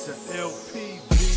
This a LP beat.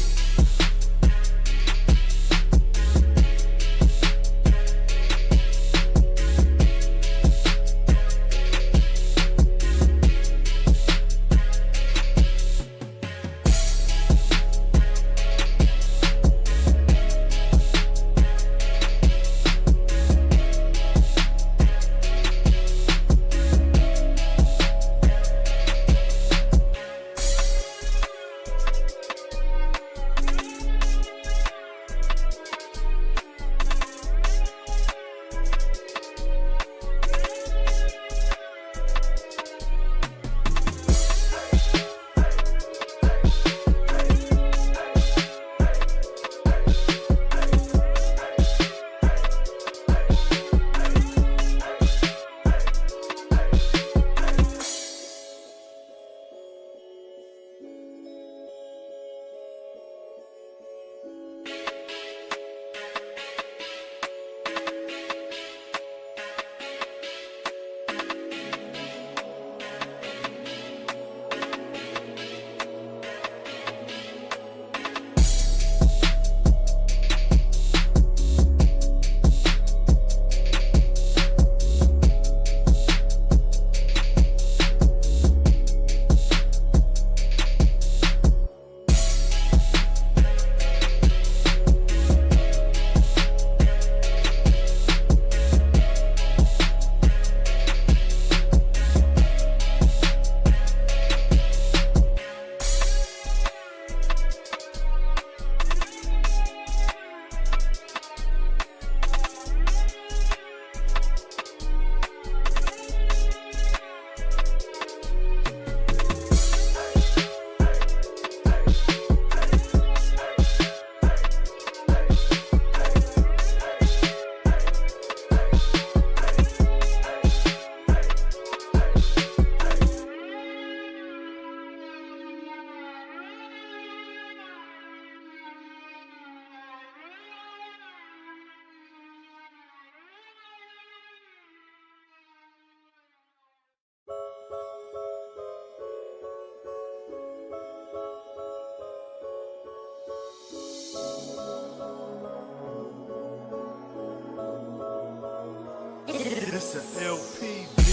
This a LP beat.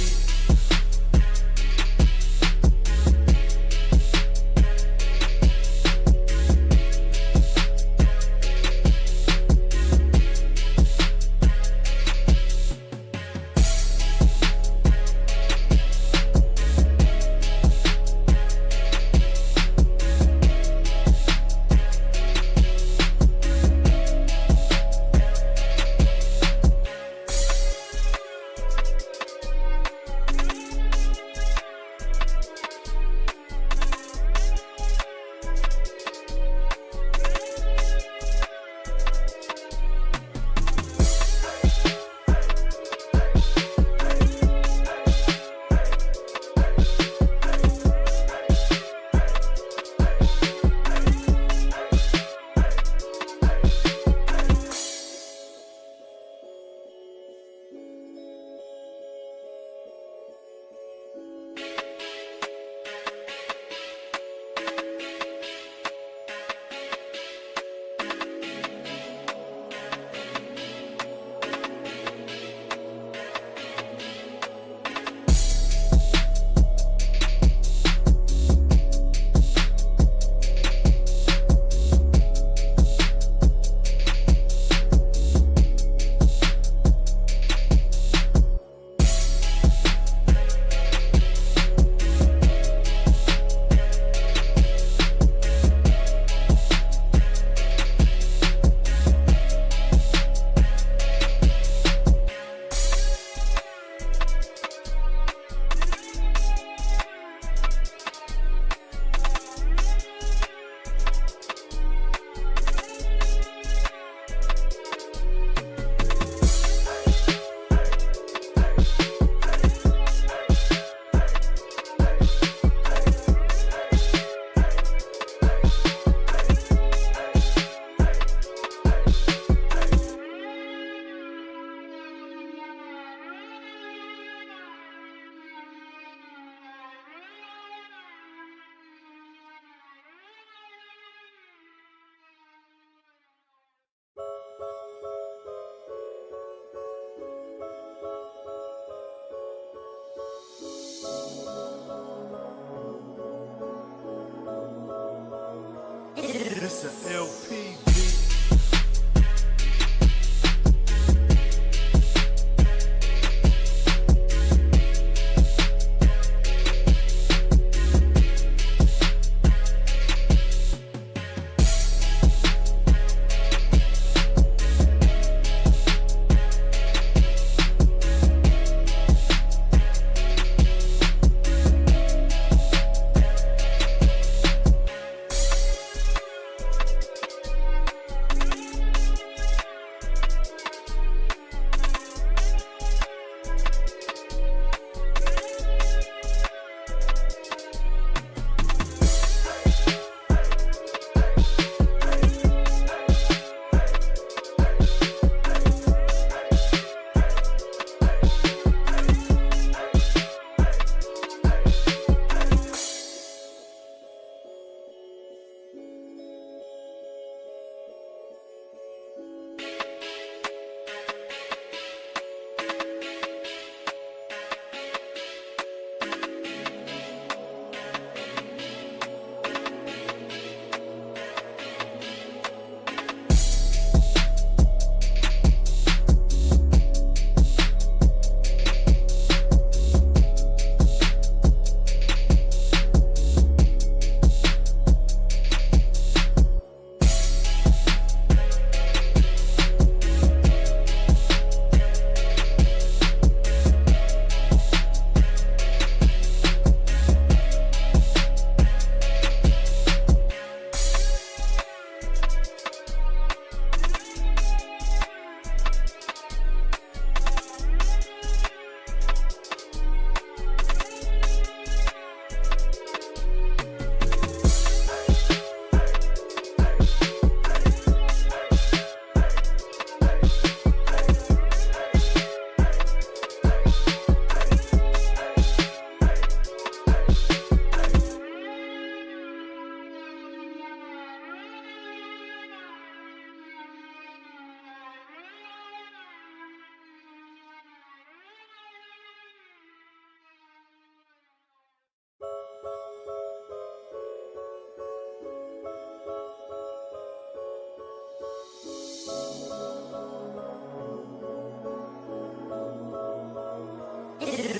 This a LP beat.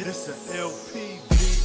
This a LP beat.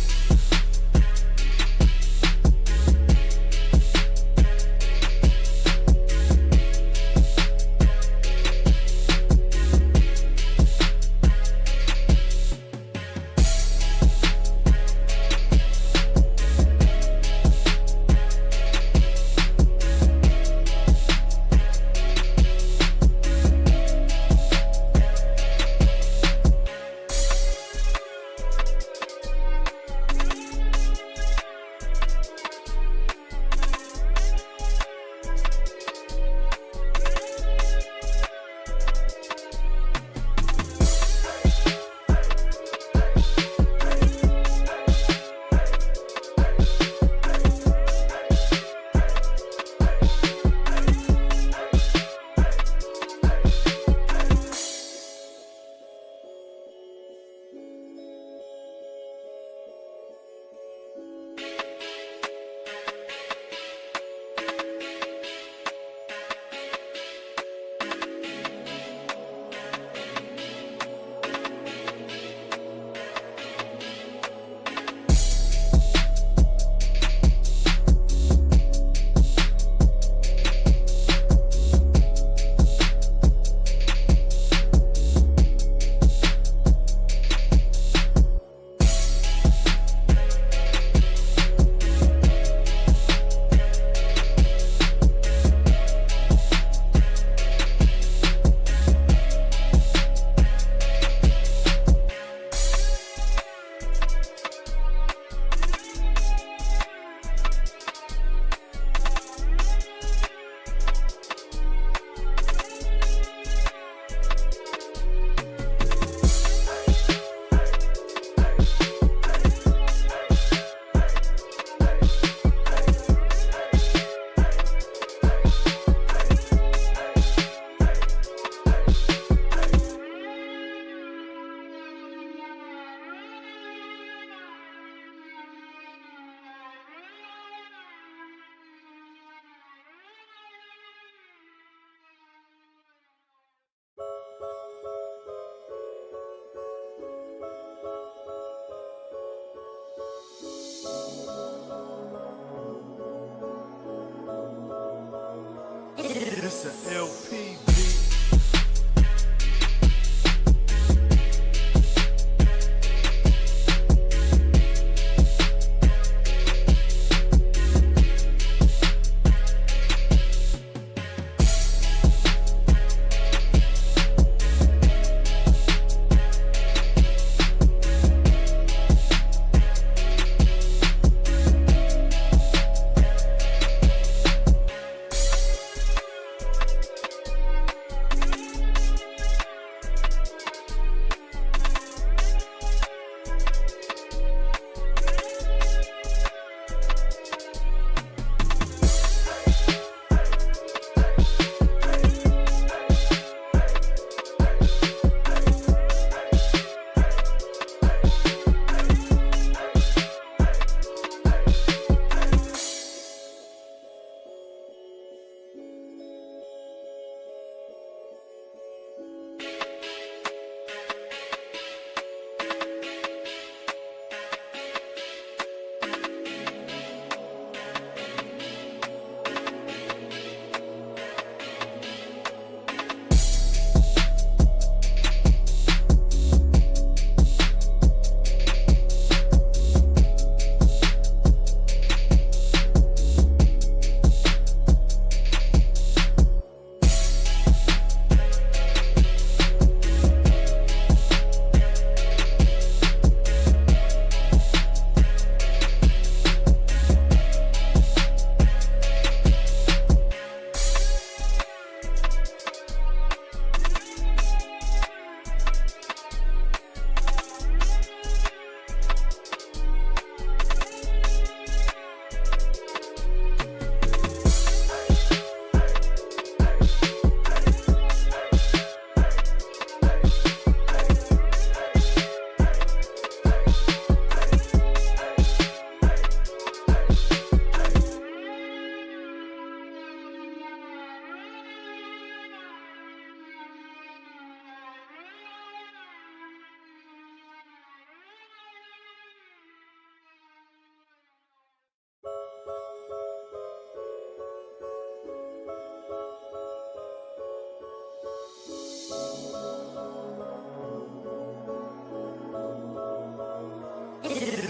It's a LP beat.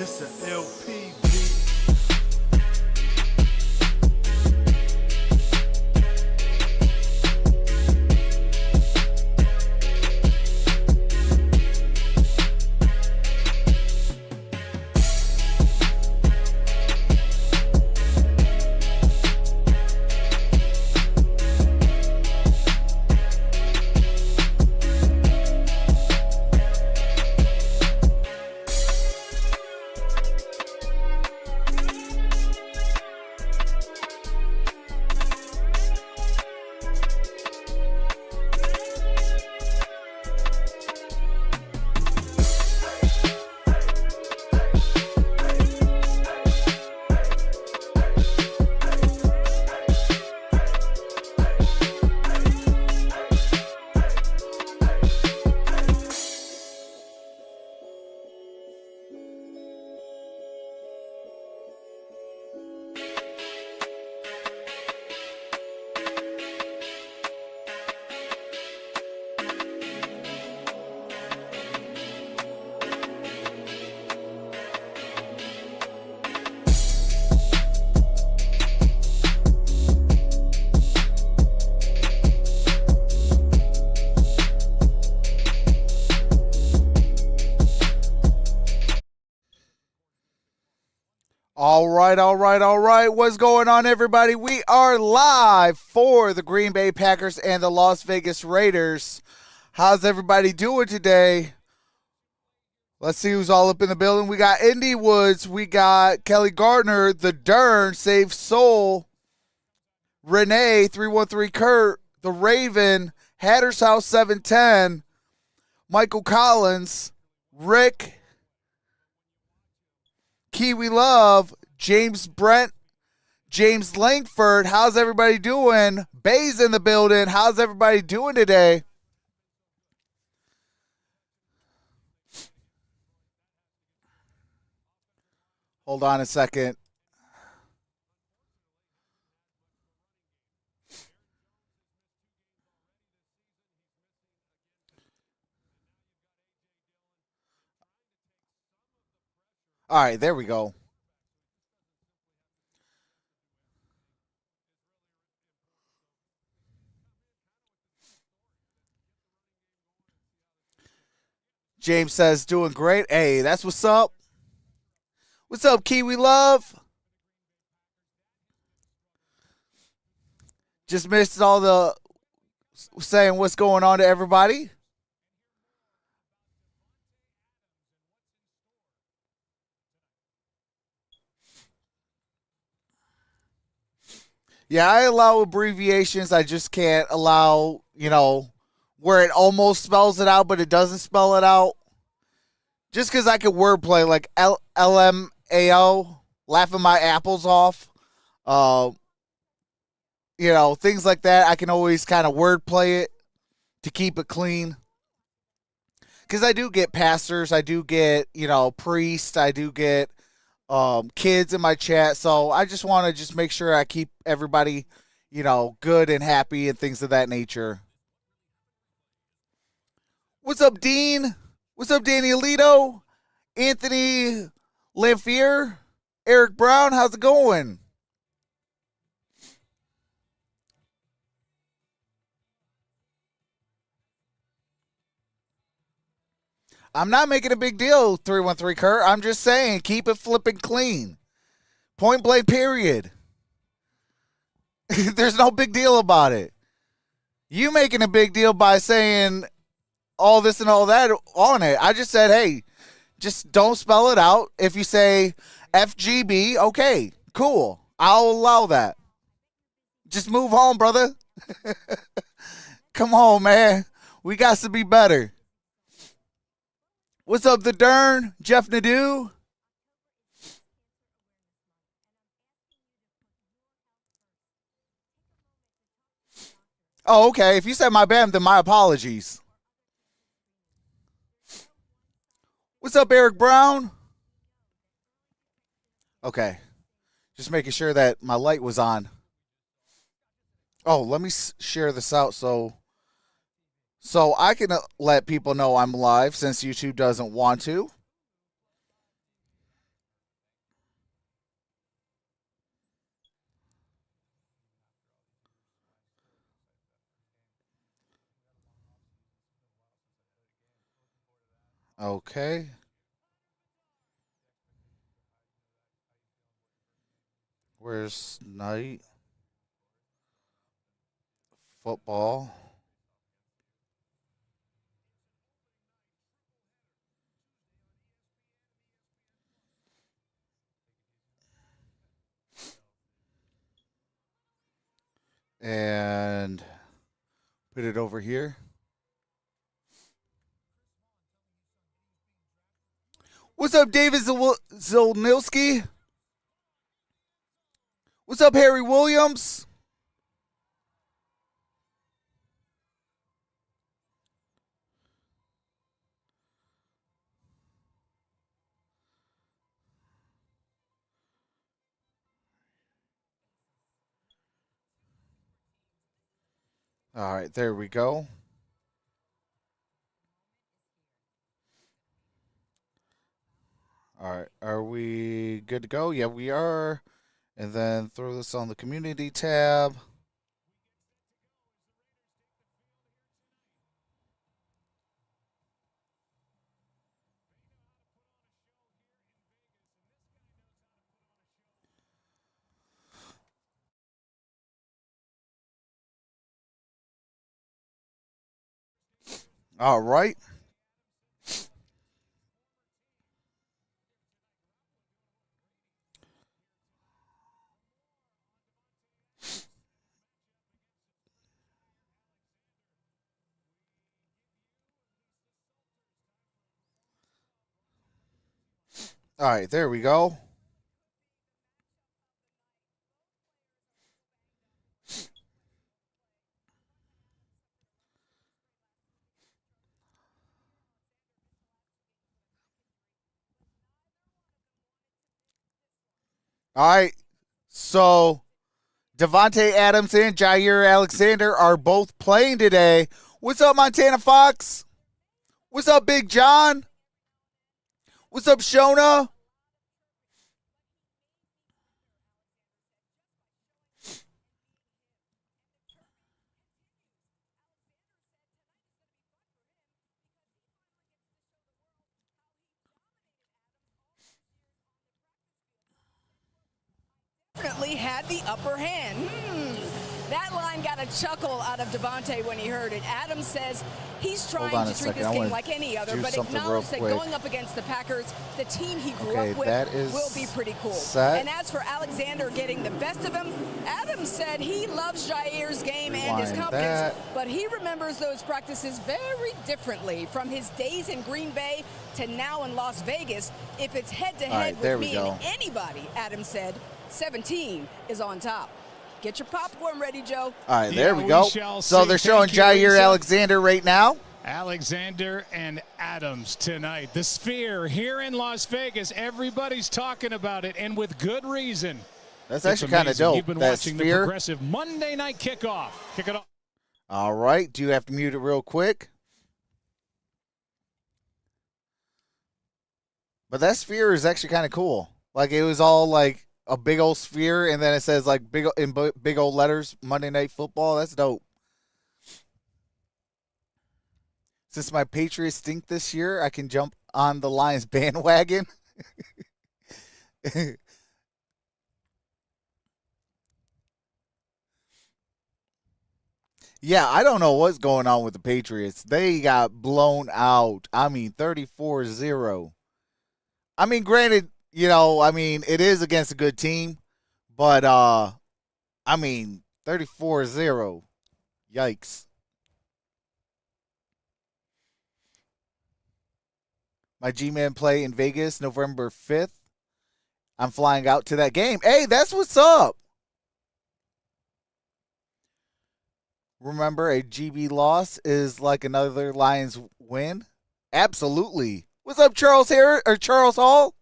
It's a LP beat. All right. What's going on, everybody? We are live for the Green Bay Packers and the Las Vegas Raiders. How's everybody doing today? Let's see who's all up in the building. We got Indy Woods. We got Kelly Gardner, The Dern, Save Soul, Renee, 313 Kurt, The Raven, Hatter's House 710, Michael Collins, Rick, Kiwi Love, James Brent, James Langford. How's everybody doing? Bay's in the building. How's everybody doing today? Hold on a second. All right, there we go. James says, doing great. Hey, that's what's up. What's up, Kiwi Love? Just missed all the saying what's going on to everybody. Yeah, I allow abbreviations. I just can't allow, where it almost spells it out, but it doesn't spell it out. Just because I could wordplay like LMAO, laughing my apples off. Uh, things like that. I can always kind of wordplay it to keep it clean. Because I do get pastors, I do get, priests, I do get kids in my chat. So I just want to just make sure I keep everybody, good and happy and things of that nature. What's up, Dean? What's up, Danny Alito? Anthony Lamphere? Eric Brown? How's it going? I'm not making a big deal, 313 Kurt. I'm just saying, keep it flipping clean. Point blank, period. There's no big deal about it. You making a big deal by saying all this and all that on it. I just said, hey, just don't spell it out. If you say FGB, okay, cool. I'll allow that. Just move on, brother. Come on, man. We got to be better. What's up, the Dern? Jeff Nadeau? Oh, okay. If you said my bad, then my apologies. What's up, Eric Brown? Okay. Just making sure that my light was on. Oh, let me share this out so I can let people know I'm live since YouTube doesn't want to. Okay. Where's night? Football. And put it over here. What's up, David Zolnilski? What's up, Harry Williams? All right, there we go. All right, are we good to go? Yeah, we are. And then throw this on the community tab. All right. All right, there we go. All right. So Devontae Adams and Jair Alexander are both playing today. What's up, Montana Fox? What's up, Big John? What's up, Shona? definitely had the upper hand. That line got a chuckle out of Devontae when he heard it. Adams says he's trying to treat this game like any other, but acknowledge that going up against the Packers, the team he grew up with, will be pretty cool. Set. And as for Alexander getting the best of him, Adams said he loves Jair's game and his confidence, but he remembers those practices very differently from his days in Green Bay to now in Las Vegas. If it's head-to-head with me and anybody, Adams said, 17 is on top. Get your popcorn ready, Joe. All right, there we go. So they're showing Jair Alexander right now. Alexander and Adams tonight. The Sphere here in Las Vegas. Everybody's talking about it, and with good reason. That's actually kind of dope. You've been watching the progressive Monday night kickoff. Kick it off. All right. Do you have to mute it real quick? But that sphere is actually kind of cool. Like, it was all like a big old sphere, and then it says like big old letters, Monday Night Football. That's dope. Since my Patriots stink this year, I can jump on the Lions bandwagon. Yeah, I don't know what's going on with the Patriots. They got blown out. I mean, 34-0. I mean, granted, it is against a good team, but, 34-0. Yikes. My G-Man play in Vegas, November 5th. I'm flying out to that game. Hey, that's what's up. Remember, a GB loss is like another Lions win? Absolutely. What's up, Charles Hall?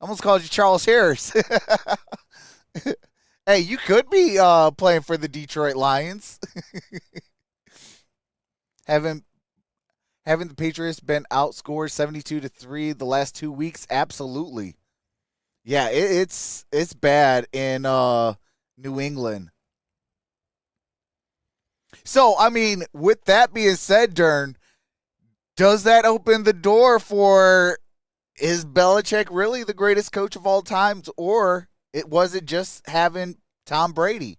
I almost called you Charles Harris. Hey, you could be playing for the Detroit Lions. Haven't the Patriots been outscored 72-3 the last 2 weeks? Absolutely. Yeah, it's bad in New England. So, with that being said, Dern, does that open the door for, is Belichick really the greatest coach of all time, or was it just having Tom Brady?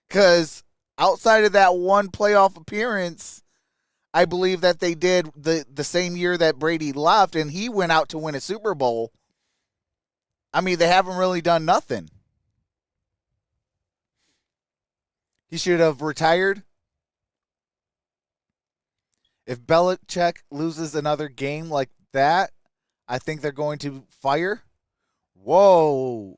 Because outside of that one playoff appearance, I believe that they did the same year that Brady left, and he went out to win a Super Bowl. They haven't really done nothing. He should have retired. If Belichick loses another game like that, I think they're going to fire. Whoa.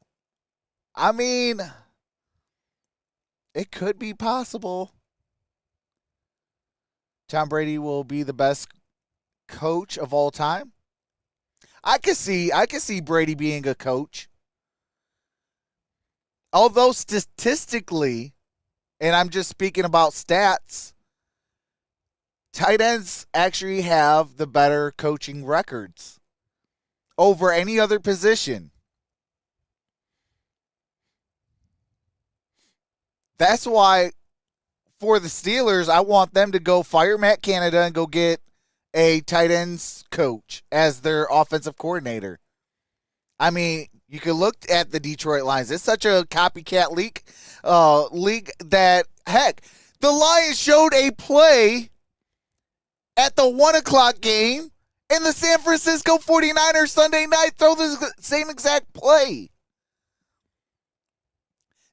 It could be possible. Tom Brady will be the best coach of all time. I could see Brady being a coach. Although statistically, and I'm just speaking about stats, tight ends actually have the better coaching records over any other position. That's why for the Steelers, I want them to go fire Matt Canada and go get a tight ends coach as their offensive coordinator. You can look at the Detroit Lions. It's such a copycat league that, heck, the Lions showed a play at the 1 o'clock game, and the San Francisco 49ers Sunday night throw the same exact play.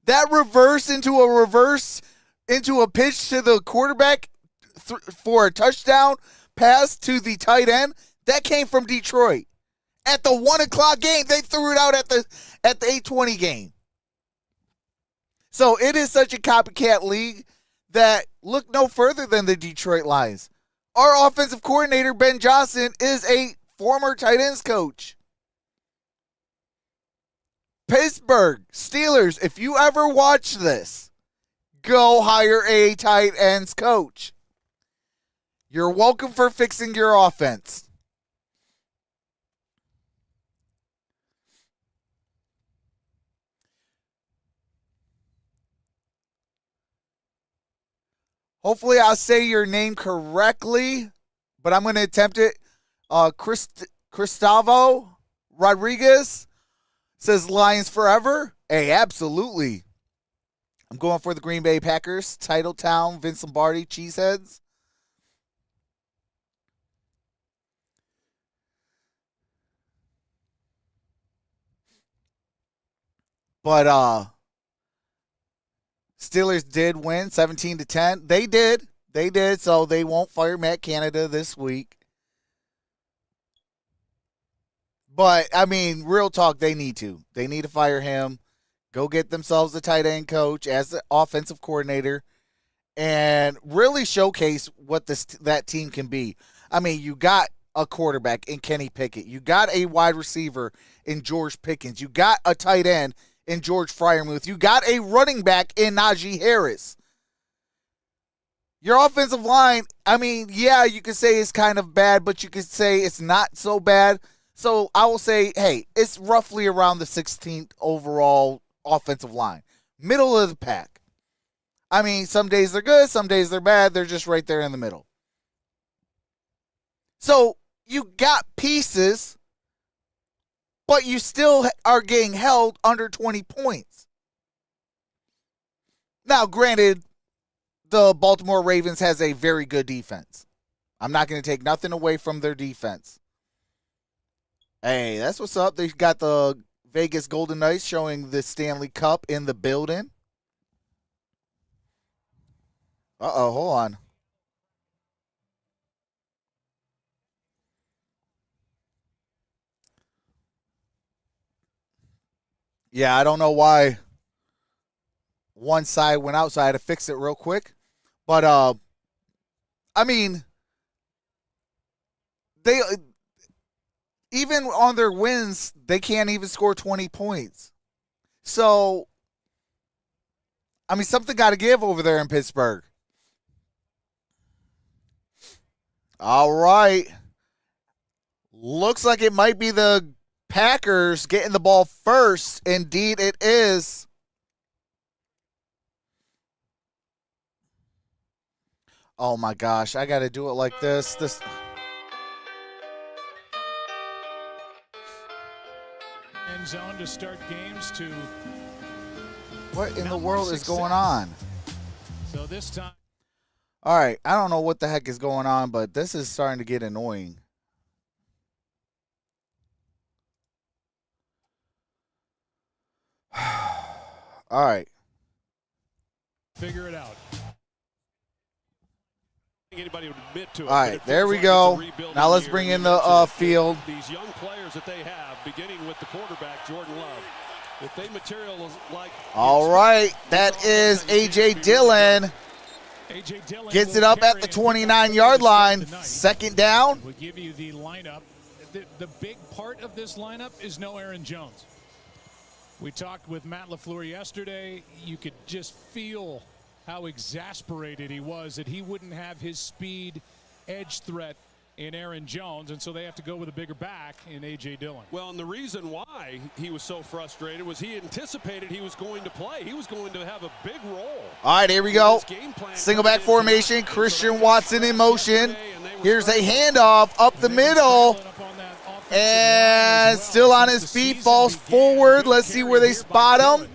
That reverse into a pitch to the quarterback for a touchdown pass to the tight end, that came from Detroit. At the 1 o'clock game, they threw it out at the 8:20 game. So it is such a copycat league that look no further than the Detroit Lions. Our offensive coordinator, Ben Johnson, is a former tight ends coach. Pittsburgh Steelers, if you ever watch this, go hire a tight ends coach. You're welcome for fixing your offense. Hopefully I'll say your name correctly, but I'm going to attempt it. Cristavo Rodriguez says Lions forever. Hey, absolutely. I'm going for the Green Bay Packers. Titletown, Vince Lombardi, Cheeseheads. But Steelers did win 17-10. They did. They did, so they won't fire Matt Canada this week. But, I mean, real talk, they need to. They need to fire him. Go get themselves a tight end coach as the offensive coordinator and really showcase what that team can be. I mean, you got a quarterback in Kenny Pickett. You got a wide receiver in George Pickens. You got a tight end in George Freiermuth. You got a running back in Najee Harris. Your offensive line, I mean, yeah, you could say it's kind of bad, but you could say it's not so bad. So I will say, hey, it's roughly around the 16th overall offensive line. Middle of the pack. I mean, some days they're good, some days they're bad. They're just right there in the middle. So you got pieces, but you still are getting held under 20 points. Now, granted, the Baltimore Ravens has a very good defense. I'm not going to take nothing away from their defense. Hey, that's what's up. They've got the Vegas Golden Knights showing the Stanley Cup in the building. Uh-oh, hold on. Yeah, I don't know why one side went out, so I had to fix it real quick. But, I mean, they even on their wins, they can't even score 20 points. So, I mean, something got to give over there in Pittsburgh. All right. Looks like it might be the Packers getting the ball first. Indeed, it is. Oh, my gosh. I got to do it like this. End zone to start games to. What in the world is going on? So this time. All right. I don't know what the heck is going on, but this is starting to get annoying. All right. Figure it out. Anybody would admit to it. All right, there we go. Now let's bring in the field. These young players that they have, beginning with the quarterback, Jordan Love. If they materialize like. All right, that is A.J. Dillon. Gets it up at the 29-yard line. Second down. We'll give you the lineup. The big part of this lineup is no Aaron Jones. We talked with Matt LaFleur yesterday. You could just feel how exasperated he was that he wouldn't have his speed edge threat in Aaron Jones, and so they have to go with a bigger back in A.J. Dillon. Well, and the reason why he was so frustrated was he anticipated he was going to play. He was going to have a big role. All right, here we go. Single back formation. Christian Watson in motion. Here's a handoff up the middle. And still on his feet, falls forward. Let's see where they spot him.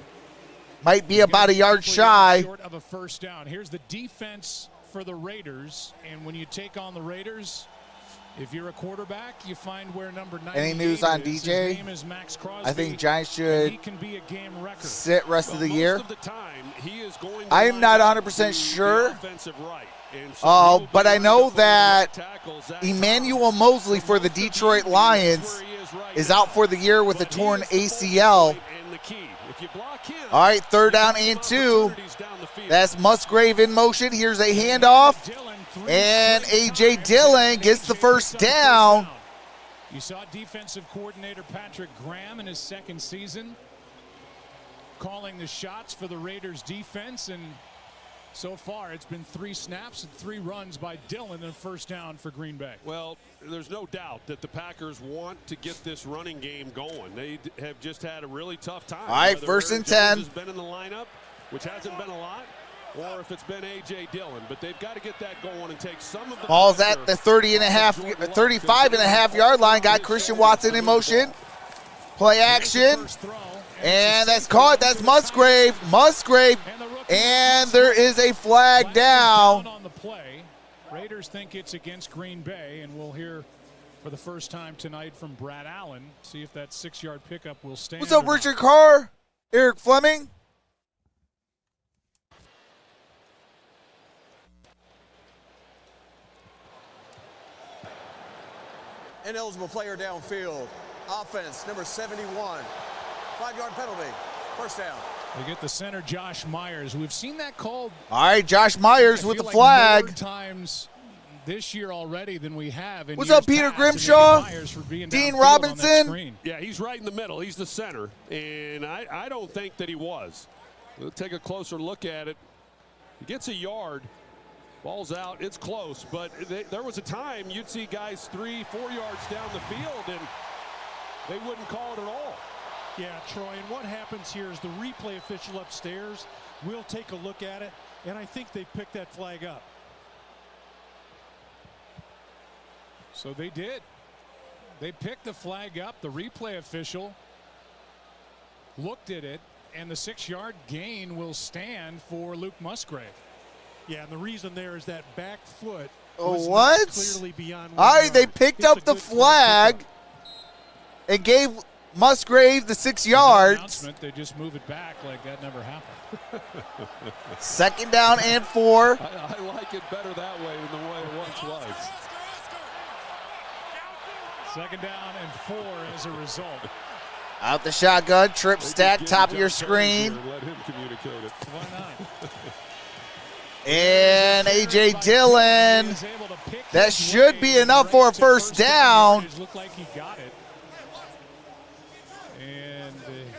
Might be about a yard shy. Short of a first down. Here's the defense for the Raiders, and when you take on the Raiders, if you're a quarterback, you find where number 98 Any news on is. DJ? His name is Max Crosby. I think Giants should he can be a game record. sit rest of the year. Most of the time, he is going to I am not 100% sure. But I know that Emmanuel Mosley for the Detroit Lions is out for the year with a torn ACL. All right, third down and 2. That's Musgrave in motion. Here's a handoff. And A.J. Dillon gets the first down. You saw defensive coordinator Patrick Graham in his second season calling the shots for the Raiders defense, and so far it's been 3 snaps and 3 runs by Dillon and a first down for Green Bay. Well, there's no doubt that the Packers want to get this running game going. They have just had a really tough time. All right, Whether first Aaron and Jones 10. has been in the lineup, which hasn't been a lot, or if it's been A.J. Dillon. But they've got to get that going and take some of the Ball's at the 35.5 yard line. Got Christian Watson in motion. Play action. And that's caught. That's Musgrave. Musgrave. And there is a flag down. On the play. Raiders think it's against Green Bay, and we'll hear for the first time tonight from Brad Allen. See if that 6-yard pickup will stand. What's up, Richard Carr? Eric Fleming? Ineligible player downfield. Offense, number 71. 5-yard penalty. First down. We get the center, Josh Myers. We've seen that called. All right, Josh Myers with the like flag. More times this year already than we have. In What's up, Peter Grimshaw? Dean Robinson? Yeah, he's right in the middle. He's the center, and I don't think that he was. We'll take a closer look at it. He gets a yard. Ball's out. It's close, but there was a time you'd see guys 3-4 yards down the field, and they wouldn't call it at all. Yeah, Troy, and what happens here is the replay official upstairs will take a look at it, and I think they picked that flag up. So they did. They picked the flag up. The replay official looked at it, and the 6-yard gain will stand for Luke Musgrave. Yeah, and the reason there is that back foot. Oh, what? Clearly beyond. All right, they picked up the flag and gave Musgrave the 6 yards. They just move it back like that never happened. 2nd down and 4. I like it better that way than the way it once was. 2nd down and 4 as a result. Out the shotgun, trip stack, top of your screen. Let him communicate it. Why not? And A.J. Dillon. That should be enough for a first down. Looked like he got it. And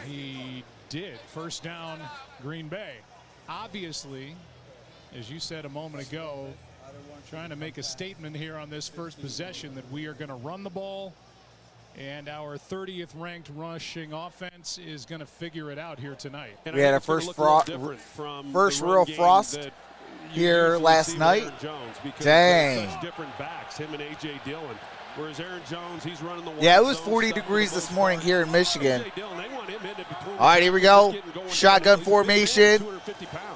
he did. First down, Green Bay. Obviously, as you said a moment ago, trying to make a statement here on this first possession that we are going to run the ball, and our 30th ranked rushing offense is going to figure it out here tonight. We had our first real frost here last night. Dang. Such different backs, him and A.J. Dillon. Whereas Aaron Jones, he's running the yeah, it was 40 degrees this morning here in Michigan. All right, here we go. Shotgun formation.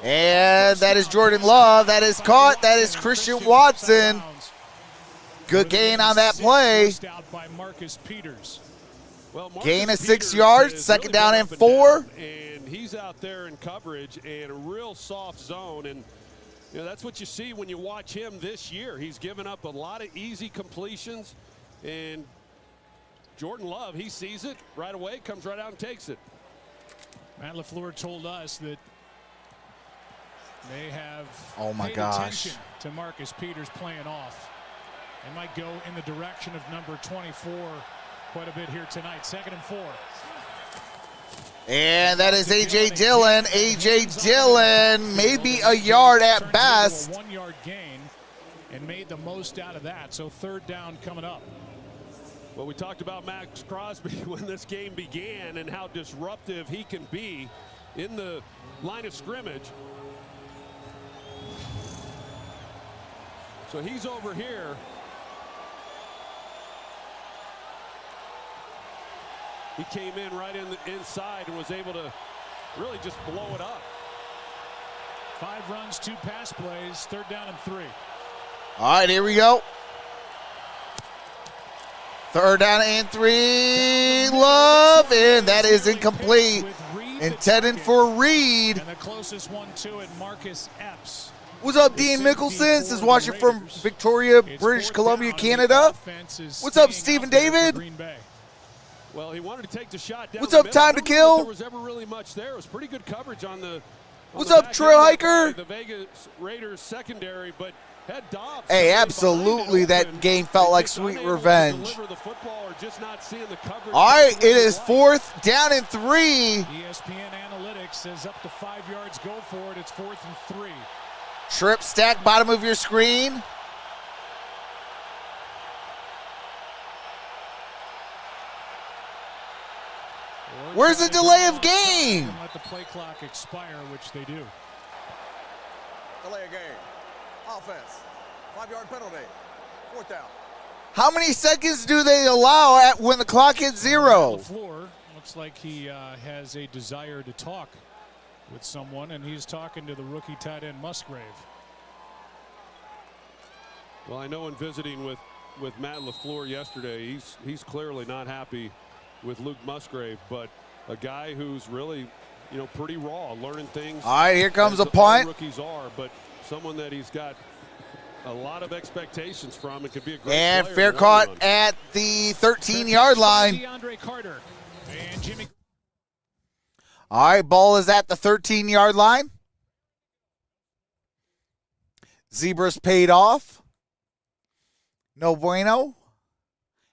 And that is Jordan Love. That is caught. That is Christian Watson. Good gain on that play. Gain of 6 yards. 2nd down and 4. And he's out there in coverage and a real soft zone. And you know, that's what you see when you watch him this year. He's given up a lot of easy completions. And Jordan Love, he sees it right away, comes right out and takes it. Matt LaFleur told us that they have paid attention to Marcus Peters playing off. They might go in the direction of number 24 quite a bit here tonight. 2nd and 4. And that is A.J. Dillon. A.J. Dillon, maybe a yard at best. 1-yard gain and made the most out of that. So 3rd down coming up. Well, we talked about Max Crosby when this game began and how disruptive he can be in the line of scrimmage. So he's over here. He came in right in the inside and was able to really just blow it up. 5 runs, 2 pass plays, 3rd down and 3. All right, here we go. 3rd down and 3. Love, and that is incomplete. Intended for Reed. And the closest one to it, Marcus Epps. What's up, Dean Mickelson? This is watching from Victoria, British Columbia, Canada. What's up, Stephen David? Well, he wanted to take the shot down. What's up, Time to Kill? There was ever really much there. It was pretty good coverage on the. What's up, Trail Hiker? The Vegas Raiders secondary, but had Dobbs. Hey, absolutely, that game felt like sweet revenge. All right, it is 4th down and 3. ESPN Analytics says up to 5 yards, go for it. It's 4th and 3. Trip stack, bottom of your screen. Where's the delay of game? Let the play clock expire, which they do. Delay of game. Offense. 5-yard penalty. 4th down. How many seconds do they allow when the clock hits 0? LaFleur looks like he has a desire to talk with someone, and he's talking to the rookie tight end Musgrave. Well, I know in visiting with Matt LaFleur yesterday, he's clearly not happy with Luke Musgrave, but a guy who's really, you know, pretty raw, learning things. All right, here comes a all punt. Rookies are, but someone that he's got a lot of expectations from. It could be a great And player fair in the long caught run. at the 13-yard line. DeAndre Carter and Jimmy. All right, ball is at the 13-yard line. Zebras paid off. No bueno.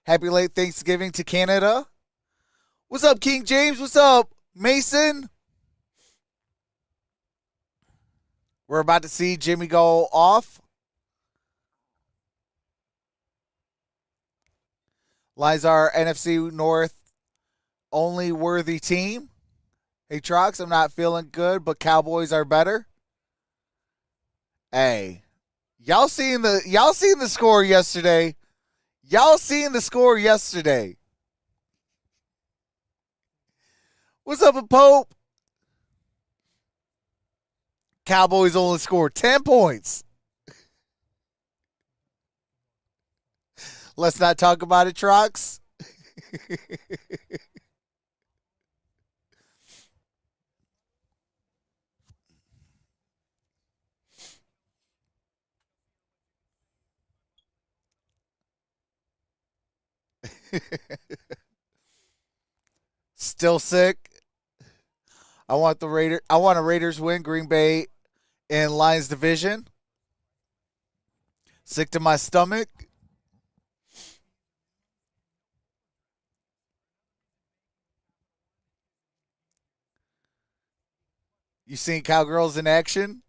Happy late Thanksgiving to Canada. What's up, King James? What's up, Mason? We're about to see Jimmy go off. Lions are NFC North only worthy team. Hey, Trox, I'm not feeling good, but Cowboys are better. Hey, y'all seen the score yesterday? Y'all seen the score yesterday? What's up, Pope? Cowboys only scored 10 points. Let's not talk about it, Trox. Still sick. I want a Raiders win. Green Bay in Lions division. Sick to my stomach. You seen Cowgirls in action?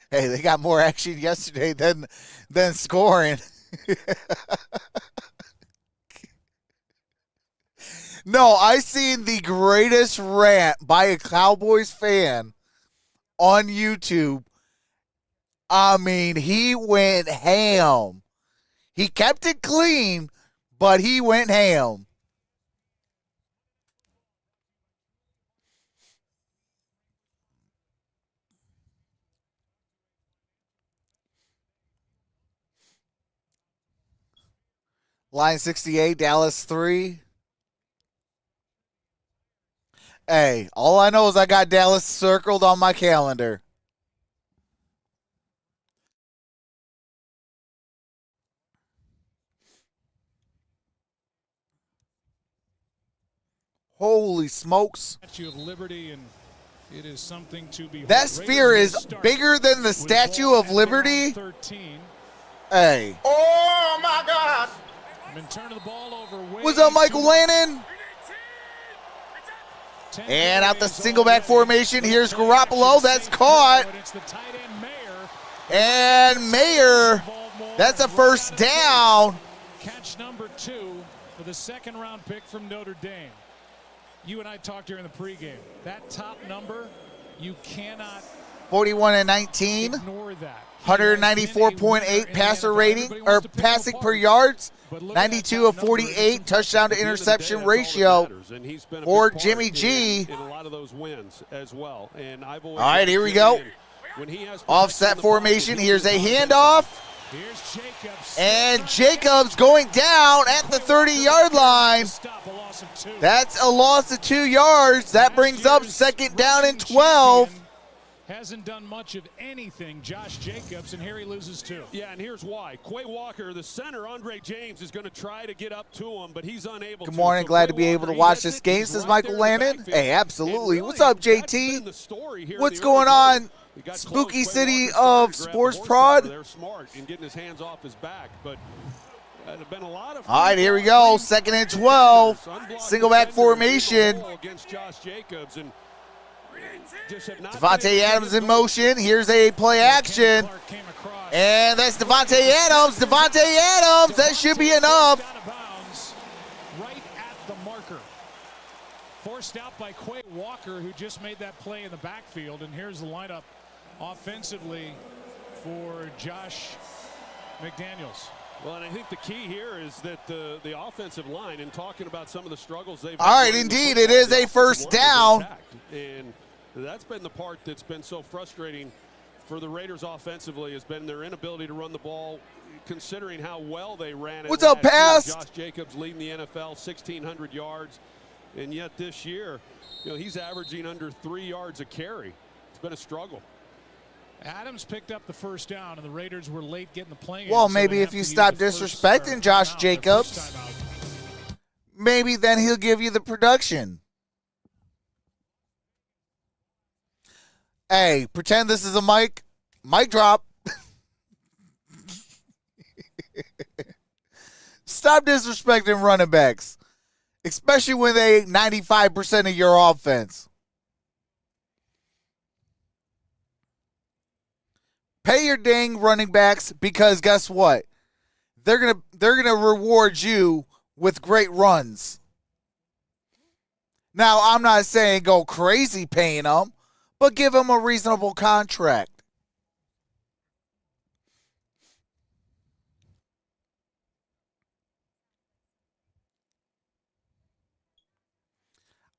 Hey, they got more action yesterday than scoring. No, I seen the greatest rant by a Cowboys fan on YouTube. I mean, he went ham. He kept it clean, but he went ham. Line 68, Dallas 3. Hey, all I know is I got Dallas circled on my calendar. Holy smokes. Statue of Liberty, and it is something to behold. That sphere is bigger than the Statue of Liberty. 13. Hey. Oh, my God. Been turning the ball over. What's up, Michael Lannon? And out the single back formation, here's Garoppolo. That's caught. And Mayer, that's a first down. Catch number 2 for the second-round pick from Notre Dame. You and I talked during the pregame. That top number, you cannot 41-19. ignore that. 194.8 passer rating or passing per yards. 92 of 48 touchdown to interception ratio for Jimmy G. In a lot of those wins as well. And I've always All right, here we go. when he has Offset formation. Here's a handoff. And Jacobs going down at the 30-yard line. That's a loss of 2 yards. That brings up second down and 12. Hasn't done much of anything, Josh Jacobs, and here he loses 2. Yeah, and here's why. Quay Walker, the center, Andre James, is going to try to get up to him, but he's unable to. Good morning. Glad to be able to watch this game, says Michael Lannon. Hey, absolutely. What's up, JT? What's going on, Spooky City of Sports Prod? They're smart in getting his hands off his back, but been a lot of all right, here we go. Second and 12. Single back formation. Against Josh Jacobs, and Devontae Adams in motion. Here's a play action. And that's Devontae Adams. Devontae Adams. That should be enough. Right at the marker. Forced out by Quay Walker, who just made that play in the backfield. And here's the lineup offensively for Josh McDaniels. Well, and I think the key here is that the offensive line, and talking about some of the struggles they've had. All right, indeed, it is a first down. And that's been the part that's been so frustrating for the Raiders offensively, has been their inability to run the ball, considering how well they ran it. What's up, pass? Josh Jacobs leading the NFL, 1,600 yards. And yet this year, he's averaging under 3 yards a carry. It's been a struggle. Adams picked up the first down, and the Raiders were late getting the play. Well, maybe if you stop disrespecting Josh Jacobs, maybe then he'll give you the production. Hey, pretend this is a mic drop. Stop disrespecting running backs, especially when they 95% of your offense. Pay your dang running backs, because guess what? They're gonna reward you with great runs. Now, I'm not saying go crazy paying them, but give them a reasonable contract.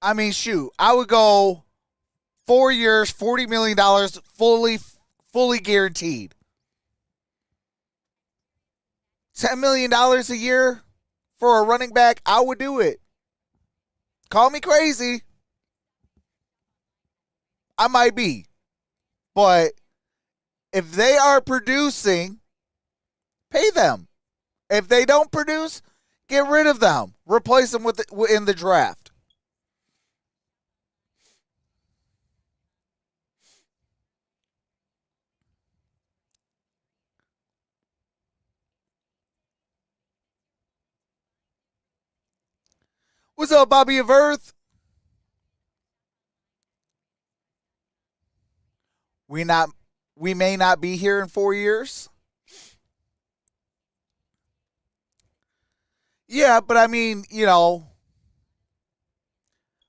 I mean, shoot, I would go 4 years, $40 million, fully guaranteed. $10 million a year for a running back, I would do it. Call me crazy. I might be. But if they are producing, pay them. If they don't produce, get rid of them. Replace them in the draft. What's up, Bobby of Earth? We may not be here in 4 years. Yeah, but I mean,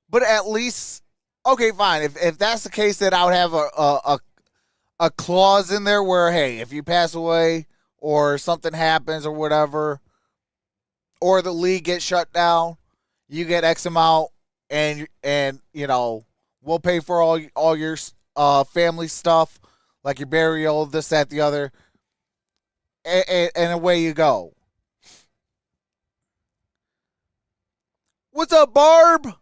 but at least, okay, fine. If that's the case, then I would have a clause in there where, hey, if you pass away or something happens or whatever, or the league gets shut down, you get X amount, and we'll pay for all your family stuff, like your burial, this, that, the other, and away you go. What's up, Barb?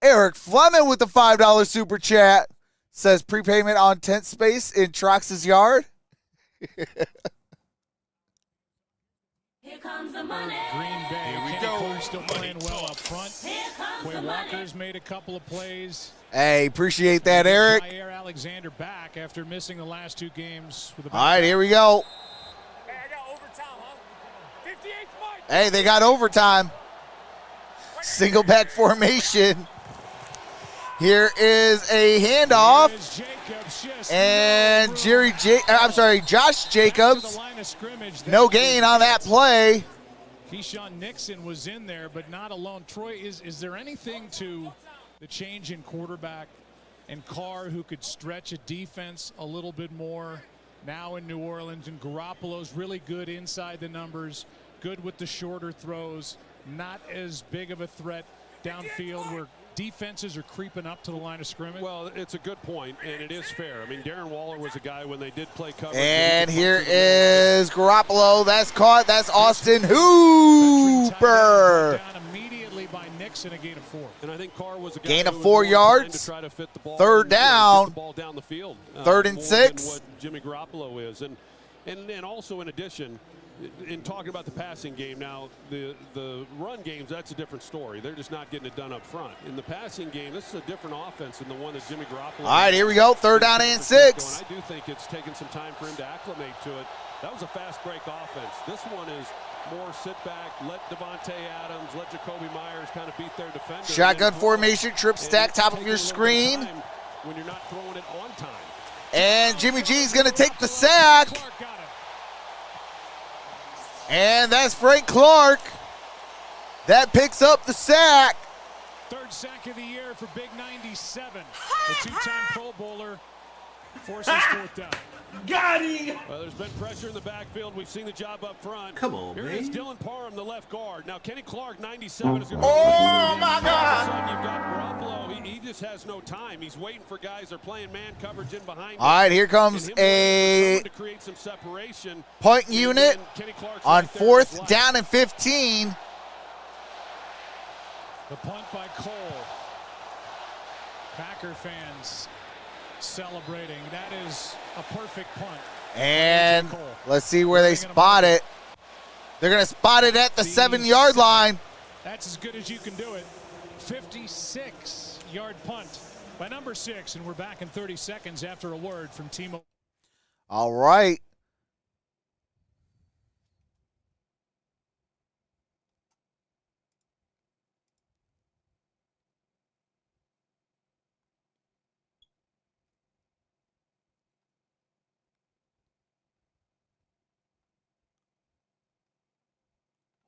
Eric Fleming with the $5 super chat says prepayment on tent space in Trox's yard. Here comes the money. Green Bay. Here we Kenny go. Clark still playing well up front. Quay Walker's made a couple of plays. Hey, appreciate that, Eric. Jair Alexander back after missing the last 2 games. With All right, here we go. Hey, I got overtime, huh? 58 Mike. Hey, they got overtime. Single back formation. Here is a handoff. And Josh Jacobs. No gain on that play. Keyshawn Nixon was in there, but not alone. Troy, is there anything to the change in quarterback and Carr who could stretch a defense a little bit more now in New Orleans? And Garoppolo's really good inside the numbers, good with the shorter throws, not as big of a threat downfield where defenses are creeping up to the line of scrimmage. Well, it's a good point, and it is fair. I mean, Darren Waller was a guy when they did play coverage. And here is Garoppolo. That's caught. That's Austin Hooper. Down immediately by Nixon, a gain of 4. And I think Carr was a guy gain of who 4 was yards. to try to fit the ball, Third down. Get the ball down the field. 3rd and more 6. than what Jimmy Garoppolo is, and also in addition, in talking about the passing game now, the run games, that's a different story. They're just not getting it done up front. In the passing game, this is a different offense than the one that Jimmy Garoppolo. All right, here we go. 3rd down and 6. And I do think it's taken some time for him to acclimate to it. That was a fast break offense. This one is more sit back, let Devontae Adams, let Jacoby Myers kind of beat their defender. Shotgun formation, trip stack, top of your screen. When you're not throwing it on time. And Jimmy G is going to take the sack. And that's Frank Clark. That picks up the sack. 3rd sack of the year for Big 97. The 2-time Pro Bowler forces 4th down. Got him. Well, there's been pressure in the backfield. We've seen the job up front. Come on, Here man. is Dylan Parham, the left guard. Now, Kenny Clark, 97, is going to... Oh, my All of a God. sudden, you've got Garoppolo. He just has no time. He's waiting for guys that are playing man coverage in behind him. All right, here comes And him waiting for someone a to create some separation. point And unit then Kenny Clark's on right there on his 4th left. down and 15. The punt by Cole. Packer fans celebrating. That is a perfect punt. And let's see where they spot it. They're going to spot it at the 7-yard line. That's as good as you can do it. 56-yard punt by number 6, and we're back in 30 seconds after a word from Timo. All right.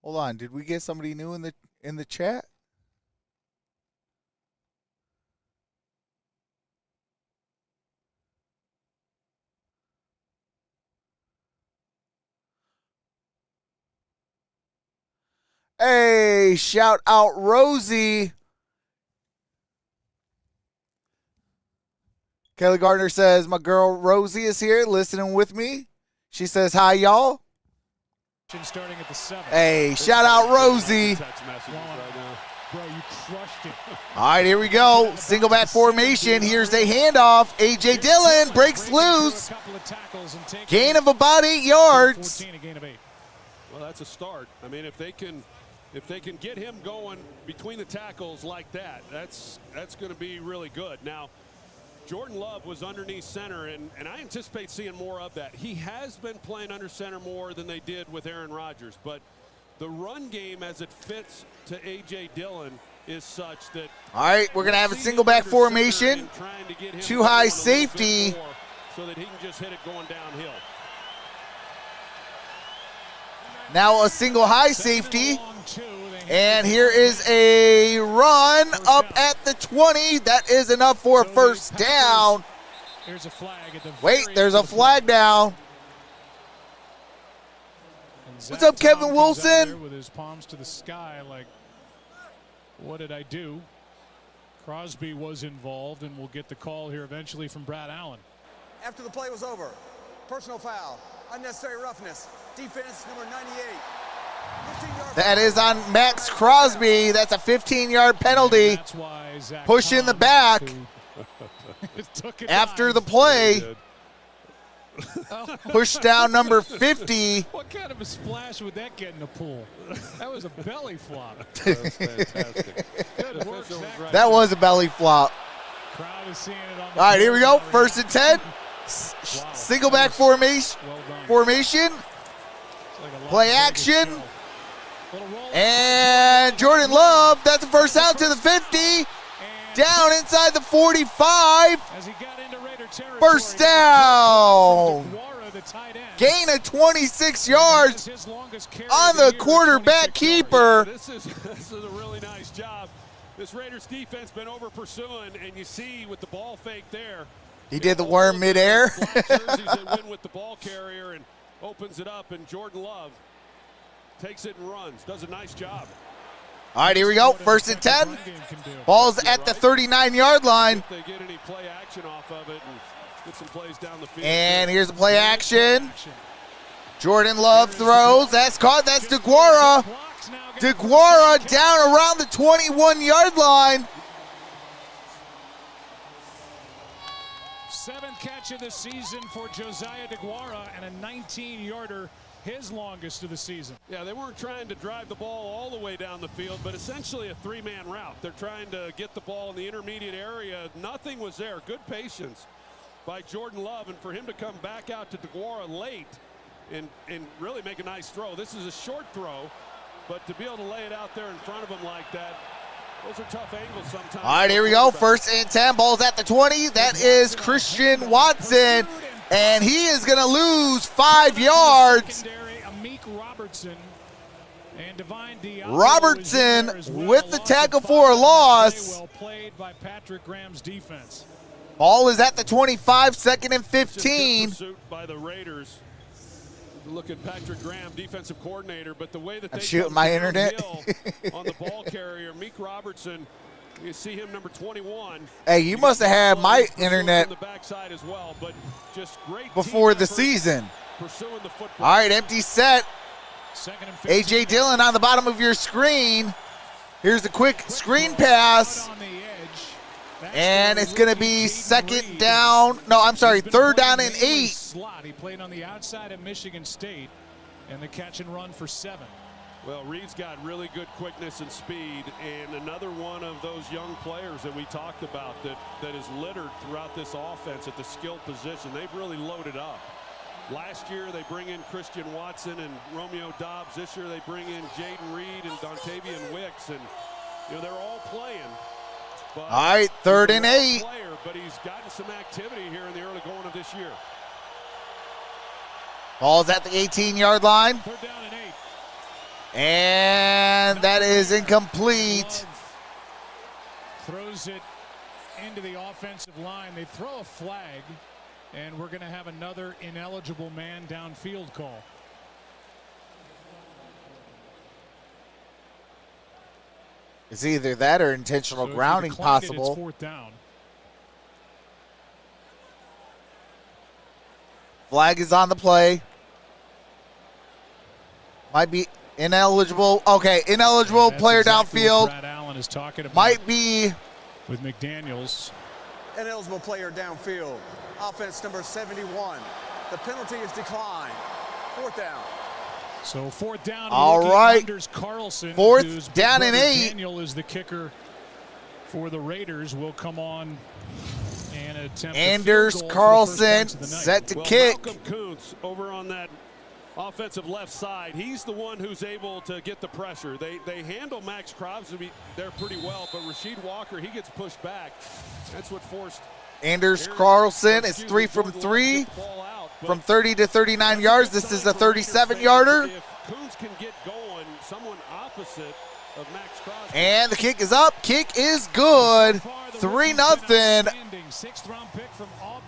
Hold on. Did we get somebody new in the chat? Hey, shout out Rosie. Kelly Gardner says, my girl Rosie is here listening with me. She says, hi, y'all. Starting at the 7. Hey, shout out Rosie. Text messages right now. Bro, you crushed it. All right, here we go. Single back formation. Here's a handoff. A.J. Dillon breaks loose. Gain of about 8 yards. 14, a gain of 8. Well, that's a start. I mean, if they can get him going between the tackles like that, that's going to be really good. Now, Jordan Love was underneath center, and I anticipate seeing more of that. He has been playing under center more than they did with Aaron Rodgers, but the run game as it fits to A.J. Dillon is such that... All right, we're going to have a single back formation. Two high safety. So that he can just hit it going downhill. Now a single high safety. And here is a run up at the 20. That is enough for a first down. There's a flag at the Wait, there's a flag down. What's up, Kevin Wilson? With his palms to the sky, like, what did I do? Crosby was involved, and we'll get the call here eventually from Brad Allen. After the play was over, personal foul, unnecessary roughness, defense number 98. That is on Max Crosby. That's a 15-yard penalty. That's why Zach Push in the back after the play. Push down number 50. What kind of a splash would that get in the pool? That was a belly flop. That's fantastic. Good work, Zach. That was a belly flop. Crowd is seeing it on All right, here we go. First and 10. Single back formation. Play action. And Jordan Love, that's the first out to the 50. Down inside the 45. First down. Gain of 26 yards on the quarterback keeper. This is a really nice job. This Raiders defense been over pursuing, and you see with the ball fake there. He did the worm midair. Jerseys that win with the ball carrier and opens it up, and Jordan Love takes it and runs. Does a nice job. All right, here we go. First and 10. Ball's at the 39-yard line. If they get any play action off of it and get some plays down the field. And here's the play action. Jordan Love throws. That's caught. That's DeGuara. DeGuara down around the 21-yard line. 7th catch of the season for Josiah DeGuara and a 19-yarder, his longest of the season. Yeah, they weren't trying to drive the ball all the way down the field, but essentially a 3-man route. They're trying to get the ball in the intermediate area. Nothing was there. Good patience by Jordan Love, and for him to come back out to DeGuara late and really make a nice throw. This is a short throw, but to be able to lay it out there in front of him like that, those are tough angles sometimes. All right, here we go. First and 10. Ball's at the 20. That is Christian Watson, and he is going to lose 5 yards. Robertson with the tackle for a loss. Well played by Patrick Graham's defense. Ball is at the 25, second and Just good 15. pursuit by the Raiders. Look at Patrick Graham, defensive coordinator, but the way that I'm they shooting come my internet. downhill on the ball carrier, Meek Robertson, you see him number 21. Hey, you must have had my internet on the backside as well, but just great before team the effort season. pursuing the football. All right, empty set. Second and 15. A.J. Dillon on the bottom of your screen. Here's a quick screen pass. On the edge. And it's going to be second down. No, I'm sorry, third down and 8. Slot. He played on the outside of Michigan State, and the catch and run for 7. Well, Reed's got really good quickness and speed, and another one of those young players that we talked about that is littered throughout this offense at the skill position. They've really loaded up. Last year, they bring in Christian Watson and Romeo Dobbs. This year, they bring in Jaden Reed and Dontavian Wicks, and they're all playing. But All right, third and 8. player, but he's gotten some activity here in the early going of this year. Ball's at the 18-yard line. Third down and 8. And that is incomplete. Love throws it into the offensive line. They throw a flag, and we're going to have another ineligible man downfield call. It's either that or intentional So if you grounding decline it, possible. it's fourth down. Flag is on the play. Might be ineligible. Okay, ineligible That's player exactly what downfield. Brad Allen is talking about Might be. with McDaniels. Ineligible player downfield. Offense number 71. The penalty is declined. Fourth down. So fourth down. All rookie right. Anders Carlson, Fourth whose big down and brother 8. Daniel is the kicker for the Raiders. Will come on and attempt Anders a field goal for the first Carlson points of the night. set to Well, kick. Malcolm Kuntz over on that offensive left side, he's the one who's able to get the pressure. They handle Max Crosby there pretty well, but Rasheed Walker, he gets pushed back. That's what forced Anders Carlson is 3 from 3 from 30 to 39 yards. This is a 37-yarder. If Kuntz can get going, someone opposite of Max Crosby. And the kick is up. Kick is good. 3-0.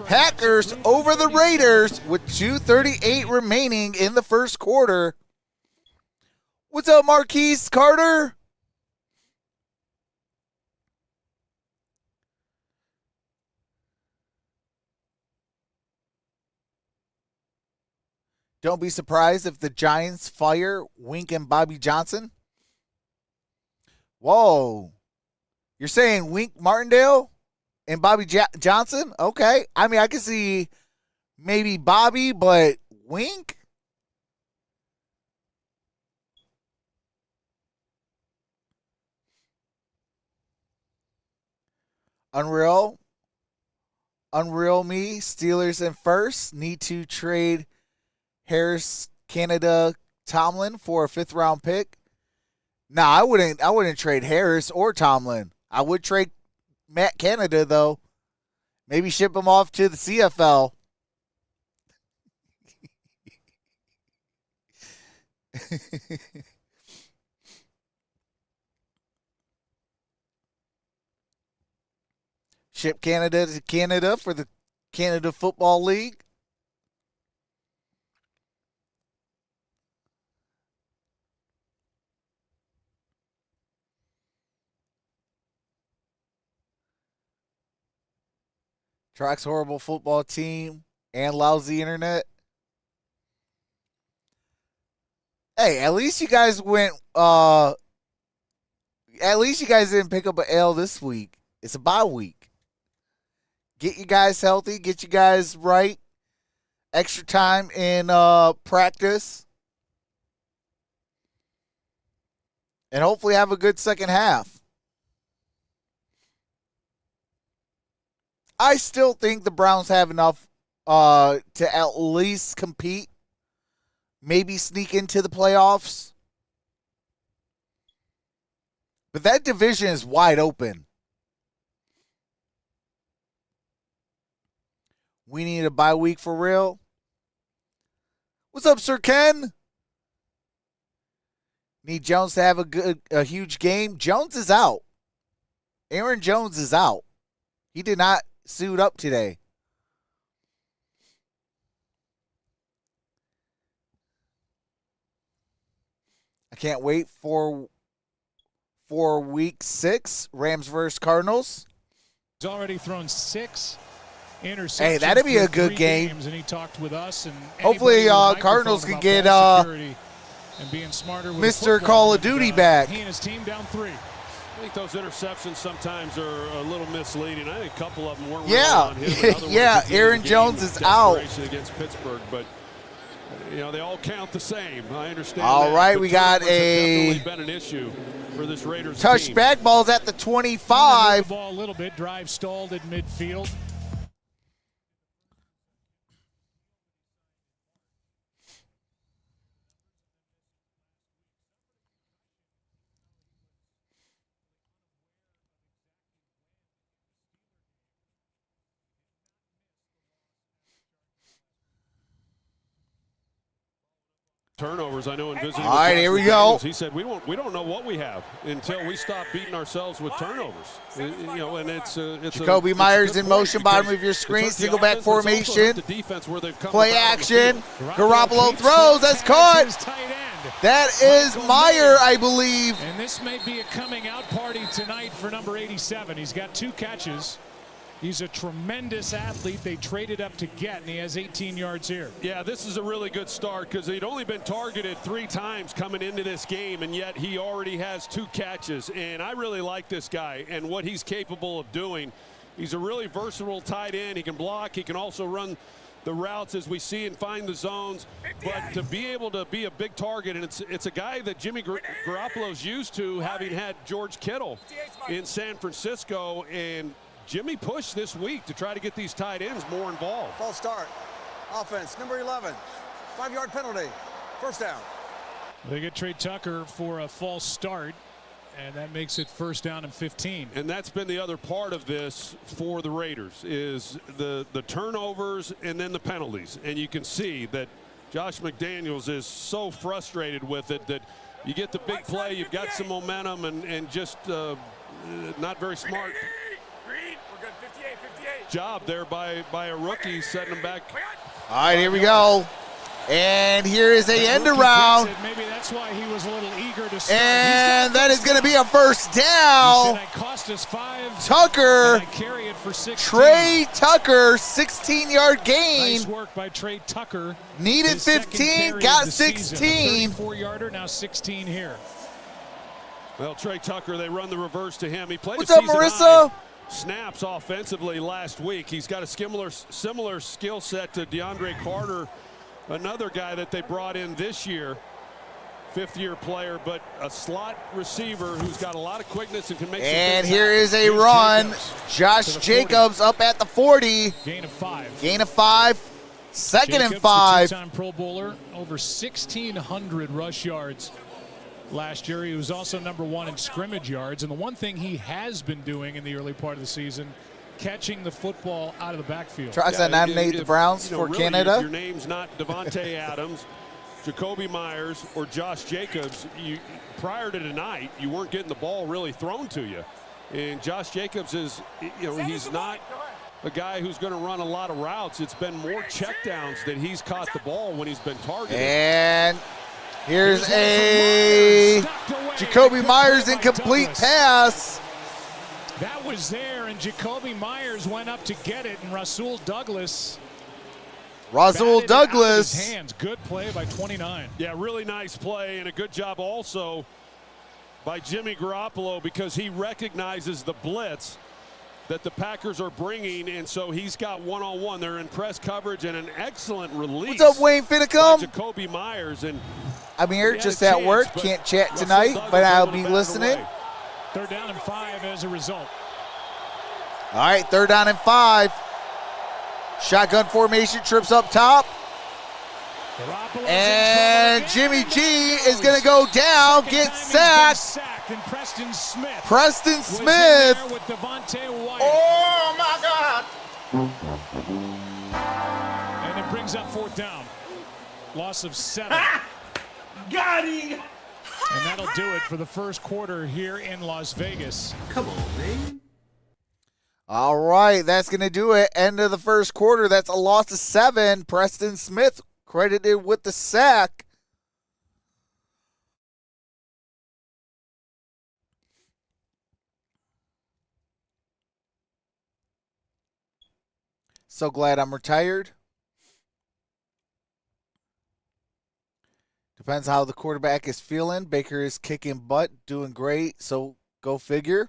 Packers over the Raiders with 2:38 remaining in the first quarter. What's up, Marquise Carter? Don't be surprised if the Giants fire Wink and Bobby Johnson. Whoa. You're saying Wink Martindale and Bobby Johnson? Okay. I mean, I can see maybe Bobby, but Wink? Unreal. Unreal me. Steelers in first. Need to trade Harris, Canada, Tomlin for a 5th-round pick. No, I wouldn't trade Harris or Tomlin. I would trade Matt Canada, though. Maybe ship him off to the CFL. Ship Canada to Canada for the Canada Football League. Trox's horrible football team and lousy internet. Hey, at least you guys went at least you guys didn't pick up an L this week. It's a bye week. Get you guys healthy, get you guys right. Extra time in practice. And hopefully have a good second half. I still think the Browns have enough to at least compete, maybe sneak into the playoffs. But that division is wide open. We need a bye week for real. What's up, Sir Ken? Need Jones to have a huge game. Jones is out. Aaron Jones is out. He did not suit up today. I can't wait for week 6, Rams versus Cardinals. He's already thrown 6 interceptions. Hey, that'd be a good game. And he talked with us and hopefully Cardinals can get and being smarter with Mr. Call of Duty back. He and his team down 3. I think those interceptions sometimes are a little misleading. I think a couple of them weren't yeah. really on him. In other yeah, words, Aaron Jones is out against Pittsburgh, but you know they all count the same. I understand. All right, but we got a definitely been an issue for this Raiders touchback. Ball's at the 25. The ball a little bit. Drive stalled at midfield. Turnovers. I know in visiting. All right, here we go. He said we don't know what we have until we stop beating ourselves with turnovers. You know, and it's Jacoby Myers in motion, bottom of your screen, single back formation. Play action. Garoppolo throws. That's caught. That is Meyer, I believe. And this may be a coming out party tonight for number 87. He's got 2 catches. He's a tremendous athlete. They traded up to get, and he has 18 yards here. Yeah, this is a really good start because he'd only been targeted 3 times coming into this game, and yet he already has 2 catches. And I really like this guy and what he's capable of doing. He's a really versatile tight end. He can block. He can also run the routes as we see and find the zones. But to be able to be a big target, and it's a guy that Jimmy Garoppolo's used to, having had George Kittle in San Francisco, and Jimmy pushed this week to try to get these tight ends more involved. False start. Offense, number 11. 5-yard penalty. First down. They get Trey Tucker for a false start, and that makes it first down and 15. And that's been the other part of this for the Raiders is the turnovers and then the penalties. And you can see that Josh McDaniels is so frustrated with it that you get the big play, you've got some momentum, and just not very smart job there by a rookie setting him back. All right, here we go. And here is a end around. Maybe that's why he was a little eager to start. And that is going to be a first down. Cost us 5. Tucker. Carry it for 16. Trey Tucker, 16-yard gain. Nice work by Trey Tucker. Needed 15, got 16. 34-yarder, now 16 here. Well, Trey Tucker, they run the reverse to him. He played What's up, Marissa? Snaps offensively last week. He's got a similar skill set to DeAndre Carter, another guy that they brought in this year, 5th-year player, but a slot receiver who's got a lot of quickness and can make some and things here happen. is a run. Josh Jacobs up at the 40. Gain of 5. Gain of 5. Second Jacobs, and 5. The 2-time Pro Bowler, over 1,600 rush yards last year. He was also number 1 in scrimmage yards. And the one thing he has been doing in the early part of the season, catching the football out of the backfield. Troxel nominate the Browns for really, Canada. If your name's not Devontae Adams, Jacoby Myers, or Josh Jacobs, prior to tonight, you weren't getting the ball really thrown to you. And Josh Jacobs is, he's not a guy who's going to run a lot of routes. It's been more checkdowns that he's caught the ball when he's been targeted. And here's a Jacoby Myers incomplete pass. That was there, and Jacoby Myers went up to get it, and Rasul Douglas. His hands. Good play by 29. Yeah, really nice play, and a good job also by Jimmy Garoppolo because he recognizes the blitz that the Packers are bringing, and so he's got one-on-one. They're in press coverage and an excellent release. What's up, Wayne Finicum? Jacoby Myers, and I'm here just at work. Can't chat tonight, but I'll be listening. 3rd down and 5 as a result. All right, 3rd down and 5. Shotgun formation, trips up top. And Jimmy G is going to go down, get sacked. And Preston Smith. Preston Smith. With Devontae White. Oh, my God. And it brings up 4th down. Loss of 7. Got him. And that'll do it for the first quarter here in Las Vegas. Come on, man. All right, that's going to do it. End of the first quarter. That's a loss of 7. Preston Smith credited with the sack. So glad I'm retired. Depends how the quarterback is feeling. Baker is kicking butt, doing great, so go figure.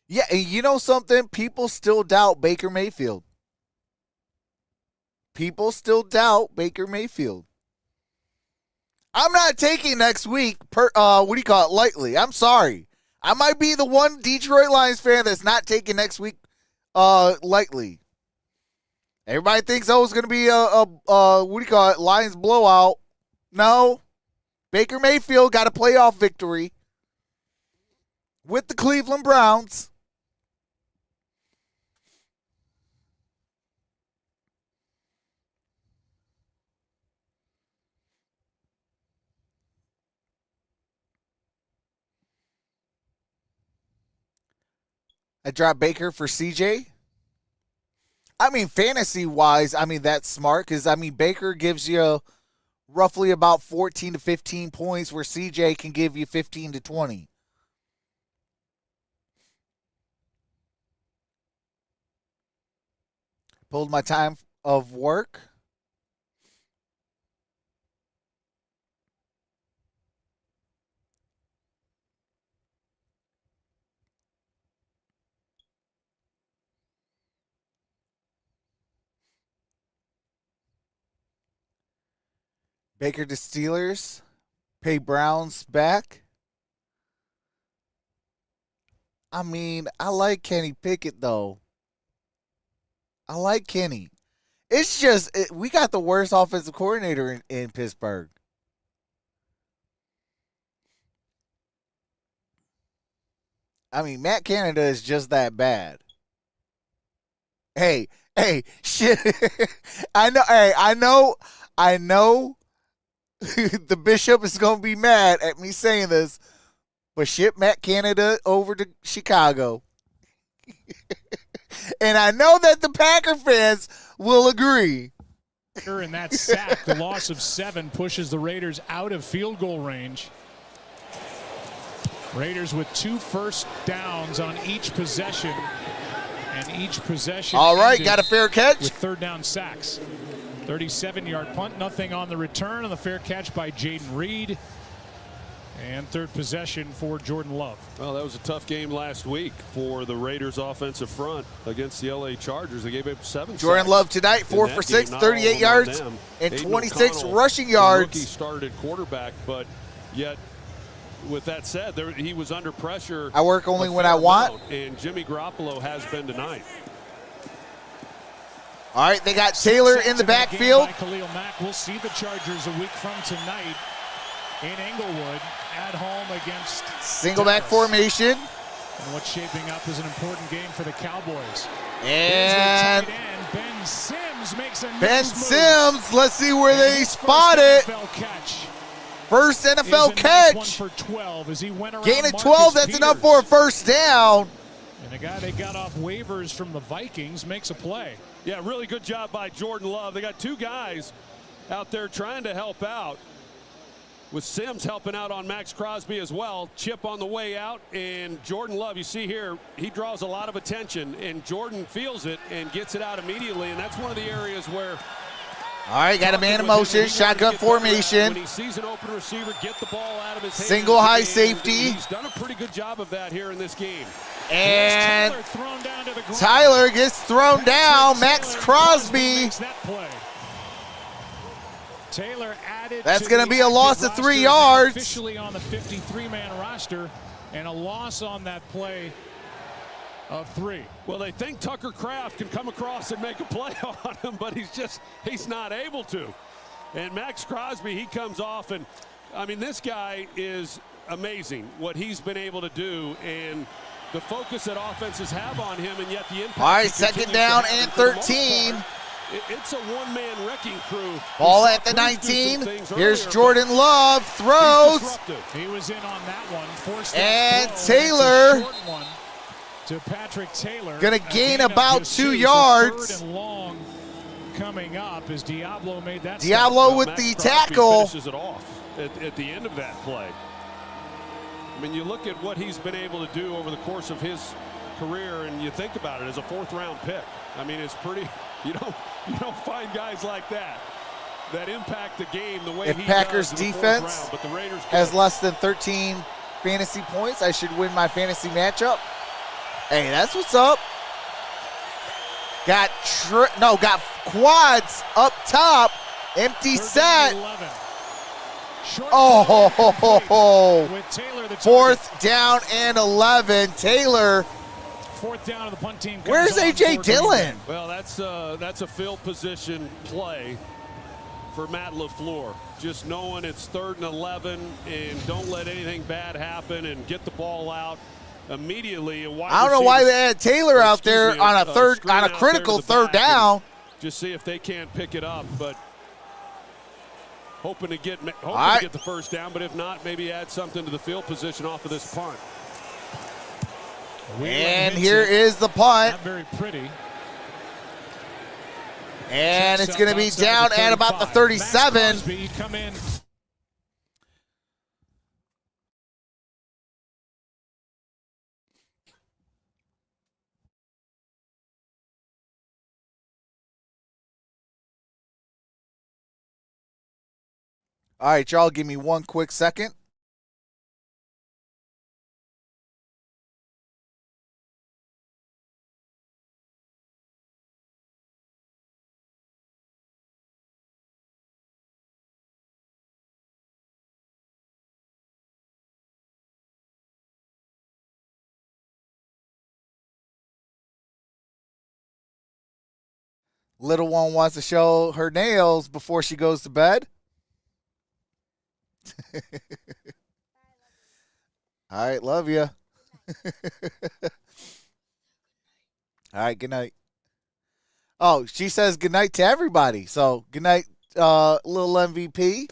Yeah, and you know something? People still doubt Baker Mayfield. People still doubt Baker Mayfield. I'm not taking next week, lightly. I'm sorry. I might be the one Detroit Lions fan that's not taking next week lightly. Everybody thinks it's going to be a Lions blowout. No. Baker Mayfield got a playoff victory with the Cleveland Browns. I dropped Baker for CJ. I mean, fantasy-wise, that's smart because, Baker gives you roughly about 14 to 15 points where CJ can give you 15 to 20. Pulled my time of work. Baker to Steelers. Pay Browns back. I like Kenny Pickett, though. I like Kenny. It's just, we got the worst offensive coordinator in Pittsburgh. Matt Canada is just that bad. Hey, shit. I know the bishop is going to be mad at me saying this, but ship Matt Canada over to Chicago. And I know that the Packer fans will agree. In that sack, the loss of 7 pushes the Raiders out of field goal range. Raiders with 2 first downs on each possession. And each possession. All right, got a fair catch. With third down sacks. 37-yard punt, nothing on the return on the fair catch by Jaden Reed. And third possession for Jordan Love. Well, that was a tough game last week for the Raiders offensive front against the LA Chargers. They gave up 7 Jordan sacks Love tonight, 4 for 6, 38 yards, and 26 rushing yards. He started quarterback, but yet, with that said, he was under pressure. I work only when I want. And Jimmy Garoppolo has been tonight. All right, they got Taylor in the backfield. Khalil Mack. We'll see the Chargers a week from tonight in Inglewood at home against single back formation. And what's shaping up is an important game for the Cowboys. And Ben Sims makes a Ben Sims, let's see where they spot it. First NFL catch. Nice one for 12 as he went around gain of 12, that's enough for a first down. And the guy they got off waivers from the Vikings makes a play. Yeah, really good job by Jordan Love. They got 2 guys out there trying to help out, with Sims helping out on Max Crosby as well. Chip on the way out, and Jordan Love, you see here, he draws a lot of attention, and Jordan feels it and gets it out immediately, and that's one of the areas where... All right, got a man in motion, shotgun formation. When he sees an open receiver, get the ball out of his hands. Single high safety. He's done a pretty good job of that here in this game. And Tyler gets thrown down. Max Crosby. Taylor added. That's going to be a loss of 3 yards. Officially on the 53-man roster, and a loss on that play of 3. Well, they think Tucker Kraft can come across and make a play on him, but he's not able to. And Max Crosby, he comes off, and this guy is amazing what he's been able to do, and the focus that offenses have on him, and yet the impact. All right, second down and 13. it's a one-man wrecking crew. Ball at the 19. Here's Jordan Love, throws. He was in on that one. Forced and that Taylor. short one to Patrick Taylor. Gonna gain about 2 2 yards. Third and long coming up as Diablo made that. Diablo with the tackle. Finishes it off at the end of that play. I mean, you look at what he's been able to do over the course of his career, and you think about it as a 4th-round pick. I mean, it's pretty. You don't find guys like that impact the game the way if he Packers does in the 4th defense round, but the Raiders has less than 13 fantasy points, I should win my fantasy matchup. Hey, that's what's up. Got quads up top. Empty set. Oh, with Taylor, the 4th down and 11. Taylor. 4th down of the punt team. Where's A.J. Dillon? Well, that's a field position play for Matt LaFleur. Just knowing it's 3rd and 11 and don't let anything bad happen and get the ball out immediately. I don't know why they had Taylor out there on a critical 3rd down. Just see if they can't pick it up, but hoping to get the 1st down. But if not, maybe add something to the field position off of this punt. And here is the punt. Not very pretty. And it's going to be down at about the 37. Come in. All right, y'all, give me one quick second. Little one wants to show her nails before she goes to bed. All right, love you. All right, good night. Oh, she says good night to everybody. So good night, little MVP.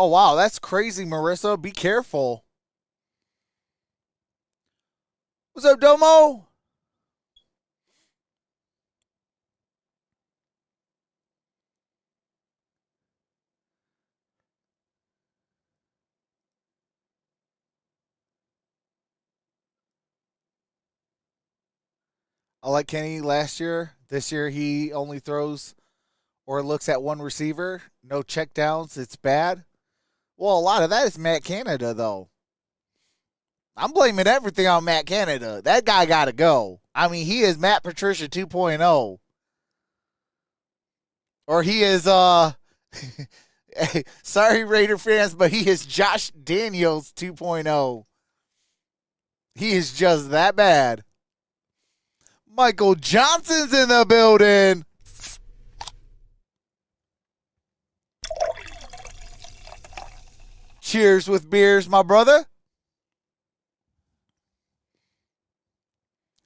Oh, wow, that's crazy, Marissa. Be careful. What's up, Domo? I like Kenny last year. This year he only throws or looks at one receiver. No checkdowns. It's bad. Well, a lot of that is Matt Canada, though. I'm blaming everything on Matt Canada. That guy got to go. I mean, he is Matt Patricia 2.0. Or he is, sorry, Raider fans, but he is Josh Daniels 2.0. He is just that bad. Michael Johnson's in the building. Cheers with beers, my brother.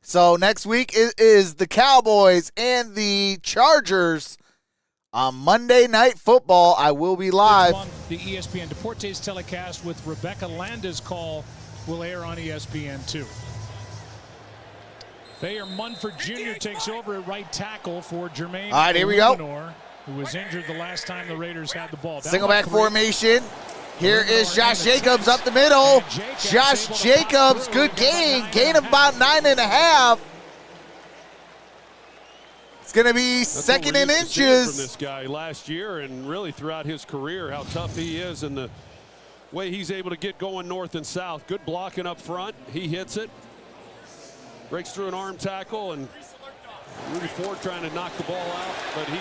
So next week is the Cowboys and the Chargers on Monday Night Football. I will be live. The ESPN Deportes telecast with Rebecca Landa's call will air on ESPN2. Thayer Munford Jr. takes over at right tackle for Jermaine. All right, here we go. Who was injured the last time the Raiders had the ball. Single back formation. Here is Josh Jacobs up the middle. Josh Jacobs, good gain. Gain of about 9.5. It's going to be second in inches. From this guy last year and really throughout his career, how tough he is and the way he's able to get going north and south. Good blocking up front. He hits it. Breaks through an arm tackle, and Rudy Ford trying to knock the ball out, but he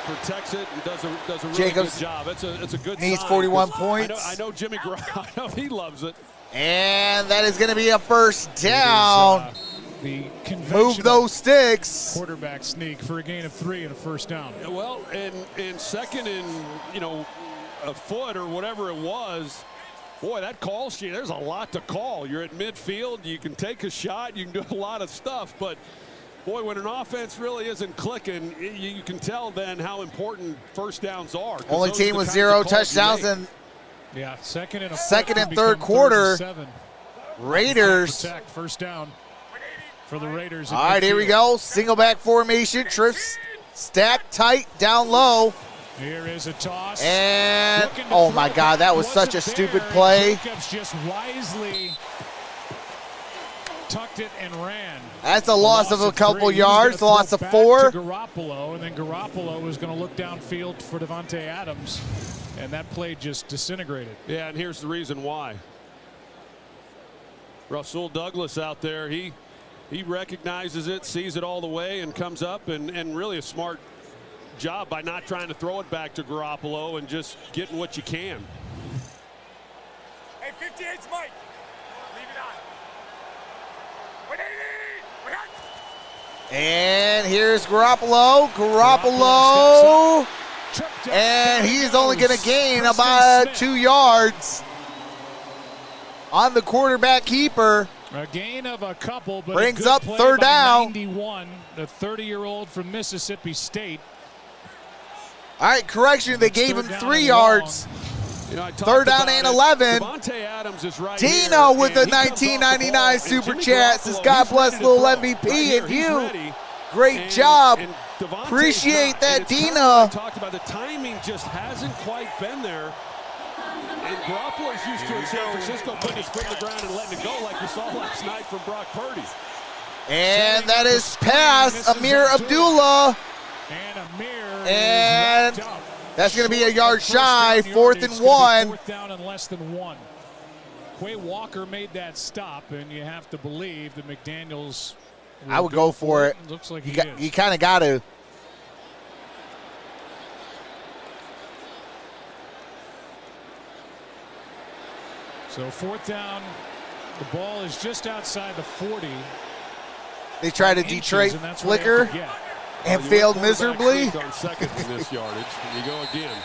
protects it and does a really Jacobs good job. It's a good needs sign, 41 points. I know Jimmy Graham. I know he loves it. And that is going to be a first down. The Move those sticks. Quarterback sneak for a gain of 3 and a first down. Well, and second and, a foot or whatever it was, boy, that call sheet, there's a lot to call. You're at midfield. You can take a shot. You can do a lot of stuff. But, boy, when an offense really isn't clicking, you can tell then how important first downs are. Only team with 0 touchdowns in second and third quarter. Raiders. First down for the Raiders. All right, here we go. Single back formation. Trips stacked tight down low. Here is a toss. And, oh my God, that was such a stupid play. Jacobs just wisely tucked it and ran. That's a loss of a couple yards, loss of 4. To Garoppolo, and then Garoppolo was going to look downfield for Devontae Adams, and that play just disintegrated. Yeah, and here's the reason why. Rasul Douglas out there, he recognizes it, sees it all the way, and comes up, and really a smart job by not trying to throw it back to Garoppolo and just getting what you can. Hey, 58's Mike. Leave it on. 180. And here's Garoppolo. Garoppolo. And he's only going to gain about 2 yards on the quarterback keeper. A gain of a couple, but brings a good up play third by down. 91, the 30-year-old from Mississippi State. All right, correction, they gave him 3 yards. Third down and 11. Adams is right Dino with a 1999 super chat says, God bless little MVP and you. Great job. Appreciate that, Dina. Talked about the timing just hasn't quite been there. And Garoppolo's used to in San Francisco putting his foot in the ground and letting it go like we saw last night from Brock Purdy. And that is pass Amir Abdullah. And that's going to be a yard shy, 4th and 1. 4th down and less than 1. Quay Walker made that stop, and you have to believe that McDaniels I would go for it. Looks like you kind of got to. So 4th down, the ball is just outside the 40. They try to Detroit flicker and failed miserably. On second in this yardage. And you go again.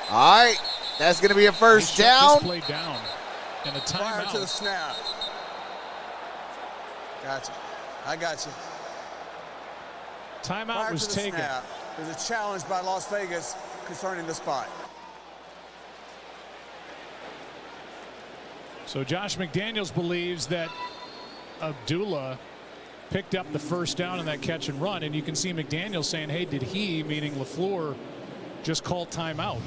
All right, that's going to be a first down. Play down and a timeout. Prior to the snap. Gotcha. I got you. Timeout was taken. Snap, there's a challenge by Las Vegas concerning the spot. So Josh McDaniels believes that Abdullah picked up the first down in that catch and run, and you can see McDaniels saying, hey, did he, meaning LaFleur, just call timeout,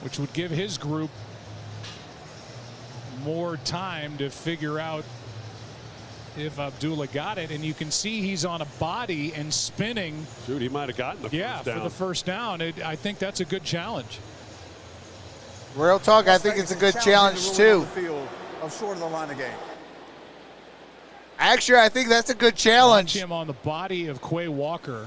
which would give his group more time to figure out if Abdullah got it. And you can see he's on a body and spinning. Shoot, he might have gotten the first down. For the first down. I think that's a good challenge. Real talk, I think it's a good challenge too. Of short of the line of game. Actually, I think that's a good challenge. Watch him on the body of Quay Walker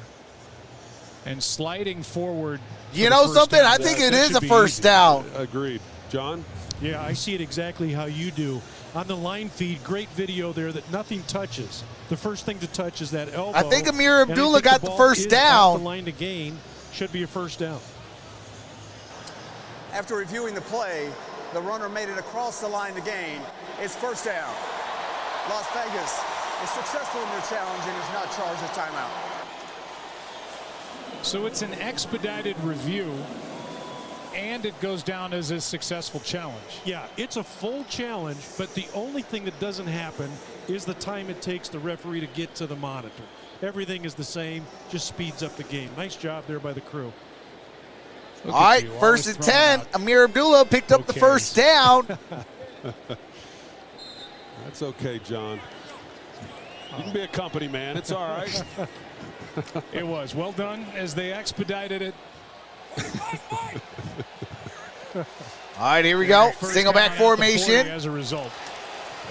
and sliding forward. You know something? I think it is a first down. Agreed. John? Yeah, I see it exactly how you do. On the line feed, great video there that nothing touches. The first thing to touch is that elbow. I think Amir Abdullah got the first down. The line to gain should be a first down. After reviewing the play, the runner made it across the line to gain. It's first down. Las Vegas is successful in their challenge and is not charged a timeout. So it's an expedited review, and it goes down as a successful challenge. Yeah, it's a full challenge, but the only thing that doesn't happen is the time it takes the referee to get to the monitor. Everything is the same, just speeds up the game. Nice job there by the crew. All right, first and 10. Amir Abdullah picked up the first down. That's okay, John. You can be a company man. It's all right. It was well done as they expedited it. All right, here we go. Single back formation. As a result.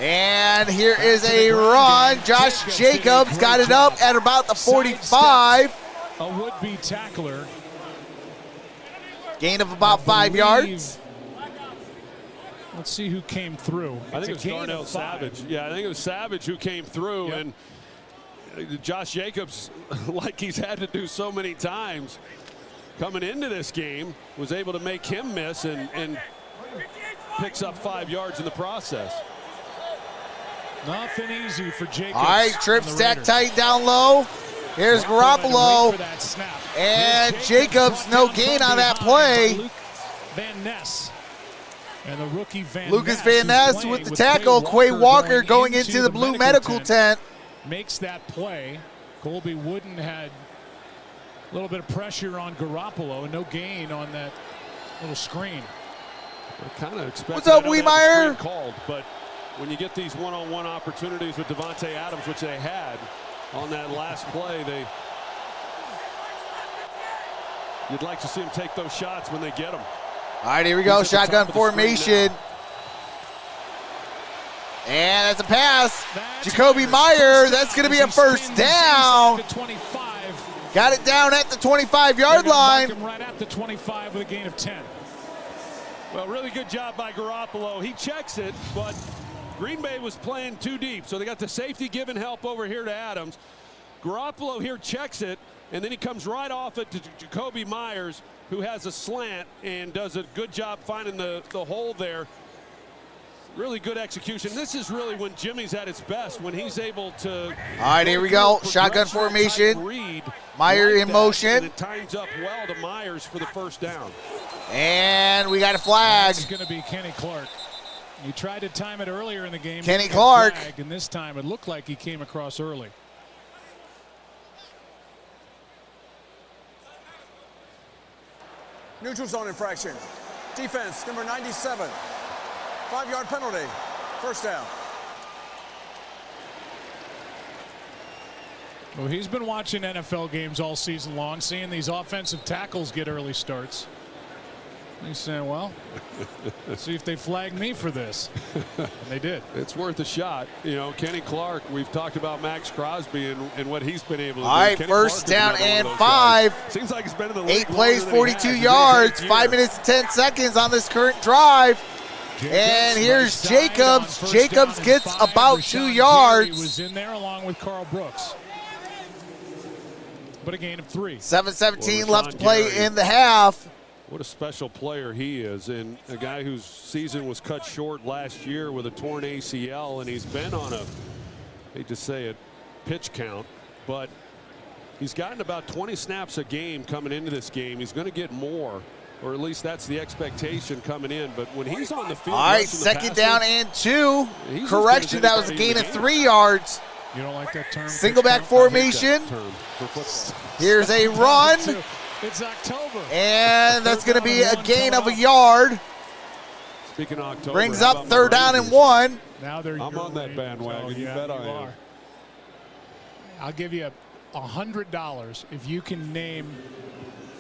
And here is a run. Josh Jacobs got it up at about the 45. A would-be tackler. Gain of about 5 yards. Let's see who came through. I think it was Darnell Savage. Yeah, I think it was Savage who came through. Yep. And Josh Jacobs, like he's had to do so many times coming into this game, was able to make him miss and picks up 5 yards in the process. Nothing easy for Jacobs. All right, trip stack tight down low. Here's Garoppolo. And Jacobs, no gain on that play. Luke Van Ness. And the rookie Lucas Van Ness with the tackle. Quay Walker going into the blue medical tent. Makes that play. Colby Wooden had a little bit of pressure on Garoppolo and no gain on that little screen. Kind of expected. What's up, Weemeyer? Called, but when you get these one-on-one opportunities with Devontae Adams, which they had on that last play, you'd like to see them take those shots when they get them. All right, here we go. Shotgun formation. And that's a pass. Jacoby Meyer. That's going to be a first down. Got it down at the 25-yard line. Right at the 25 with a gain of 10. Well, really good job by Garoppolo. He checks it, but Green Bay was playing too deep, so they got the safety giving help over here to Adams. Garoppolo here checks it, and then he comes right off it to Jacoby Myers, who has a slant and does a good job finding the hole there. Really good execution. This is really when Jimmy's at his best, when he's able to. All right, here we go. Shotgun formation. Meyer in motion. And it times up well to Myers for the first down. And we got a flag. It's going to be Kenny Clark. He tried to time it earlier in the game. Kenny Clark. And this time it looked like he came across early. Neutral zone infraction. Defense, number 97. 5-yard penalty. First down. Well, he's been watching NFL games all season long, seeing these offensive tackles get early starts. He's saying, well, let's see if they flag me for this. And they did. It's worth a shot. You know, Kenny Clark, we've talked about Max Crosby and what he's been able to do. All right, Kenny first Clark down and 5. Guys. Seems like it's been in the league 8 plays, 42 yards, 5 minutes, 10 seconds on this current drive. And here's Jacobs. Jacobs gets about 2 yards. He was in there along with Carl Brooks. But a gain of 3. 7:17 left to play in the half. What a special player he is, and a guy whose season was cut short last year with a torn ACL, and he's been on a, hate to say it, pitch count, but he's gotten about 20 snaps a game coming into this game. He's going to get more, or at least that's the expectation coming in. But when he's on the field, all right, second down and 2. Correction, that was a gain of 3 yards. You don't like that term? Single back formation. Here's a run. It's October. And that's going to be a gain of a yard. Speaking of October, brings up third down and 1. Now they're I'm on that bandwagon. You bet I am. I'll give you $100 if you can name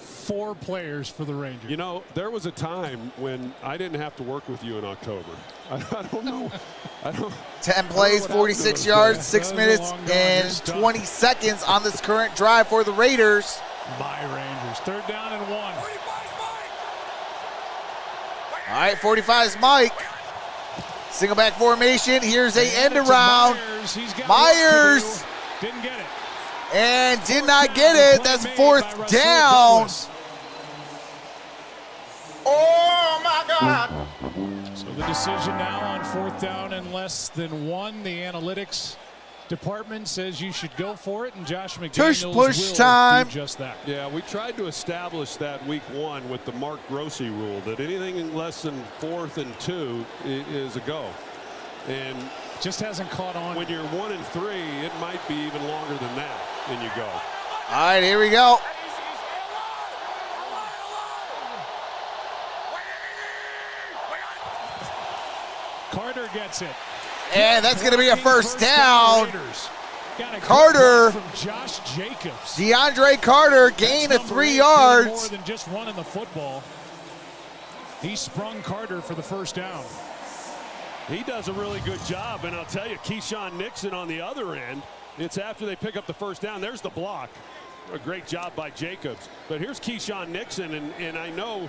4 players for the Rangers. You know, there was a time when I didn't have to work with you in October. I don't know. 10 plays, 46 yards, 6 minutes, and 20 seconds on this current drive for the Raiders. By Rangers. Third down and 1. All right, 45 is Mike. Single back formation. Here's a end around. Myers. Didn't get it. And did not get it. That's fourth down. Oh, my God. So the decision now on fourth down and less than 1. The analytics department says you should go for it, and Josh McDaniels push will time. do just that. Yeah, we tried to establish that week 1 with the Mark Grossi rule, that anything less than 4th and 2 is a go. And just hasn't caught on. When you're 1 and 3, it might be even longer than that, and you go. All right, here we go. Carter gets it. And that's going to be a first down. Carter, from Josh Jacobs. DeAndre Carter, gain of 3 yards. More than just running the football. He sprung Carter for the first down. He does a really good job, and I'll tell you, Keyshawn Nixon on the other end, it's after they pick up the first down. There's the block. A great job by Jacobs. But here's Keyshawn Nixon, and I know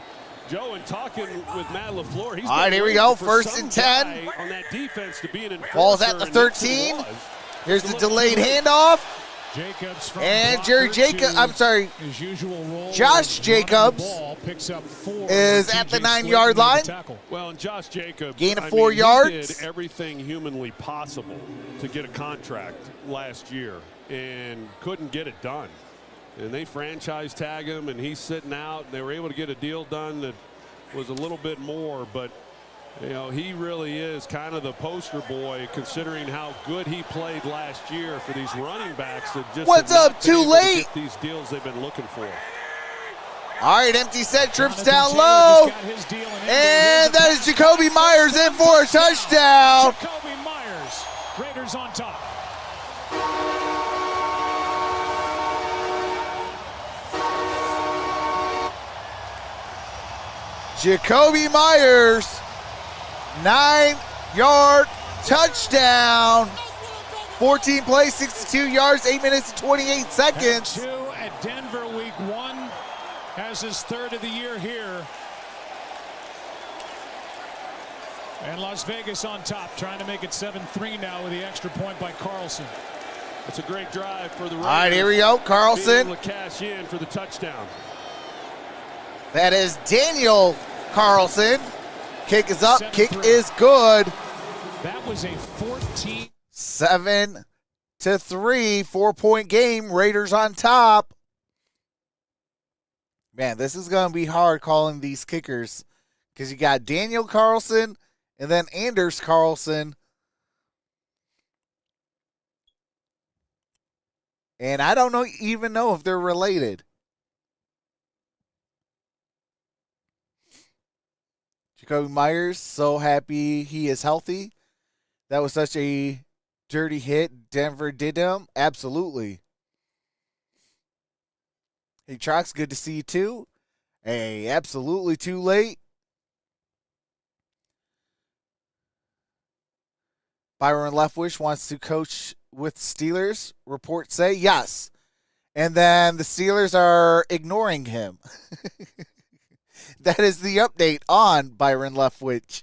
Joe, and talking with Matt LaFleur, he's all right, here we go. for 1st and some 10. guy on that defense to be an enforcer. Ball's at the and that's who he 13. was. Here's It's the a little delayed too late. handoff. Jacobs from And Jerry blocker Jacob, to I'm sorry, his usual role Josh of running the Jacobs ball, picks up 4 is where at the TJ 9-yard Slayton made the line. tackle. Well, and Josh Jacobs, Gain of I 4 mean, yards. He did everything humanly possible to get a contract last year and couldn't get it done. And they franchise tag him, and he's sitting out. And they were able to get a deal done that was a little bit more, but you know, he really is kind of the poster boy considering how good he played last year for these running backs that just What's have not up, been too able to late? get these deals they've been looking for. All right, empty set, trips Jonathan down Taylor low. just got his deal in. And Here's a that is pass. Jacoby Myers in for a touchdown. Jacoby Myers, Raiders on top. Jacoby Myers, 9-yard touchdown. 14 plays, 62 yards, 8 minutes and 28 Had seconds. 2 at Denver week 1. Has his 3rd of the year here. And Las Vegas on top, trying to make it 7-3 now with the extra point by Carlson. It's a great drive for the Raiders. All right, here we go. Being Carlson. able to cash in for the touchdown. That is Daniel Carlson. Kick is up. 7-3. Kick is good. That was a 14. 7-3, 4-point game. Raiders on top. Man, this is going to be hard calling these kickers because you got Daniel Carlson and then Anders Carlson. And I don't even know if they're related. Jacoby Myers, so happy he is healthy. That was such a dirty hit. Denver did him. Absolutely. Hey, Trox, good to see you too. Hey, absolutely too late. Byron Leftwich wants to coach with Steelers. Reports say yes. And then the Steelers are ignoring him. That is the update on Byron Leftwich.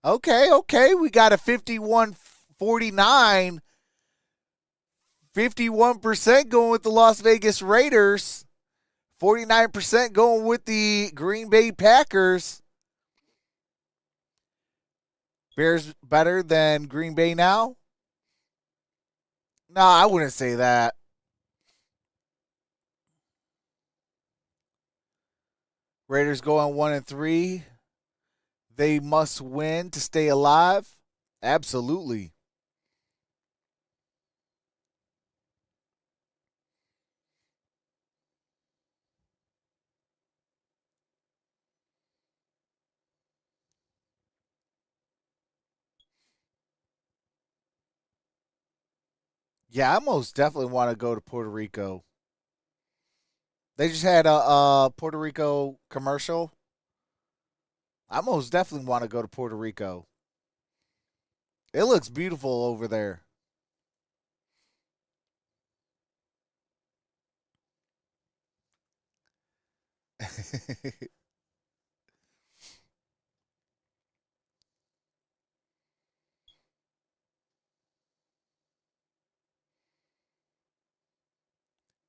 Okay. We got a 51-49. 51% going with the Las Vegas Raiders. 49% going with the Green Bay Packers. Bears better than Green Bay now? No, I wouldn't say that. Raiders going 1-3. They must win to stay alive. Absolutely. Yeah, I most definitely want to go to Puerto Rico. They just had a Puerto Rico commercial. I most definitely want to go to Puerto Rico. It looks beautiful over there.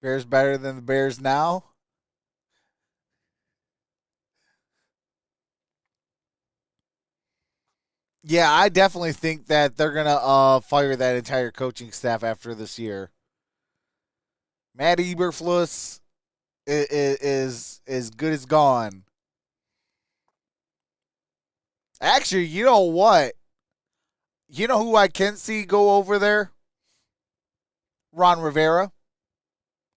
Bears better than the Bears now? Yeah, I definitely think that they're going to fire that entire coaching staff after this year. Matt Eberflus is as good as gone. Actually, you know what? You know who I can see go over there? Ron Rivera.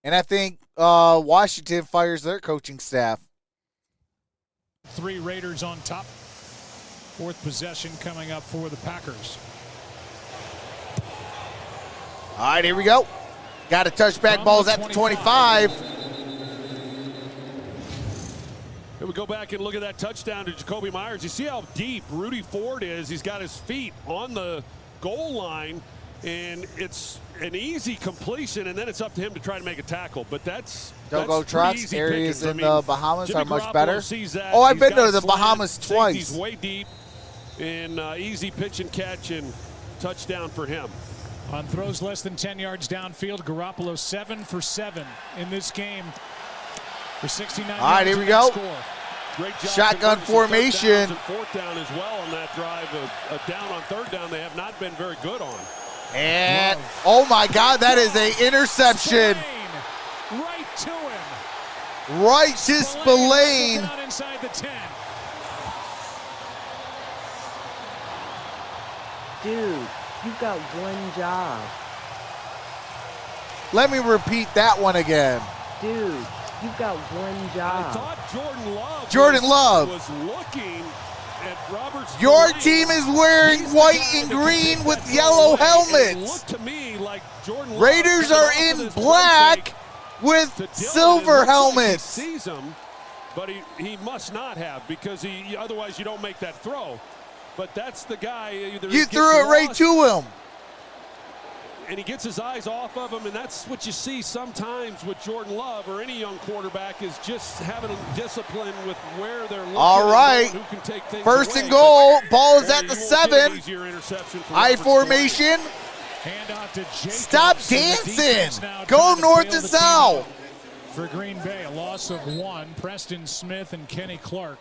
And I think Washington fires their coaching staff. 3 Raiders on top. 4th possession coming up for the Packers. All right, here we go. Got a touchback. Ball's at the 25. Here we go back and look at that touchdown to Jacoby Myers. You see how deep Rudy Ford is. He's got his feet on the goal line. and it's an easy completion, and then it's up to him to try to make a tackle. But that's Go Trox. Areas in the Bahamas Jimmy are much Garoppolo better. sees that. Oh, I've He's been got to the slant, Bahamas safety's twice. way deep, and easy pitch and catch and touchdown for him. On throws less than 10 yards downfield, Garoppolo 7 for 7 in this game for 69 All right, yards here we and go. score. Great job Shotgun converting some third formation. downs and fourth down as well on that drive. A down on third down they have not been very good on. And, oh my God, that is an interception. Spillane, right to him. Right to Spillane. Down inside the 10. Dude, you've got one job. Let me repeat that one again. Dude, you've got one job. I thought Jordan Love was looking at Roberts. Your team is wearing white and green with yellow helmets. To me like Jordan Raiders are in black with silver helmets. Sees him, but he must not have, because otherwise you don't make that throw. But that's the guy. You threw it right to him. And he gets his eyes off of him, and that's what you see sometimes with Jordan Love or any young quarterback, is just having a discipline with where they're looking. All right, who can take things first away. and goal. Ball is There, at the you won't get an 7. easier interception for I Robert formation. Handoff to Jacobs. Stop And the defense dancing. now Go trying to north bail to the team south. out. For Green Bay, a loss of 1. Preston Smith and Kenny Clark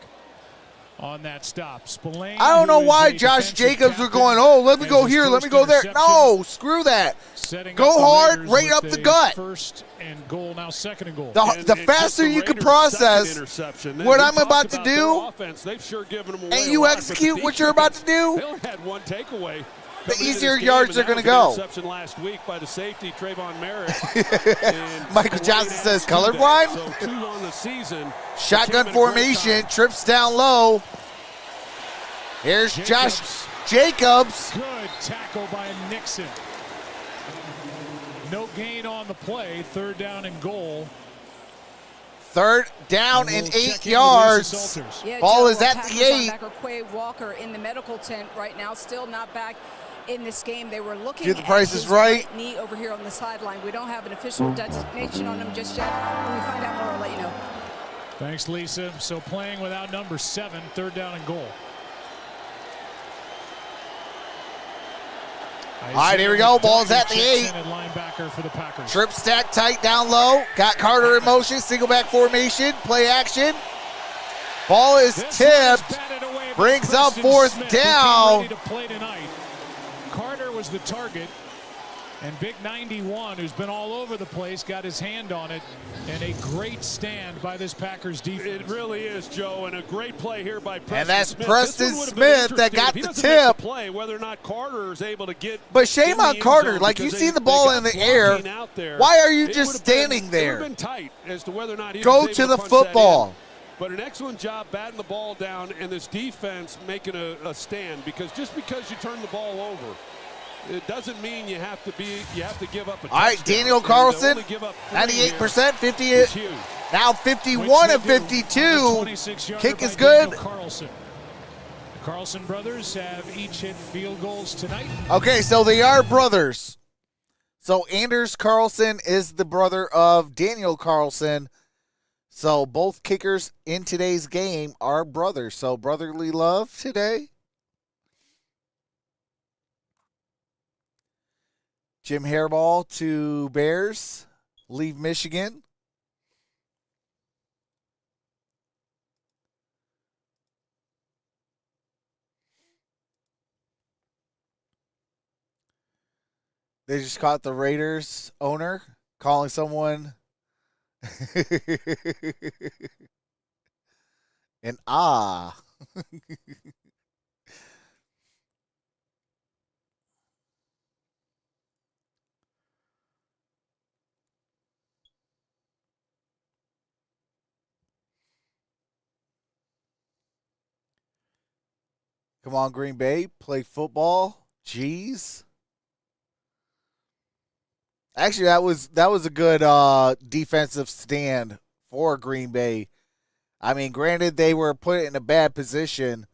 on that stop. Spillane, I don't know who is why a Josh defensive Jacobs are captain, going, oh, let me has go his here, let me first go there. interception, No, screw that. setting up Go the hard, Raiders right with up the a gut. First and goal, now second and goal. The faster you can process what I'm about to do, they've sure given them and you execute what you're about to do, They only had one takeaway. the coming into easier this game, yards and are going to that was go. an interception last week by the safety Trayvon Merritt. Michael Johnson says colorblind. So 2 on the season. Shotgun formation, trips down low. Here's Josh Jacobs. Good tackle by Nixon. No gain on the play. Third down and goal. Third down And and we'll 8 check in with yards. Lisa Salters. Yeah, Ball Joe, is at Packers the 8. linebacker Quay Walker in the medical tent right now, still not back in this game. They were looking Dude, the at price is his right. knee over here on the sideline. We don't have an official designation on him just yet. When we find out more, I'll let you know. Thanks, Lisa. So playing without number 7, third down and goal. All right, here we go. Ball's at the 8. Linebacker for the Packers. Trip stack tight down low. Got Carter in motion. Single back formation. Play action. Ball is tipped. Brings up fourth down. Ready to play tonight. Carter was the target. And Big 91, who's been all over the place, got his hand on it. And a great stand by this Packers defense. It really is, Joe, and a great play here by Preston And that's Smith. Preston This one would have been Smith that interesting got if he the doesn't make tip. play, whether or not Carter is able to get. But shame in the on end Carter. zone, Like, you because see the they ball got in the air. blocking out there. Why are you It just would have been- standing It there? would have been tight as to whether or not he Go was to able the punch that in. football. But an excellent job batting the ball down, and this defense making a stand, because just because you turn the ball over, it doesn't mean you have to give up a touchdown. All right, Daniel And to Carlson, only give up 3 98%, 50, here is huge. now 51 of 52. Kick is good. Carlson. The Carlson brothers have each hit field goals tonight. Okay, so they are brothers. So Anders Carlson is the brother of Daniel Carlson. So both kickers in today's game are brothers. So brotherly love today. Jim Hairball to Bears. Leave Michigan. They just caught the Raiders owner calling someone an ah. Come on, Green Bay, play football. Jeez. Actually, that was a good defensive stand for Green Bay. I mean, granted, they were put in a bad position,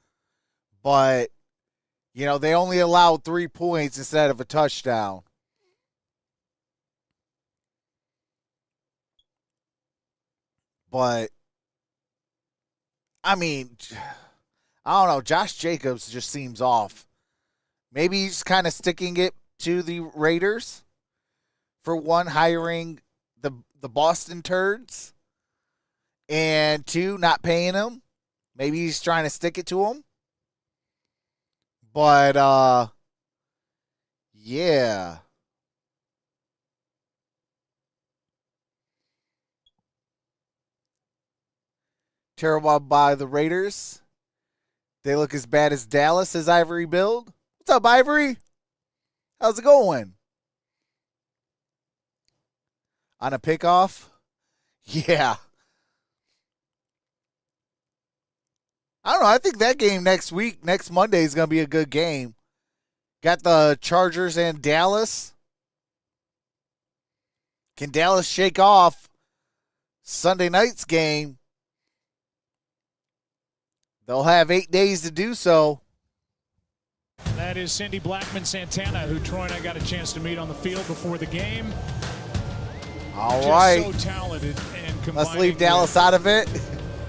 but You know, they only allowed 3 points instead of a touchdown. But, I mean, I don't know. Josh Jacobs just seems off. Maybe he's kind of sticking it to the Raiders. For one, hiring the Boston turds. And 2, not paying him. Maybe he's trying to stick it to him. But, yeah. Terrible by the Raiders. They look as bad as Dallas, says Ivory Build. What's up, Ivory? How's it going? On a pickoff? Yeah. I don't know. I think that game next Monday, is going to be a good game. Got the Chargers and Dallas. Can Dallas shake off Sunday night's game? They'll have 8 days to do so. That is Cindy Blackman-Santana, who Troy and I got a chance to meet on the field before the game. All right. So talented and let's leave Dallas out of it.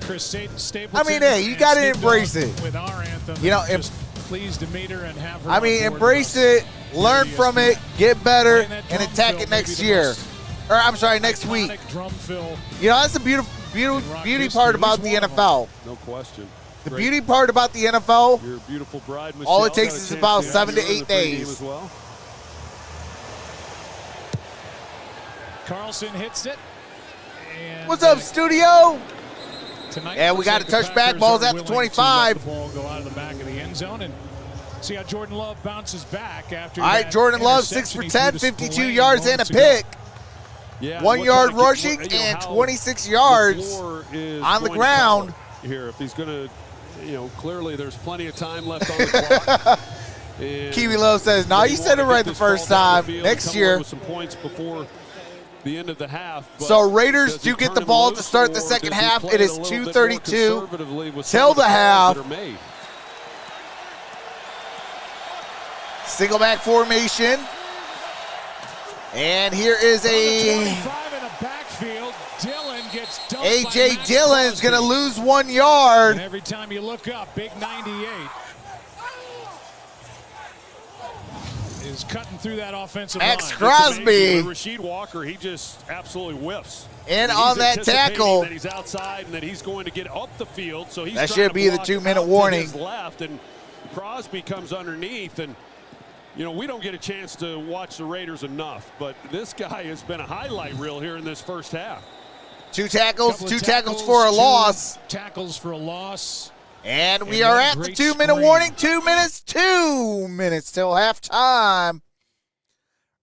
Chris Stapleton. I mean, hey, you got to embrace it. With our anthem, you know, just pleased to meet her and have her. I mean, embrace it, learn from it, get better, and attack it next year. Or I'm sorry, next week. Drum fill. You know, that's the beauty part about the NFL. No question. The beauty part about the NFL, your beautiful bride, Michelle, all it takes is about 7 to 8 days. As well. Carlson hits it. And what's up, studio? Tonight, yeah, we got a touchback. Ball's at the 25. The ball go out of the back of the end zone and see how Jordan Love bounces back after. All right, Jordan Love, 6 for 10, 52 yards and a pick. Yeah, 1 yard rushing and 26 yards on the ground. Here, if he's going to, clearly there's plenty of time left on the clock. Kiwi Love says, no, you said it right the first time. Next year. With some points before the end of the half. So Raiders do get the ball to start the second half. It is 2:32 till the half. Single back formation. And here is A.J. Dillon's going to lose 1 yard. And every time you look up, big 98 is cutting through that offensive line. Max Crosby. Rasheed Walker, he just absolutely whiffs. And on that tackle. That he's outside and that he's going to get up the field. So he's that should be the 2-minute warning. Left, and Crosby comes underneath. And, we don't get a chance to watch the Raiders enough. But this guy has been a highlight reel here in this first half. Two tackles for a loss. Tackles for a loss. And we are at the 2-minute warning. 2 minutes till halftime.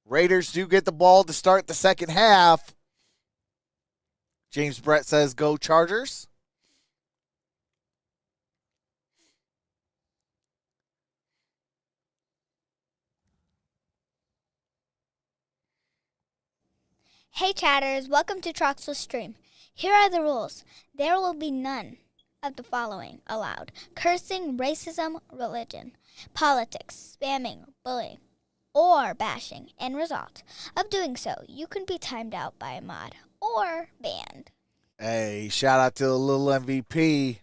Raiders do get the ball to start the second half. James Brett says, go Chargers. Hey chatters, welcome to Troxel Stream. Here are the rules. There will be none of the following allowed: cursing, racism, religion, politics, spamming, bullying, or bashing. End result of doing so, you can be timed out by a mod or banned. Hey, shout out to the little MVP.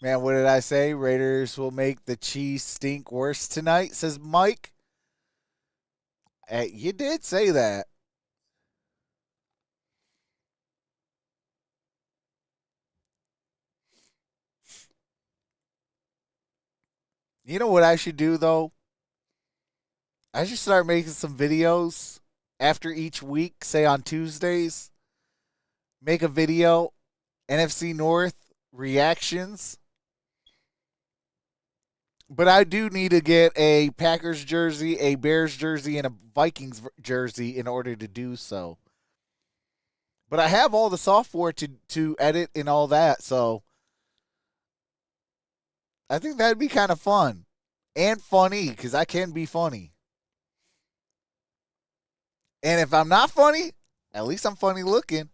Man, what did I say? Raiders will make the cheese stink worse tonight, says Mike. Hey, you did say that. You know what I should do, though? I should start making some videos after each week, say on Tuesdays. Make a video, NFC North reactions. But I do need to get a Packers jersey, a Bears jersey, and a Vikings jersey in order to do so. But I have all the software to edit and all that, so I think that'd be kind of fun. and funny, because I can be funny. And if I'm not funny, at least I'm funny looking.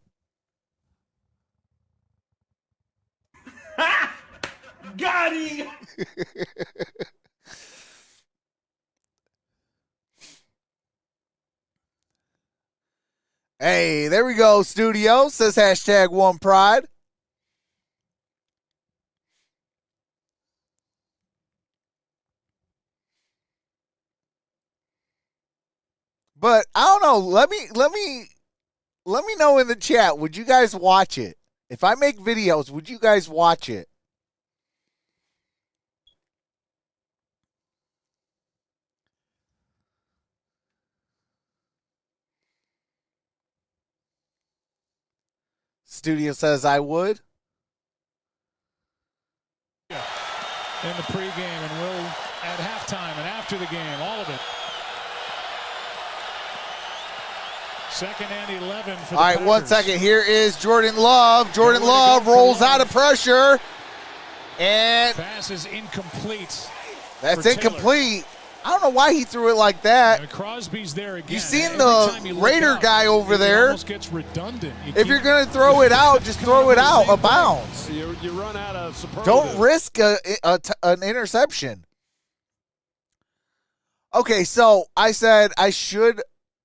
Got him! Hey, there we go, studio, says hashtag one pride. But I don't know. Let me know in the chat. Would you guys watch it? If I make videos, would you guys watch it? Studio says I would. In the pregame, and will at halftime and after the game, all of it. Second and 11 for the All right, Packers. 1 second. Here is Jordan Love. Jordan Love rolls out of pressure. And pass is incomplete. That's incomplete. I don't know why he threw it like that. And Crosby's there again. You seen the Raider guy over there. Almost gets redundant. If you're going to throw it out, just throw it out of bounds. You run out of superlative. Don't risk an interception. Okay, so I said I should.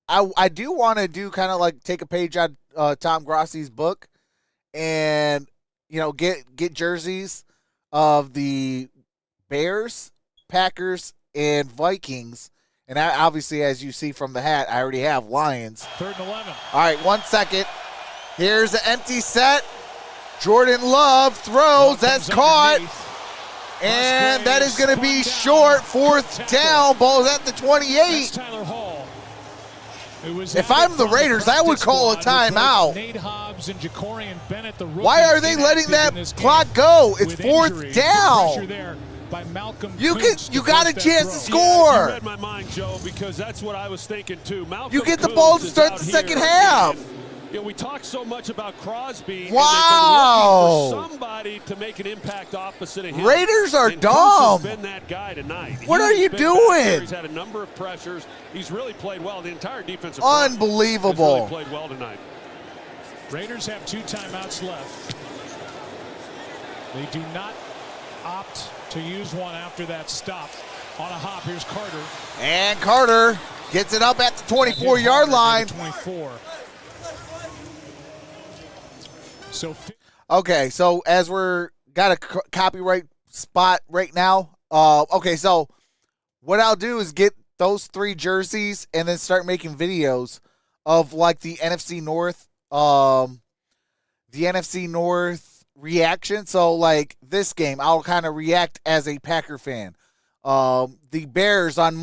I do want to do kind of like take a page out Tom Grossi's book, and get jerseys of the Bears, Packers, and Vikings. And I, obviously, as you see from the hat, I already have Lions. 3rd and 11. All right, 1 second. Here's an empty set. Jordan Love throws. That's caught. And that is going to be short. 4th down. Ball's at the 28. Tyler Hall. If I'm the Raiders, I would call a timeout. Nate Hobbs and Jacorian Bennett, the why are they letting that clock go? It's 4th down. By Malcolm you got a chance to score. You read my mind, Joe, because that's what I was thinking too. Malcolm you get the Kuntz ball to is start out the here, second half. we talk so much about Crosby. Wow. And they've been looking for somebody to make an impact opposite of him. Raiders are and dumb. Kuntz has been that guy tonight. What are you doing? He's had a number of pressures. He's really played well. The entire defensive unbelievable. Has really played well tonight. Raiders have 2 timeouts left. They do not opt to use one after that stop. On a hop, here's Carter. And Carter gets it up at the 24-yard line. 24. Okay, so as we're got a copyright spot right now. Okay, so what I'll do is get those 3 jerseys and then start making videos of like the NFC North, reaction. So like this game, I'll kind of react as a Packer fan. The Bears on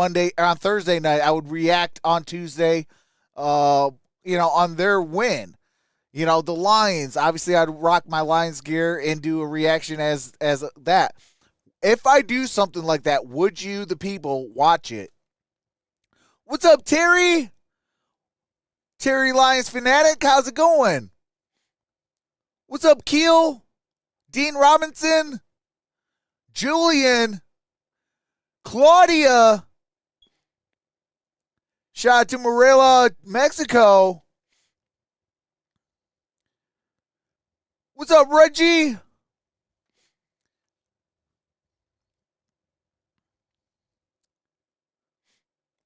Thursday night, I would react on Tuesday, on their win. The Lions, obviously I'd rock my Lions gear and do a reaction as that. If I do something like that, would you, the people, watch it? What's up, Terry? Terry Lions Fanatic, how's it going? What's up, Keel? Dean Robinson? Julian? Claudia? Shout out to Morelia, Mexico. What's up, Reggie?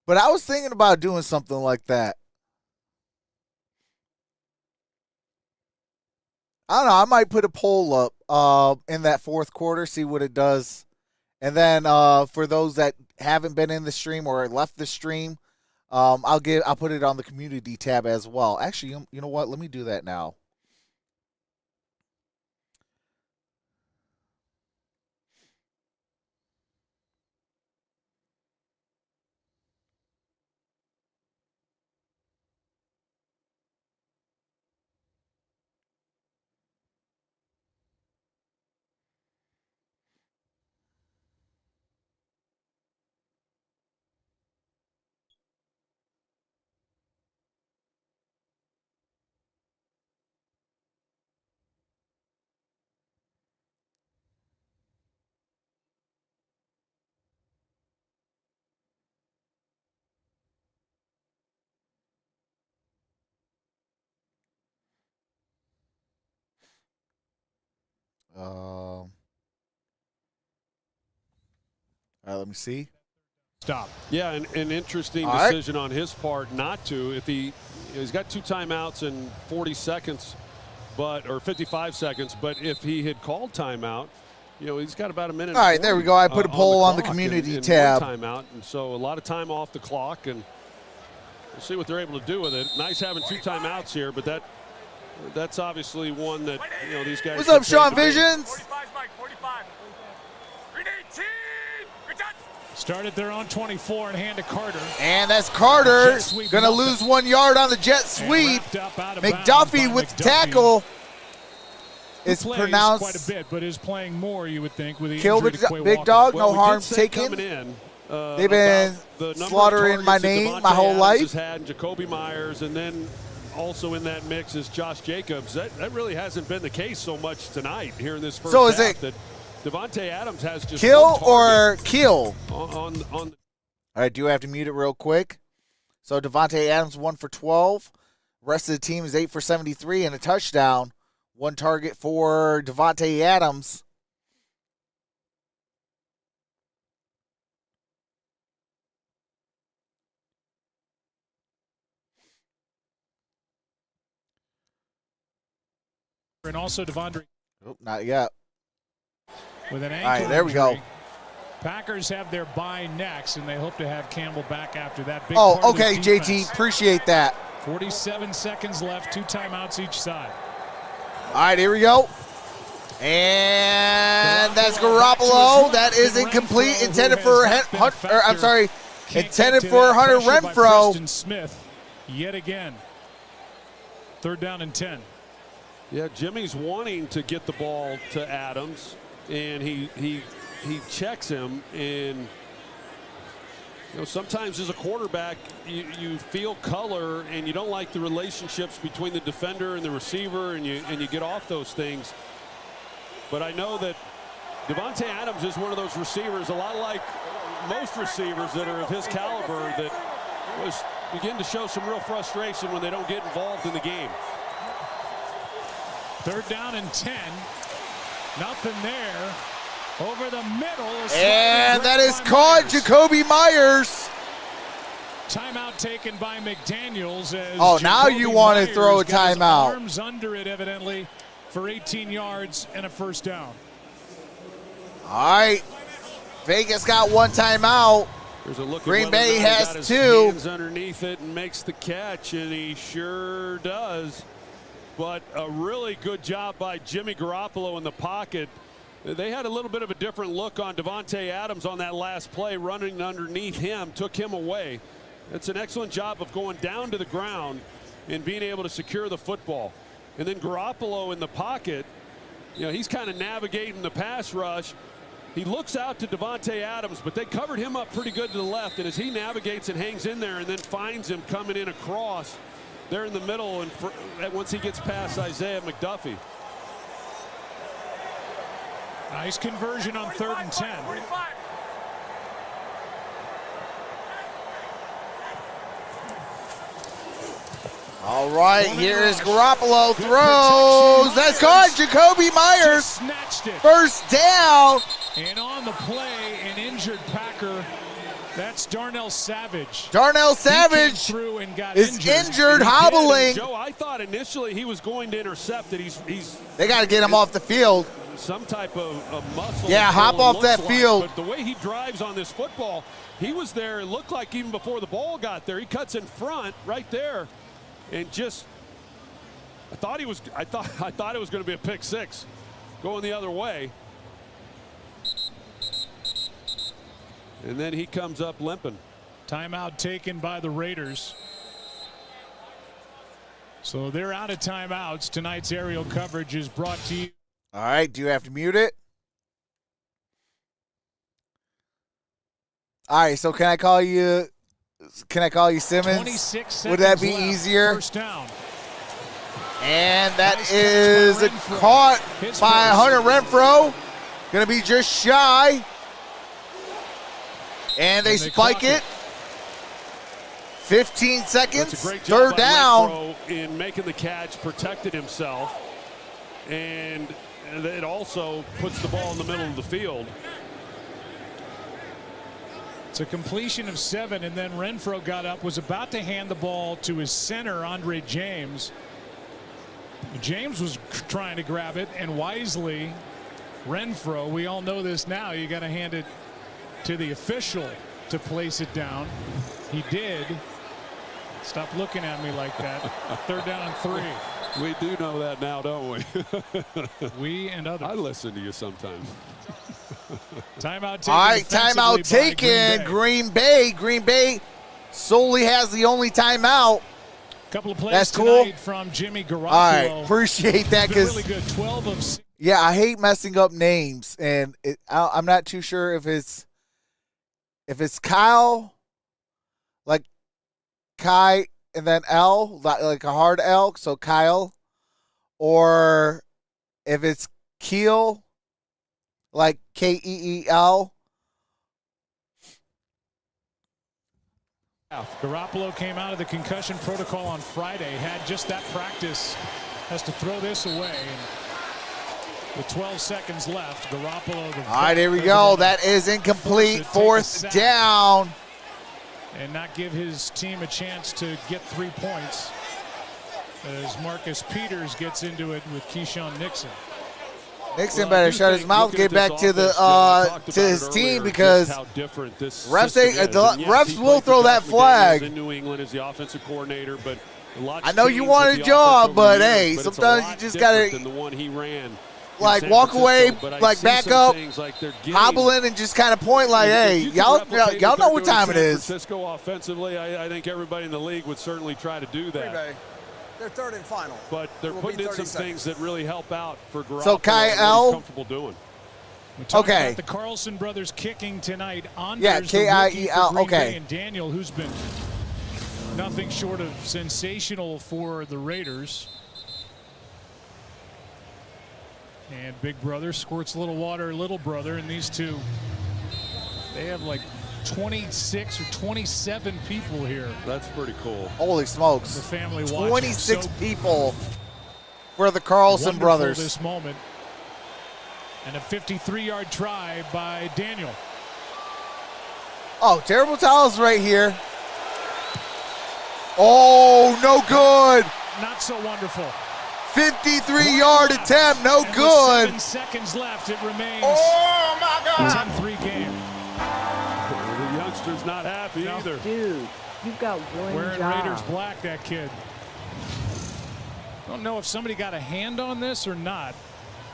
But I was thinking about doing something like that. I don't know. I might put a poll up in that 4th quarter, see what it does. And then for those that haven't been in the stream or left the stream, I'll put it on the community tab as well. Actually, you know what? Let me do that now. All right, let me see. Stop. Yeah, an interesting decision on his part not to. If he's got 2 timeouts in 40 seconds, or 55 seconds, but if he had called timeout, he's got about a minute. All right, there we go. I put a poll on the community tab. Timeout, and so a lot of time off the clock, and we'll see what they're able to do with it. Nice having 2 timeouts here, but that's obviously one that these guys. What's up, Sean Visions? 45, Mike, 45. 318. Started their own 24 and hand to Carter. And that's Carter. Going to lose 1 yard on the jet sweep. McDuffie with the tackle. It's pronounced quite a bit, but is playing more, you would think, with the kill big dog, no harm taken. They've been slaughtering my name my whole life. Had Jacoby Myers, and then also in that mix is Josh Jacobs. That really hasn't been the case so much tonight here in this first half. So is it Devontae Adams has just kill or kill? On. All right, do I have to mute it real quick? So Devontae Adams 1 for 12. Rest of the team is 8 for 73 and a touchdown. 1 target for Devontae Adams. And also Devondre. Oh, not yet. With an ankle all right, there we go. Packers have their bye next, and they hope to have Campbell back after that. Big Oh, okay, JT. Appreciate that. 47 seconds left, 2 timeouts each side. All right, here we go. And that's Garoppolo. That is incomplete. Intended for Hunter Renfro. Preston Smith yet again. 3rd down and 10. Yeah, Jimmy's wanting to get the ball to Adams, and he checks him. And sometimes as a quarterback, you feel color, and you don't like the relationships between the defender and the receiver, and you get off those things. But I know that Devontae Adams is one of those receivers, a lot like most receivers that are of his caliber, that begin to show some real frustration when they don't get involved in the game. 3rd down and 10. Nothing there. Over the middle. And that is caught. Jacoby Myers. Timeout taken by McDaniels. Now you want to throw a timeout. Arms under it, evidently, for 18 yards and a 1st down. All right. Vegas got 1 timeout. There's a look Green at Bay has his 2. Hands underneath it and makes the catch, and he sure does. But a really good job by Jimmy Garoppolo in the pocket. They had a little bit of a different look on Devontae Adams on that last play, running underneath him, took him away. It's an excellent job of going down to the ground and being able to secure the football. And then Garoppolo in the pocket, he's kind of navigating the pass rush. He looks out to Devontae Adams, but they covered him up pretty good to the left. And as he navigates and hangs in there and then finds him coming in across, they're in the middle, and once he gets past Isaiah McDuffie. Nice conversion on 3rd and 10. 45. All right, here is Garoppolo. Throws. That's caught. Jacoby Myers. Snatched it. 1st down. And on the play, an injured Packer. That's Darnell Savage. Darnell Savage through and got is injured, hobbling. Joe, I thought initially he was going to intercept it. They got to get him off the field. Some type of muscle. Yeah, hop off that field. But the way he drives on this football, he was there. It looked like even before the ball got there, he cuts in front right there, and I thought it was going to be a pick 6, going the other way. And then he comes up limping. Timeout taken by the Raiders. So they're out of timeouts. Tonight's aerial coverage is brought to you. All right, do you have to mute it? All right, so can I call you Simmons? 26 seconds Would that be left. easier? 1st down. And that is caught by Hunter Renfro. Going to be just shy. And they spike it. 15 seconds. That's a great job 3rd down. Renfro in making the catch, protected himself. And it also puts the ball in the middle of the field. It's a completion of 7, and then Renfro got up, was about to hand the ball to his center, Andre James. James was trying to grab it, and wisely, Renfro, we all know this now, you got to hand it to the official to place it down. He did. Stop looking at me like that. 3rd down and 3. We do know that now, don't we? We and others. I listen to you sometimes. Timeout taken. All right, timeout taken. Green Bay. Green Bay solely has the only timeout. Couple of plays That's cool from Jimmy Garoppolo. All right, appreciate that because really good. 12 of 6. Yeah, I hate messing up names, and I'm not too sure if it's Kyle, like Kai and then L, like a hard L, so Kyle, or if it's Keel, like Keel. Garoppolo came out of the concussion protocol on Friday, had just that practice, has to throw this away. And with 12 seconds left, Garoppolo. All right, here we go. That is incomplete. 4th down. And not give his team a chance to get 3 points as Marcus Peters gets into it with Keyshawn Nixon. Nixon better shut his mouth, get back to the to his team because refs will throw that flag. In New England as the offensive coordinator, but I know you want a job, but hey, sometimes you just gotta than the one he ran. Like walk away, like back up, hobbling, and just kind of point like, hey, y'all know what time it is. San Francisco offensively, I think everybody in the league would certainly try to do that. They're 3rd and final. But they're putting in some things that really help out for Garoppolo. So Kyle, comfortable doing. Okay. About the Carlson brothers kicking tonight. Anders, yeah, Kiel. Okay. And Daniel, who's been nothing short of sensational for the Raiders. And big brother squirts a little water, little brother, and these two, they have like 26 or 27 people here. That's pretty cool. Holy smokes. The family watching. 26 people for the Carlson brothers. This moment. And a 53-yard try by Daniel. Oh, terrible towels right here. Oh, no good. Not so wonderful. 53-yard attempt, no good. 7 seconds left. It remains. Oh, my God. 10-3 game. The youngster's not happy either. Dude, you've got one Wearing job. Raiders black, that kid. Don't know if somebody got a hand on this or not.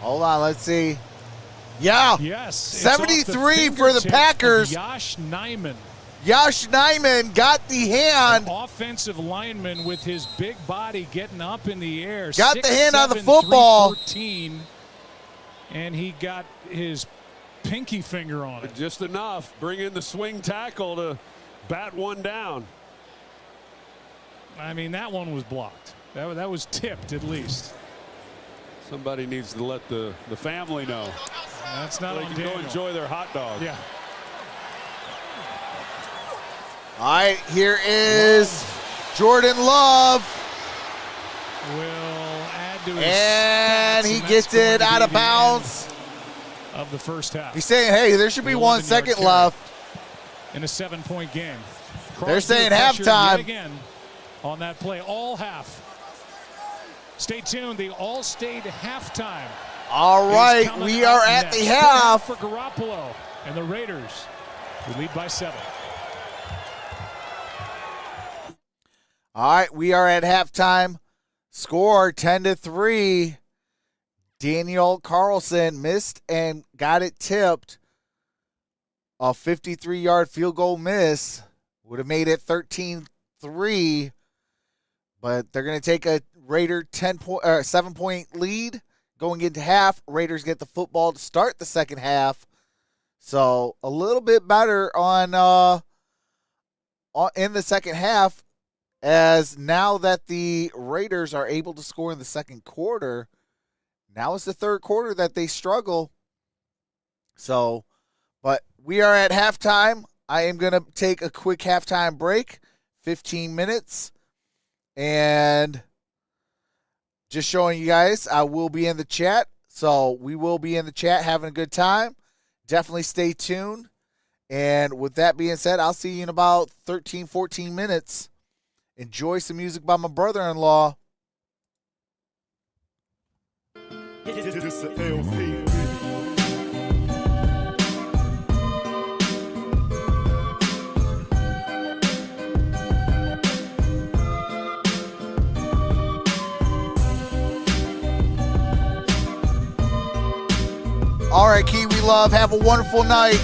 Hold on, let's see. Yeah. Yes. 73 for the Packers. Josh Nijman. Josh Nijman got the hand. An offensive lineman with his big body getting up in the air. Got 6'7", the hand on the football. 314, and he got his pinky finger on it. Just enough. Bring in the swing tackle to bat one down. I mean, that one was blocked. That was tipped at least. Somebody needs to let the family know. That's not so on they can Daniel. go enjoy their hot dog. Yeah. All right, here is Jordan Love. Will add to his and stats, he and gets that's it out of bounds. Of the first half. He's saying, hey, there should be 1 second left. In a 7-point game. They're saying Crosby halftime. yet again on that play, all half. Stay tuned, the All-State halftime. All right, we are at the half. For Garoppolo and the Raiders, who lead by 7. All right, we are at halftime. Score 10-3. Daniel Carlson missed and got it tipped. A 53-yard field goal miss would have made it 13-3. But they're going to take a Raider 7-point lead going into half. Raiders get the football to start the second half. So a little bit better on in the second half, as now that the Raiders are able to score in the second quarter. Now it's the third quarter that they struggle. So, but we are at halftime. I am going to take a quick halftime break, 15 minutes. And just showing you guys, I will be in the chat. So we will be in the chat having a good time. Definitely stay tuned. And with that being said, I'll see you in about 13, 14 minutes. Enjoy some music by my brother-in-law. All right, Kiwi Love, have a wonderful night.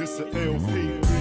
It's the LP.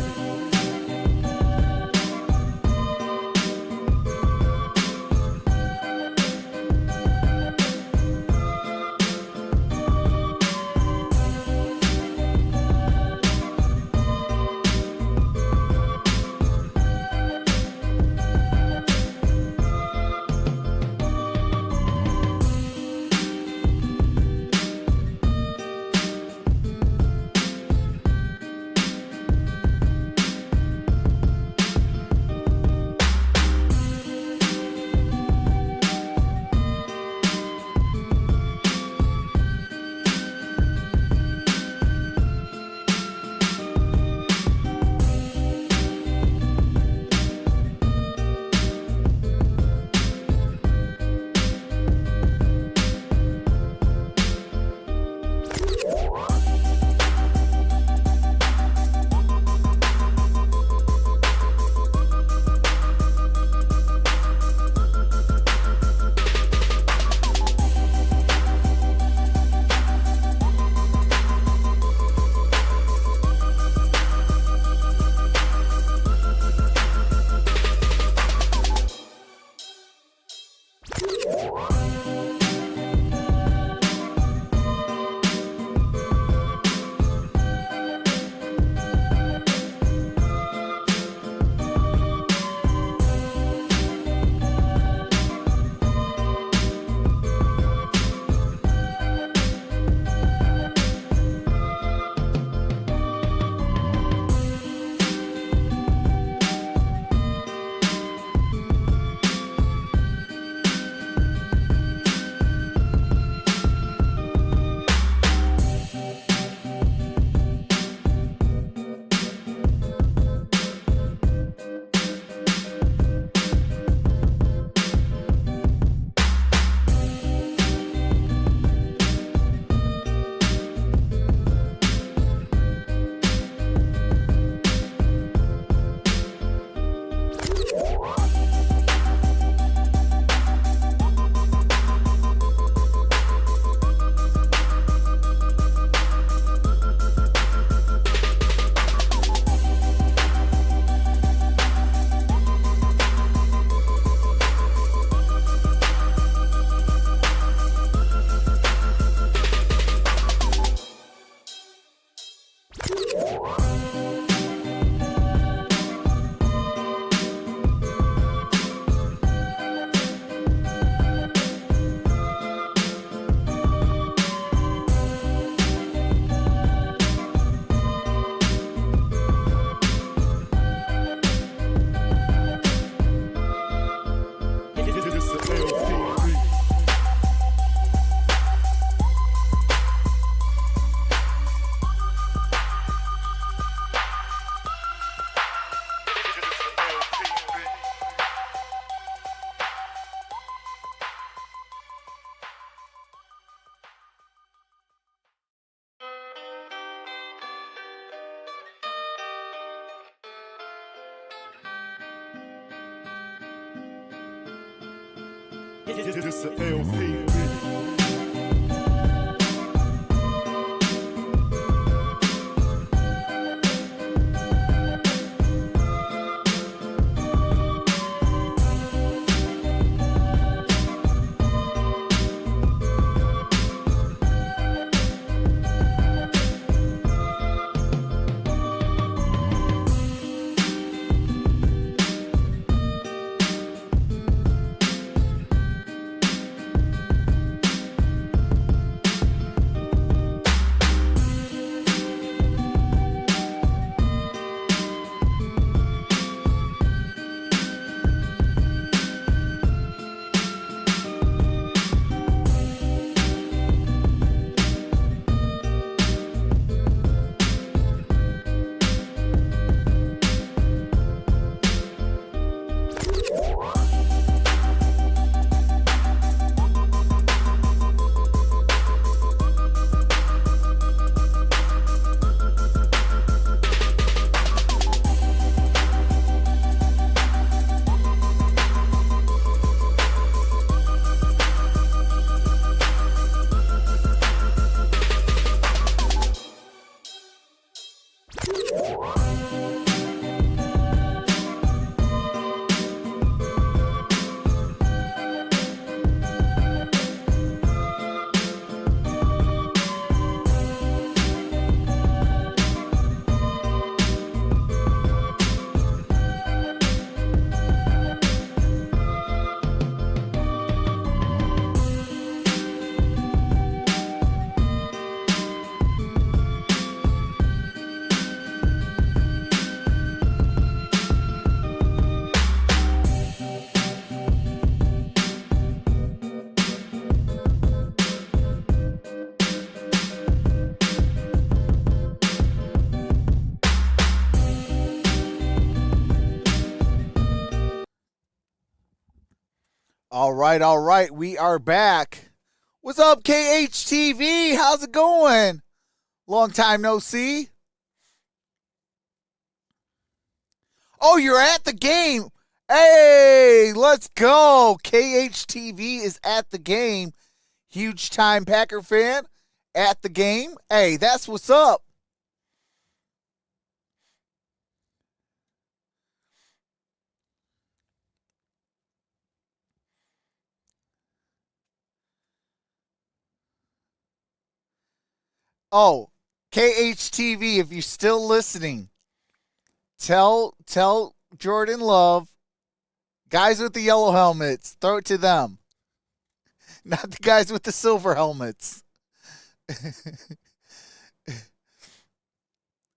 This a LP. All right. We are back. What's up, KHTV? How's it going? Long time no see. Oh, you're at the game. Hey, let's go. KHTV is at the game. Huge time Packer fan at the game. Hey, that's what's up. Oh, KHTV, if you're still listening, tell Jordan Love, guys with the yellow helmets, throw it to them. Not the guys with the silver helmets.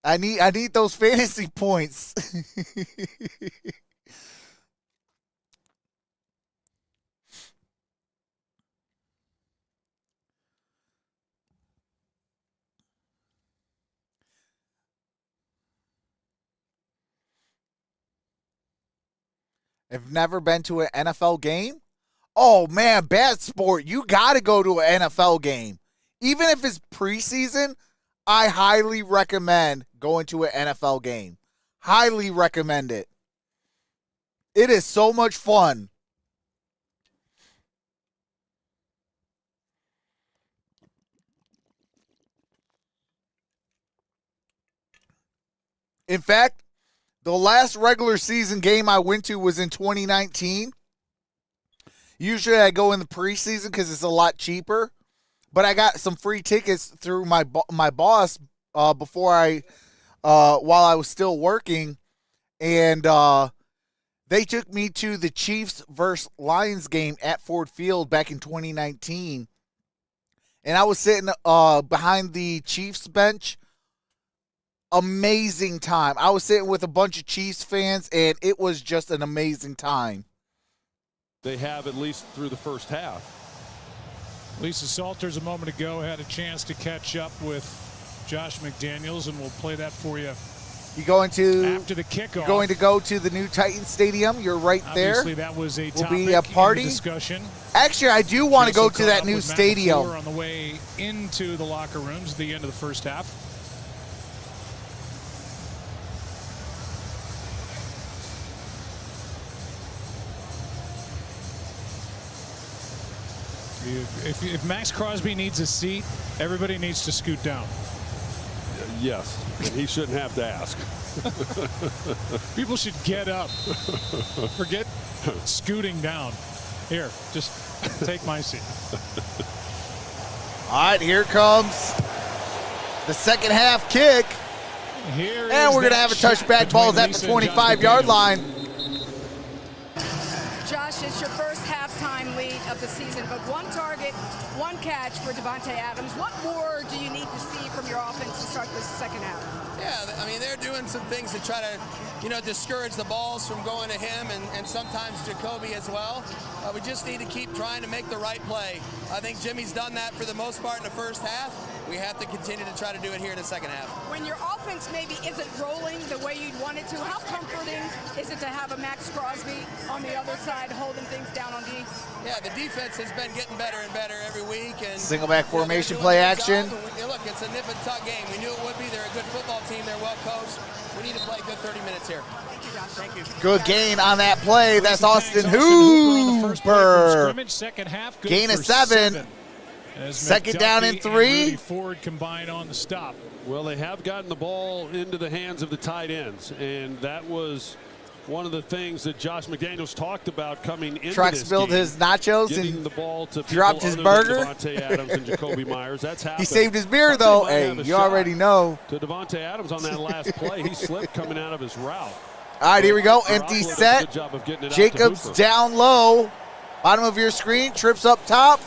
I need those fantasy points. Have never been to an NFL game? Oh, man, bad sport. You got to go to an NFL game. Even if it's preseason, I highly recommend going to an NFL game. Highly recommend it. It is so much fun. In fact, the last regular season game I went to was in 2019. Usually I go in the preseason because it's a lot cheaper. But I got some free tickets through my boss while I was still working. And they took me to the Chiefs versus Lions game at Ford Field back in 2019. And I was sitting behind the Chiefs bench. Amazing time. I was sitting with a bunch of Chiefs fans, and it was just an amazing time. They have at least through the first half. Lisa Salters a moment ago had a chance to catch up with Josh McDaniels, and we'll play that for you. You going to after the kickoff? You're going to go to the new Titan Stadium. You're right there. Obviously, that was a topic will be a party in the discussion. Actually, I do want to go to that new Matt stadium. LaFleur on the way into the locker rooms at the end of the first half. If Max Crosby needs a seat, everybody needs to scoot down. Yes, and he shouldn't have to ask. People should get up. Forget scooting down. Here, just take my seat. All right, here comes the second half kick. And we're going to have a touchback. Ball's at the 25-yard line. Josh, it's your first halftime lead of the season, but one target, one catch for Davante Adams. What more do you need to see from your offense to start this second half? Yeah, I mean, they're doing some things to try to, discourage the balls from going to him and sometimes Jacoby as well. We just need to keep trying to make the right play. I think Jimmy's done that for the most part in the first half. We have to continue to try to do it here in the second half. When your offense maybe isn't rolling the way you'd want it to, how comforting is it to have a Max Crosby on the other side holding things down on D? Yeah, the defense has been getting better and better every week. And single back formation play action. Look, it's a nip and tuck game. We knew it would be. They're a good football team. They're well coached. We need to play a good 30 minutes here. Thank you, Josh. Thank you. Good gain on that play. That's Austin Hooper. Second half, gain of 7. Second down and 3. Ford combined on the stop. Well, they have gotten the ball into the hands of the tight ends, and that was one of the things that Josh McDaniels talked about coming into Trox this spilled game, his nachos getting and the ball to dropped his burger. Davante Adams and Jacoby Myers. That's happened. He saved his beer, though. Hey, you already know. To Davante Adams on that last play, he slipped coming out of his route. All right, here we go. Empty set. Jacobs down low. Bottom of your screen. Trips up top.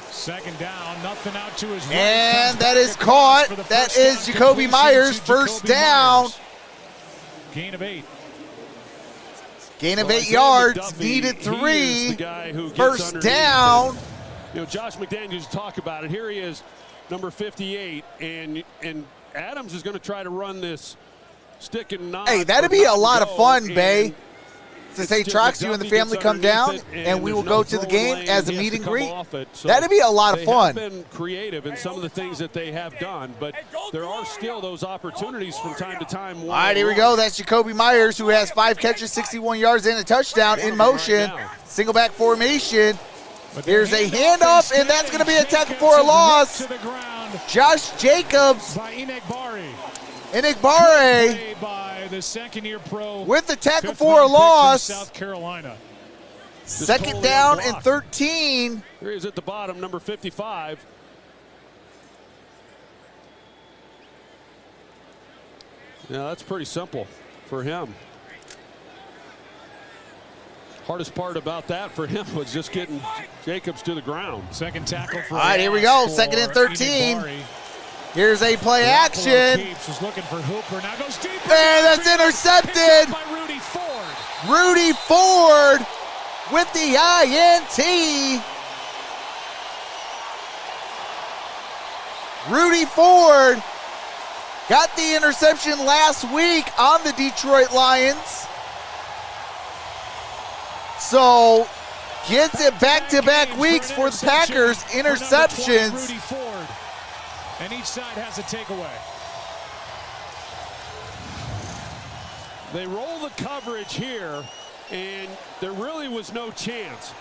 Second down, nothing out to his right. And that is caught. That is Jacoby Myers. First down. Gain of 8. Gain of 8 yards. Needed 3. First down. Josh McDaniels talk about it. Here he is, number 58, and Adams is going to try to run this stick and knot. Hey, that'd be a lot of fun, Bay. To say, Trox, you and the family come down, and we will go to the game as a meet and greet. That'd be a lot of fun. They have been creative in some of the things that they have done, but there are still those opportunities from time to time. All right, here we go. That's Jacoby Myers, who has 5 catches, 61 yards, and a touchdown in motion. Single back formation. Here's a handoff, and that's going to be a tackle for a loss. Josh Jacobs. Enigbare by the second-year pro with the tackle for a loss. South Carolina. Second down and 13. Here he is at the bottom, number 55. Yeah, that's pretty simple for him. Hardest part about that for him was just getting Jacobs to the ground. Second tackle for all right, here we go. Second and 13. Here's a play action. Is looking for Hooper. Now goes deep. And that's intercepted. By Rudy Ford. Rudy Ford with the INT. Rudy Ford got the interception last week on the Detroit Lions. So gets it back-to-back weeks for the Packers. Interceptions. Rudy Ford. And each side has a takeaway. They roll the coverage here, and there really was no chance.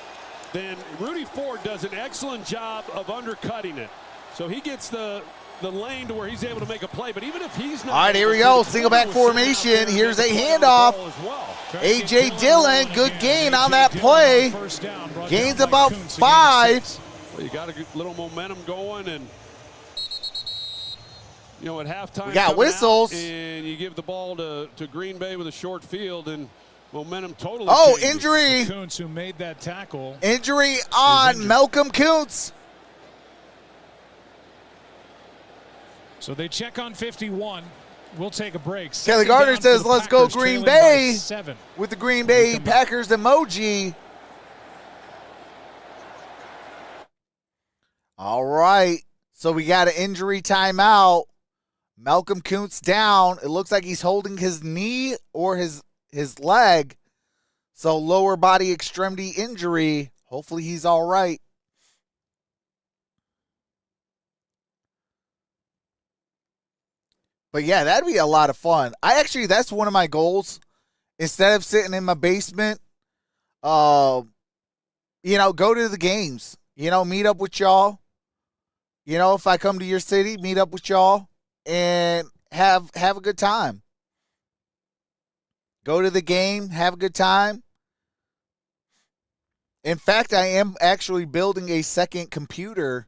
Then Rudy Ford does an excellent job of undercutting it. So he gets the lane to where he's able to make a play. But even if he's not. All right, here we go. Single back formation. Here's a handoff. A.J. Dillon, good gain on that play. Gains about 5. Well, you got a little momentum going, and at halftime, we got whistles, and you give the ball to Green Bay with a short field, and momentum totally. Oh, changes. injury! Kuntz, who made that tackle. Injury on Malcolm Kuntz. So they check on 51. We'll take a break. Kelly Gardner says, "Let's go Green Bay," with the Green Bay Packers emoji. All right, so we got an injury timeout. Malcolm Kuntz down. It looks like he's holding his knee or his leg. So lower body extremity injury. Hopefully he's all right. But yeah, that'd be a lot of fun. That's one of my goals. Instead of sitting in my basement, go to the games. you know, meet up with y'all. You know, if I come to your city, meet up with y'all and have a good time. Go to the game, have a good time. In fact, I am actually building a second computer,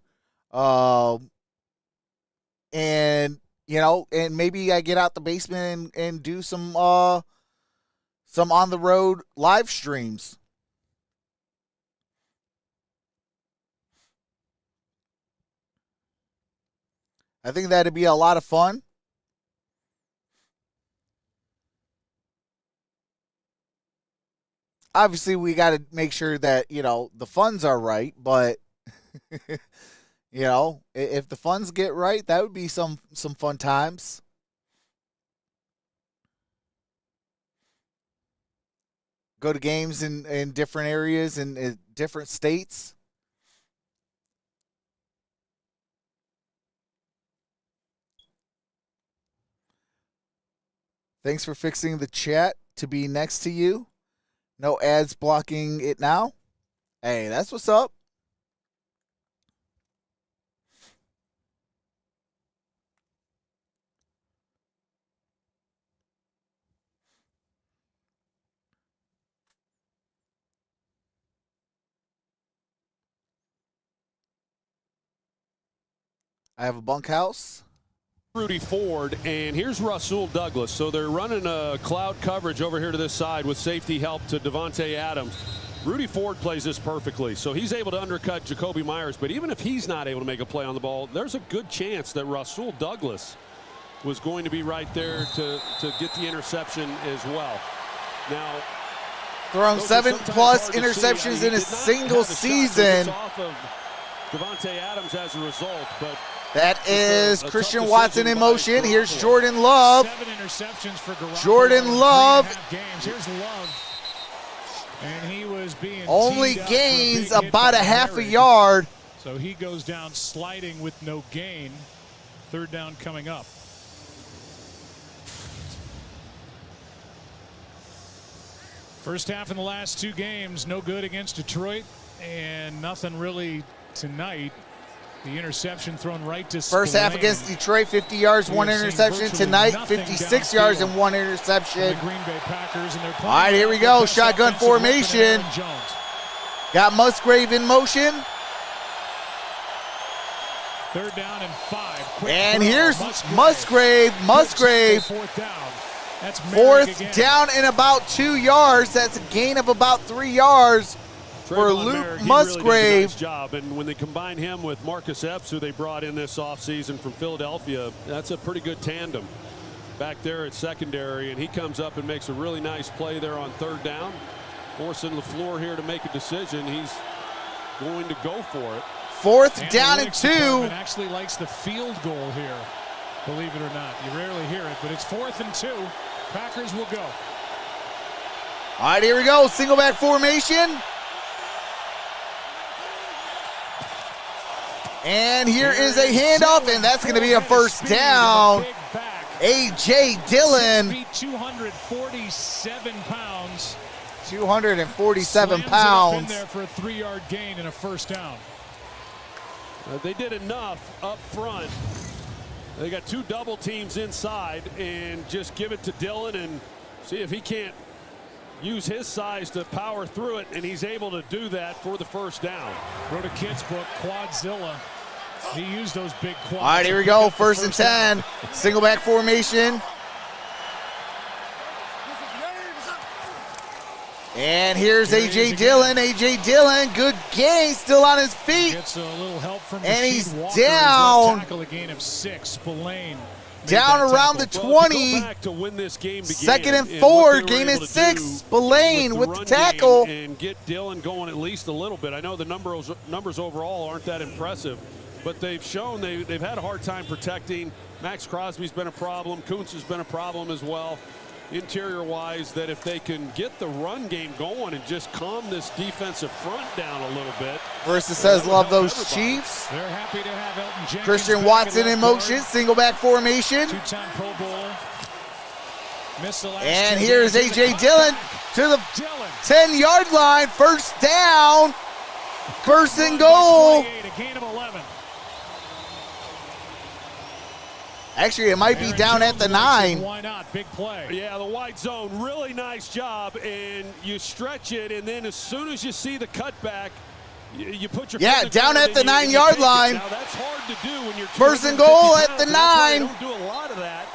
and you know, and maybe I get out the basement and do some on the road live streams. I think that'd be a lot of fun. Obviously, we got to make sure that, you know, the funds are right, but you know, if the funds get right, that would be some fun times. Go to games in different areas and in different states. Thanks for fixing the chat to be next to you. No ads blocking it now. Hey, that's what's up. I have a bunkhouse. Rudy Ford, and here's Rasul Douglas. So they're running a cloud coverage over here to this side with safety help to Davante Adams. Rudy Ford plays this perfectly, so he's able to undercut Jacoby Myers, but even if he's not able to make a play on the ball, there's a good chance that Rasul Douglas was going to be right there to get the interception as well. Now, thrown 7+ interceptions in a single season. Off of Davante Adams as a result, but that is Christian Watson in motion. Here's Jordan Love. 7 interceptions for Garoppolo. Jordan Love. Games. Here's Love. And he was being only gains about a half a yard. So he goes down sliding with no gain. Third down coming up. First half in the last 2 games, no good against Detroit, and nothing really tonight. The interception thrown right to First half against Detroit, 50 yards, 1 interception. Tonight, 56 yards and 1 interception. The Green Bay Packers, and they're all right, here we go. Shotgun formation. Got Musgrave in motion. Third down and 5. And here's Musgrave. Fourth down. That's fourth down and about 2 yards. That's a gain of about 3 yards. For Luke Musgrave. Really does a nice job, and when they combine him with Marcus Epps, who they brought in this offseason from Philadelphia, that's a pretty good tandem back there at secondary, and he comes up and makes a really nice play there on third down, forcing LaFleur here to make a decision. He's going to go for it. Fourth down and 2. Actually likes the field goal here, believe it or not. You rarely hear it, but it's 4th and 2. Packers will go. All right, here we go. Single back formation. And here is a handoff, and that's going to be a first down. A.J. Dillon. 247 pounds. 247 pounds. In there for a 3-yard gain and a first down. They did enough up front. They got 2 double teams inside, and just give it to Dillon and see if he can't use his size to power through it, and he's able to do that for the first down. Wrote a kid's book, Quadzilla. He used those big quads. All right, here we go. First and 10. Single back formation. And here's A.J. Dillon. A.J. Dillon, good gain, still on his feet. Gets a little help from and he's Walker, down. Tackle, a gain of 6. Spillane down around the 20. Second and 4, gain of 6. Spillane with the tackle. And get Dillon going at least a little bit. I know the numbers overall aren't that impressive, but they've shown they've had a hard time protecting. Max Crosby's been a problem. Kuntz has been a problem as well, interior-wise, that if they can get the run game going and just calm this defensive front down a little bit. Versus says love those Chiefs. They're happy to have Elton Jenkins. Christian Watson in motion, single back formation. 2-time Pro Bowler. Missed the last and here's A.J. Dillon to the 10-yard line, first down. First and goal. A gain of 11. Actually, it might be down at the 9. Why not? Big play. Yeah, the wide zone, really nice job, and you stretch it, and then as soon as you see the cutback, you put your foot in the down ground at the and 9-yard line. Now that's hard to do when you're First and goal at the 9. Don't do a lot of that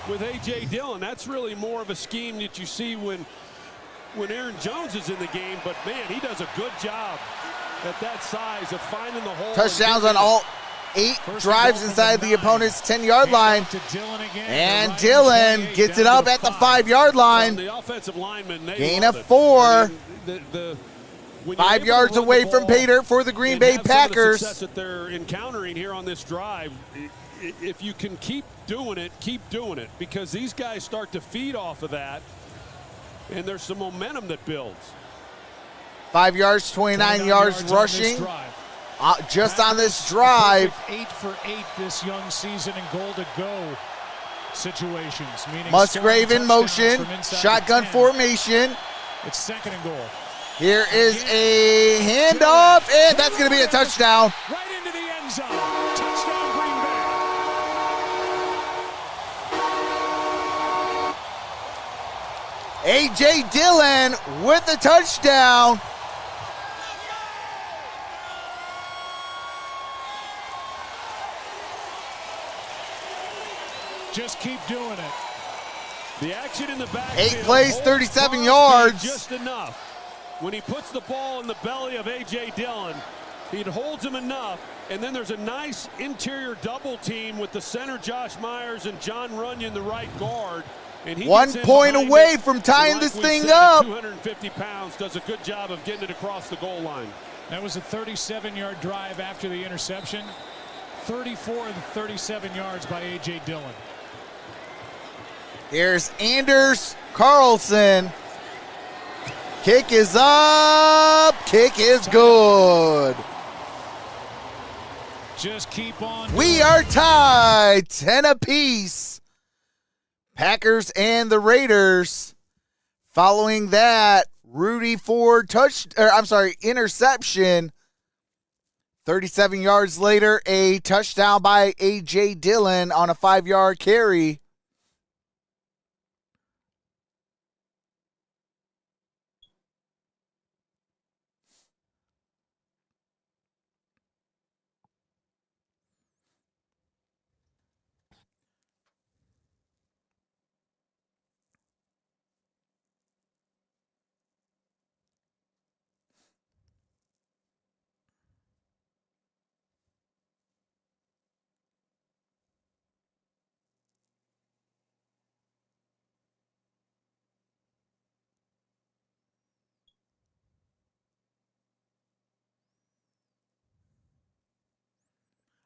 with A.J. Dillon. That's really more of a scheme that you see when Aaron Jones is in the game, but man, he does a good job at that size of finding the hole. Touchdowns on all 8 drives inside the opponent's 10-yard line. And Dillon gets it up at the 5-yard line. The offensive lineman, gain of 4. 5 yards away from pay dirt for the Green Bay Packers. The success that they're encountering here on this drive, if you can keep doing it, because these guys start to feed off of that, and there's some momentum that builds. 5 yards, 29 yards rushing. Just on this drive. 8 for 8 this young season in goal to go situations. Musgrave in motion, shotgun formation. It's second and goal. Here is a handoff, and that's going to be a touchdown. Right into the end zone. Touchdown, Green Bay. A.J. Dillon with a touchdown. Just keep doing it. The action in the back. 8 plays, 37 yards. Just enough. When he puts the ball in the belly of A.J. Dillon, he holds him enough, and then there's a nice interior double team with the center Josh Myers and John Runyon, the right guard. And he 1 point away from tying this thing up. 250 pounds, does a good job of getting it across the goal line. That was a 37-yard drive after the interception. 34 of the 37 yards by A.J. Dillon. Here's Anders Carlson. Kick is up. Kick is good. Just keep on. We are tied 10 apiece. Packers and the Raiders. Following that, Rudy Ford interception. 37 yards later, a touchdown by A.J. Dillon on a 5-yard carry.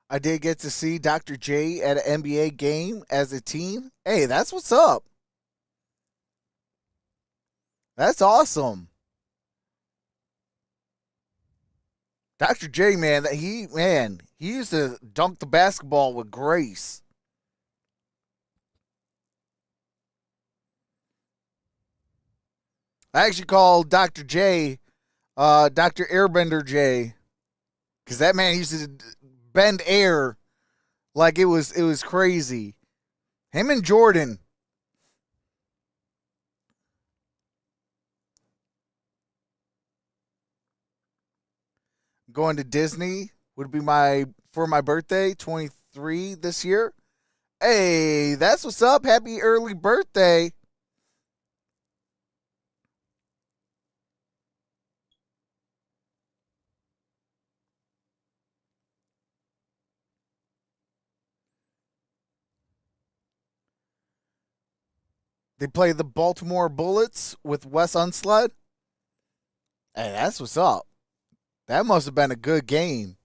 I did get to see Dr. J at an NBA game as a team. Hey, that's what's up. That's awesome. Dr. J, man, he used to dunk the basketball with grace. I actually call Dr. J, Dr. Airbender J, because that man used to bend air like it was crazy. Him and Jordan. Going to Disney would be for my birthday, 23 this year. Hey, that's what's up. Happy early birthday. They play the Baltimore Bullets with Wes Unseld. Hey, that's what's up. That must have been a good game.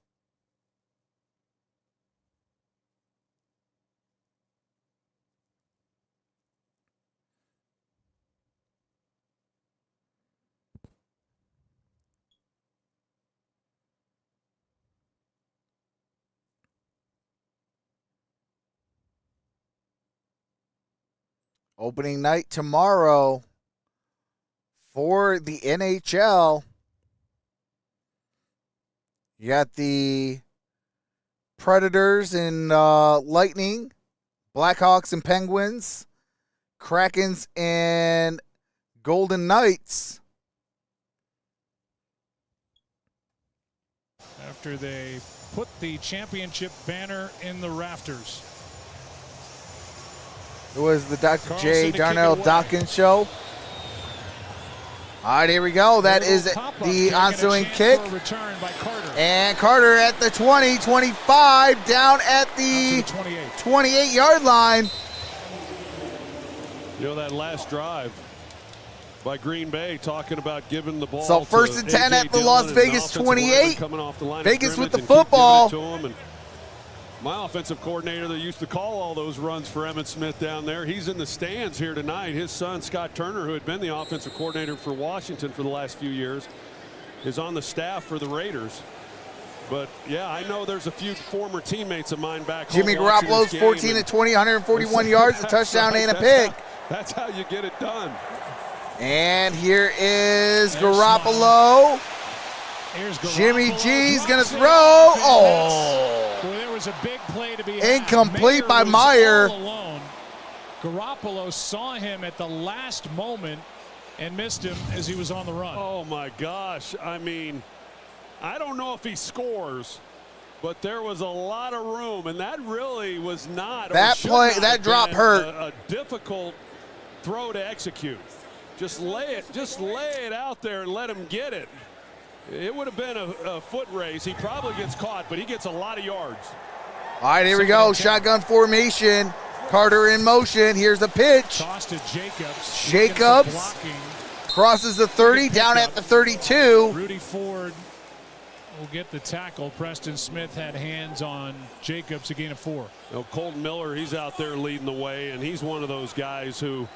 Opening night tomorrow for the NHL. You got the Predators and Lightning, Blackhawks and Penguins, Krakens and Golden Knights. After they put the championship banner in the rafters. It was the Dr. Carlson J. to Darnell kick it away. Dawkins show. All right, here we go. That is the ensuing kick. And Carter at the 20, 25, down at the 28-yard line. You know, that last drive by Green Bay talking about giving the ball. So first and 10 at the Las Vegas 28. Vegas with the football. My offensive coordinator that used to call all those runs for Emmitt Smith down there, he's in the stands here tonight. His son, Scott Turner, who had been the offensive coordinator for Washington for the last few years, is on the staff for the Raiders. But, yeah, I know there's a few former teammates of mine back home. Jimmy Garoppolo's 14 to 20, 141 yards, a touchdown and a pick. That's how you get it done. And here is Garoppolo. Here's Garoppolo. Jimmy G's going to throw. Oh. Boy, there was a big play to be had. Incomplete by was Meyer. all alone. Garoppolo saw him at the last moment and missed him as he was on the run. Oh, my gosh. I mean, I don't know if he scores, but there was a lot of room, and that really was not. That play, that drop hurt. A difficult throw to execute. Just lay it out there and let him get it. It would have been a foot race. He probably gets caught, but he gets a lot of yards. All right, here we go. Shotgun formation. Carter in motion. Here's a pitch. Toss to Jacobs. Jacobs crosses the 30, down at the 32. Rudy Ford will get the tackle. Preston Smith had hands on Jacobs, a gain of 4. Now, Colton Miller, he's out there leading the way, and he's one of those guys who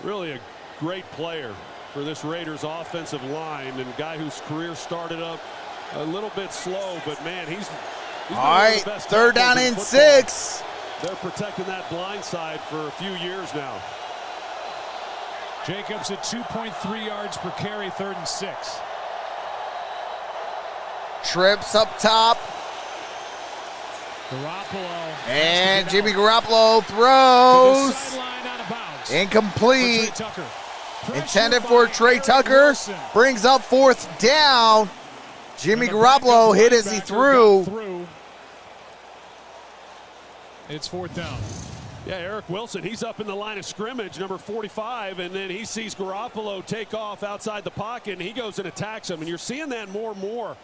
really a great player for this Raiders offensive line, and a guy whose career started up a little bit slow, but man, he's all right, third down and 6. They're protecting that blind side for a few years now. Jacobs at 2.3 yards per carry, 3rd and 6. Trips up top. Garoppolo. And Jimmy Garoppolo throws. Incomplete. Intended for Trey Tucker. Brings up 4th down. Jimmy Garoppolo hit as he threw. It's 4th down. Yeah, Eric Wilson, he's up in the line of scrimmage, number 45, and then he sees Garoppolo take off outside the pocket, and he goes and attacks him. And you're seeing that more and more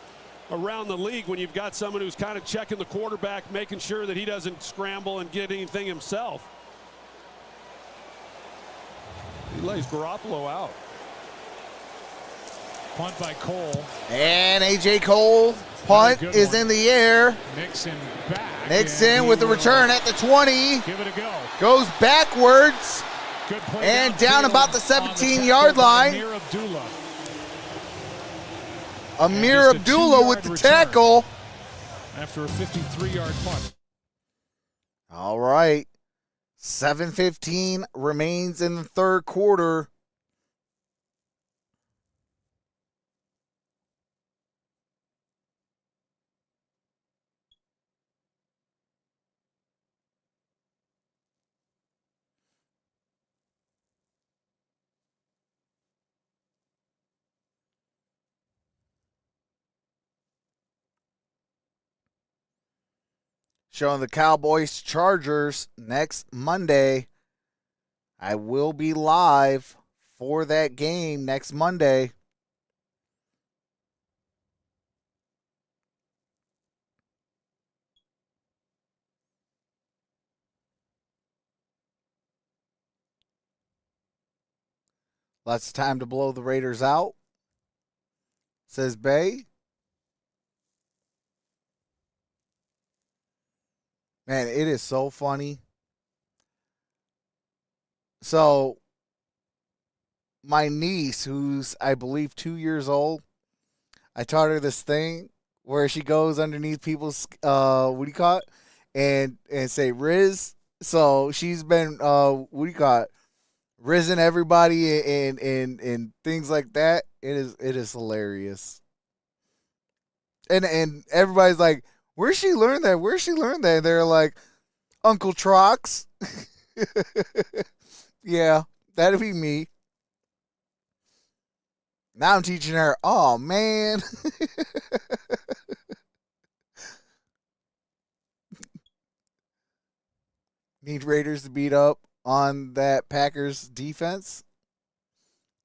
around the league when you've got someone who's kind of checking the quarterback, making sure that he doesn't scramble and get anything himself. He lays Garoppolo out. Punt by Cole. And A.J. Cole punt is in the air. Nixon back. Nixon with the return at the 20. Give it a go. Goes backwards. Good play and down about the 17-yard line. Amir Abdullah. Amir Abdullah with the tackle. After a 53-yard punt. All right. 7:15 remains in the third quarter. Showing the Cowboys Chargers next Monday. I will be live for that game next Monday. Lots of time to blow the Raiders out, says Bay. Man, it is so funny. So, my niece, who's, I believe, 2 years old, I taught her this thing where she goes underneath people's, what do you call it? And say, Riz. So, she's been, what do you call it? Rizzing everybody and things like that. It is hilarious. And everybody's like, where's she learn that? Where's she learn that? And they're like, Uncle Trox. Yeah, that'd be me. Now I'm teaching her, oh, man. Need Raiders to beat up on that Packers defense,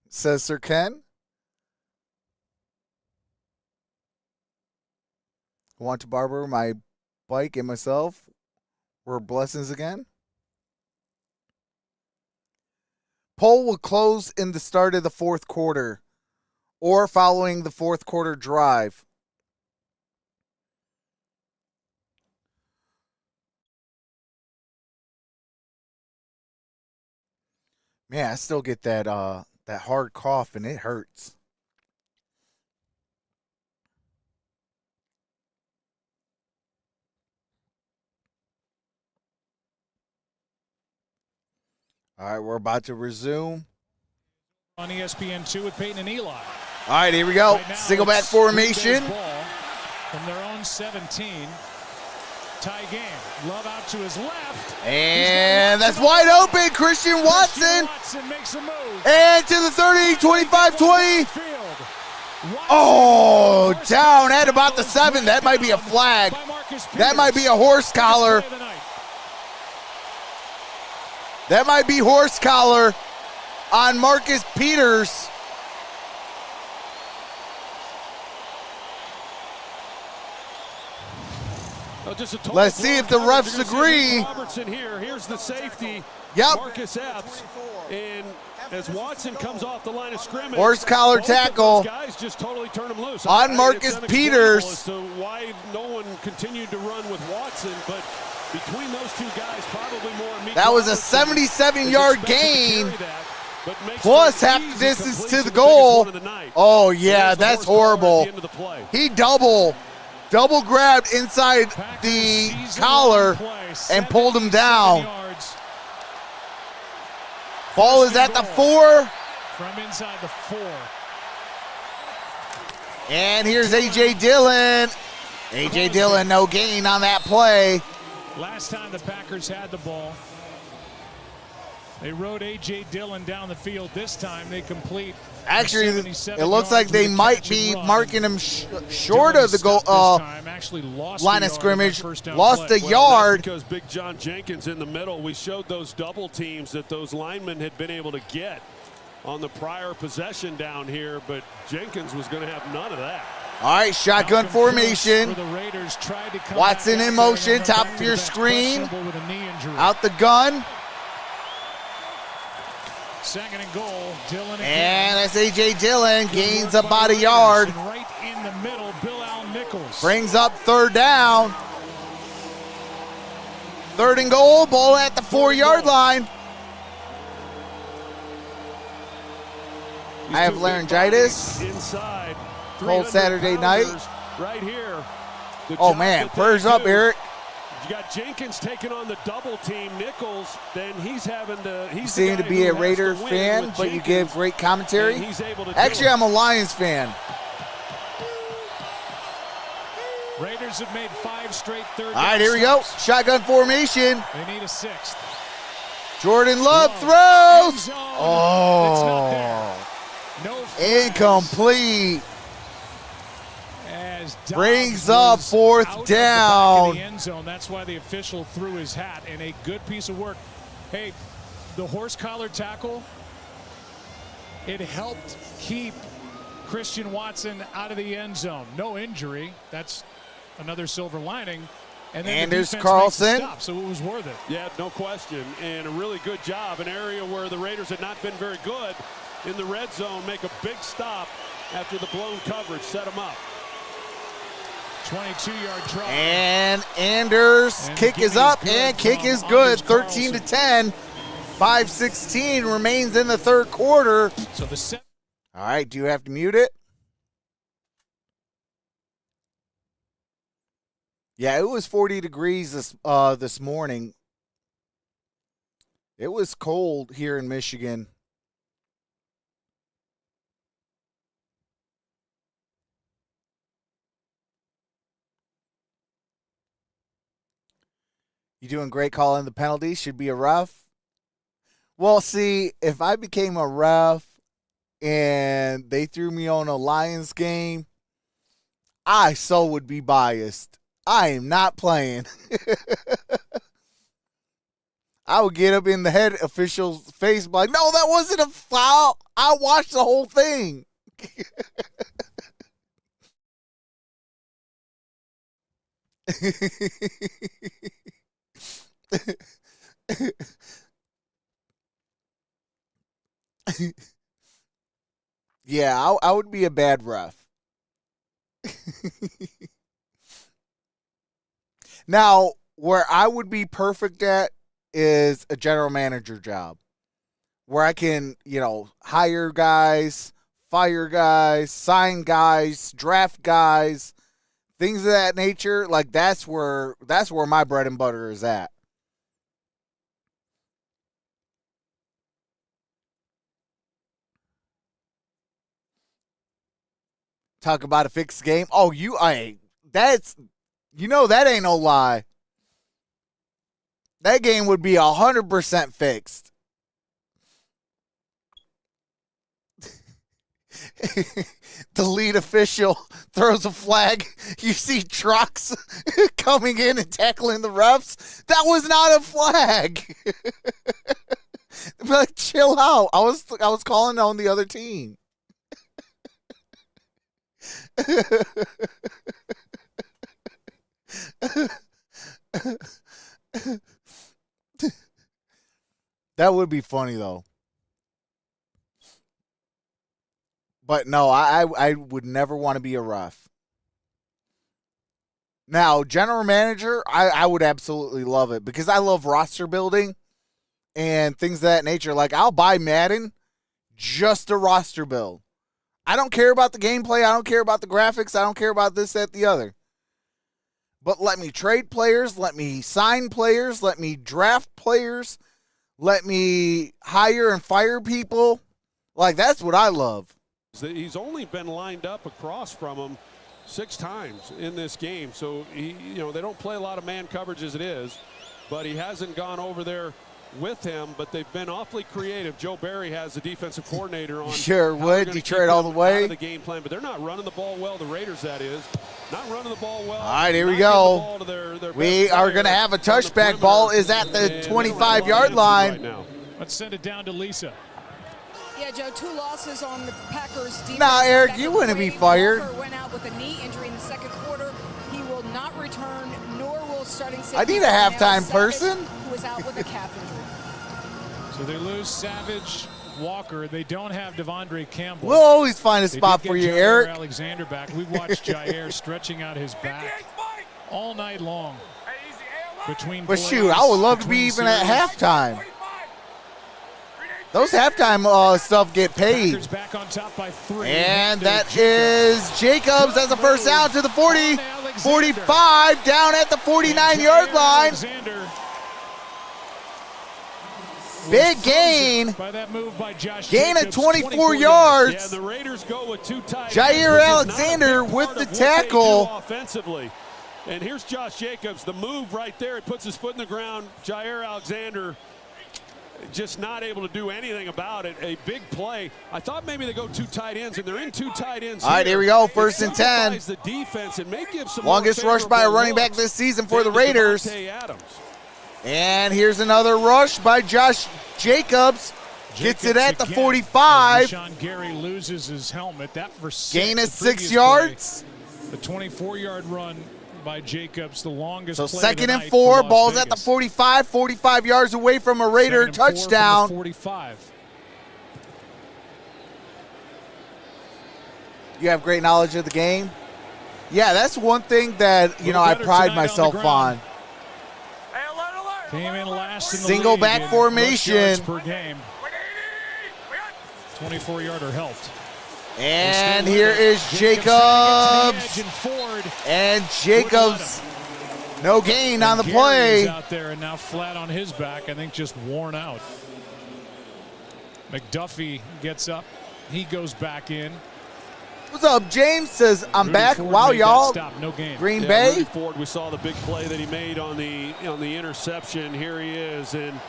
says Sir Ken. Want to barber my bike and myself. We're blessings again. Poll will close in the start of the fourth quarter or following the fourth quarter drive. Man, I still get that hard cough and it hurts. All right, we're about to resume. On ESPN2 with Peyton and Eli. All right, here we go. Right now, Single back formation. Ball from their own 17. Tie game. Love out to his left. And that's wide open. Christian Watson. Makes a move. And to the 30, 25, 20. Oh, down at about the 7. That might be a flag. That might be a horse collar. That might be horse collar on Marcus Peters. Let's see if the refs agree. Robertson here. Here's the safety. Yep. Marcus Epps. And as Watson comes off the line of scrimmage, horse collar tackle. Guys just totally turn him loose. On Marcus Peters. As to why no one continued to run with Watson, but between those two guys, probably more. That was a 77-yard gain. Plus half the distance to the goal. Oh, yeah, that's horrible. He double grabbed inside the collar and pulled him down. Ball is at the 4. From inside the 4. And here's A.J. Dillon. A.J. Dillon, no gain on that play. Last time the Packers had the ball, they rode A.J. Dillon down the field. This time they complete. Actually, it looks like they might be marking him short of the goal line of scrimmage. Lost a yard. Because Big John Jenkins in the middle. We showed those double teams that those linemen had been able to get on the prior possession down here, but Jenkins was going to have none of that. All right, shotgun formation. Watson in motion, top of your screen. Out the gun. Second and goal, Dillon. And that's A.J. Dillon, gains about a yard. Right in the middle, Bill Al Nichols. Brings up third down. Third and goal, ball at the 4-yard line. I have laryngitis. Inside. Cold Saturday night. Right here. Oh, man, prayers up, Eric. You got Jenkins taking on the double team. Nichols, then he's having to. You seem to be a Raider fan, but you give great commentary. Actually, I'm a Lions fan. Raiders have made 5 straight third. All right, here we go. Shotgun formation. They need a 6th. Jordan Love throws. Oh, incomplete. Brings up fourth down. The end zone. That's why the official threw his hat, and a good piece of work. Hey, the horse collar tackle, it helped keep Christian Watson out of the end zone. No injury. That's another silver lining. And then Anders the defense Carlson. makes the stop, so it was worth it. Yeah, no question. And a really good job. An area where the Raiders had not been very good in the red zone. Make a big stop after the blown coverage. Set them up. 22-yard try. And Anders' kick is up, and kick is good. 13-10. 5:16 remains in the third quarter. So the all right, do you have to mute it? Yeah, it was 40 degrees this morning. It was cold here in Michigan. You doing great calling the penalties. Should be a ref. Well, see, if I became a ref and they threw me on a Lions game, I so would be biased. I am not playing. I would get up in the head official's face like, no, that wasn't a foul. I watched the whole thing. Yeah, I would be a bad ref. Now, where I would be perfect at is a general manager job where I can, hire guys, fire guys, sign guys, draft guys, things of that nature. Like that's where my bread and butter is at. Talk about a fixed game. Oh, that ain't no lie. That game would be 100% fixed. The lead official throws a flag. You see Trox coming in and tackling the refs. That was not a flag. Like, chill out. I was calling on the other team. That would be funny though. But no, I would never want to be a ref. Now, general manager, I would absolutely love it because I love roster building and things of that nature. Like, I'll buy Madden just to roster build. I don't care about the gameplay. I don't care about the graphics. I don't care about this, that, the other. But let me trade players. Let me sign players. Let me draft players. Let me hire and fire people. Like, that's what I love. He's only been lined up across from him 6 times in this game. So, they don't play a lot of man coverage as it is. But he hasn't gone over there with him, but they've been awfully creative. Joe Barry has the defensive coordinator on. Sure would. Detroit all the way. Out of the game plan, but they're not running the ball well. The Raiders, that is. Not running the ball well. All right, here we go. We are going to have a touchback. Ball is at the 25-yard line. Right, let's send it down to Lisa. Yeah, Joe, 2 losses on the Packers defense. Nah, Eric, you wouldn't be fired. Walker went out with a knee injury in the second quarter. He will not return, nor will starting safety. I need a halftime person. Who is out with a calf injury. So they lose Savage, Walker. They don't have Devondre Campbell. We'll always find a spot for you, Eric. Alexander back. We've watched Jair stretching out his back all night long. But shoot, I would love to be even at halftime. Those halftime stuff get paid. Back on top by 3. And that is Jacobs as a first down to the 40, 45, down at the 49-yard line. Big gain. By that move by Josh gain Jacobs, of 24 yards. Yeah, the Raiders go with 2 tight ends. Jair Alexander with the tackle. Offensively. And here's Josh Jacobs. The move right there. It puts his foot in the ground. Jair Alexander just not able to do anything about it. A big play. I thought maybe they go 2 tight ends, and they're in 2 tight ends. All right, here we go. First and 10. The defense and may give some longest rush by a running back this season for the Raiders. And here's another rush by Josh Jacobs. Gets it at the 45. Sean Gary loses his helmet. That for gain is 6 yards. The 24-yard run by Jacobs, the longest. So play second and tonight 4. for Ball's Las at the Vegas. 45. 45 yards away from a Raider touchdown. 45. You have great knowledge of the game. Yeah, that's one thing that I pride myself on. Came in last in the single league back in formation per game. 24-yarder helped. And here is Jacobs. And Jacobs, no gain on the play. Out there and now flat on his back. I think just worn out. McDuffie gets up. He goes back in. What's up, James? Says, I'm Rudy back. Ford wow, made that y'all. stop, no gain. Green Yeah, Bay. Rudy Ford, we saw the big play that he made on the interception. Here he is, and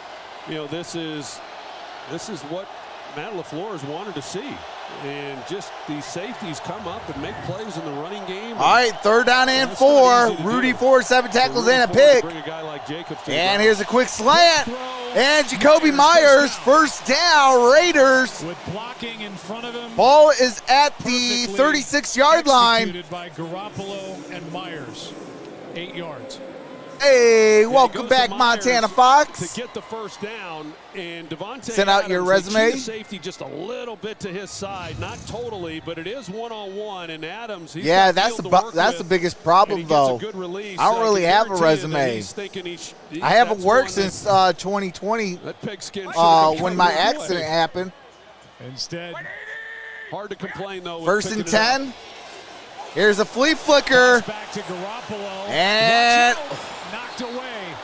this is what Matt LaFleur has wanted to see, and just these safeties come up and make plays in the running game. All right, 3rd down and 4. Rudy Ford, 7 tackles and a pick. Bring a guy like Jacobs to And here's a quick slant. And Jacoby Myers, first down, Raiders. With blocking in front of him. Ball is at the 36-yard line. Executed by Garoppolo and Myers. 8 yards. Hey, welcome back, Montana Fox. To get the first down, and Devontae Send out your Adams, resume. Safety just a little bit to his side, not totally, but it is one-on-one. And Adams, he's Yeah, got that's field to work the with, biggest problem, and he gets though. a good release. I don't really can have a guarantee you that resume. he's thinking I haven't that's worked one since 2020 that pigskin should have when come my your accident way. happened. Instead, hard to complain though. with 1st and picking it up. 10. Here's a flea flicker. back to Garoppolo. And knocked away.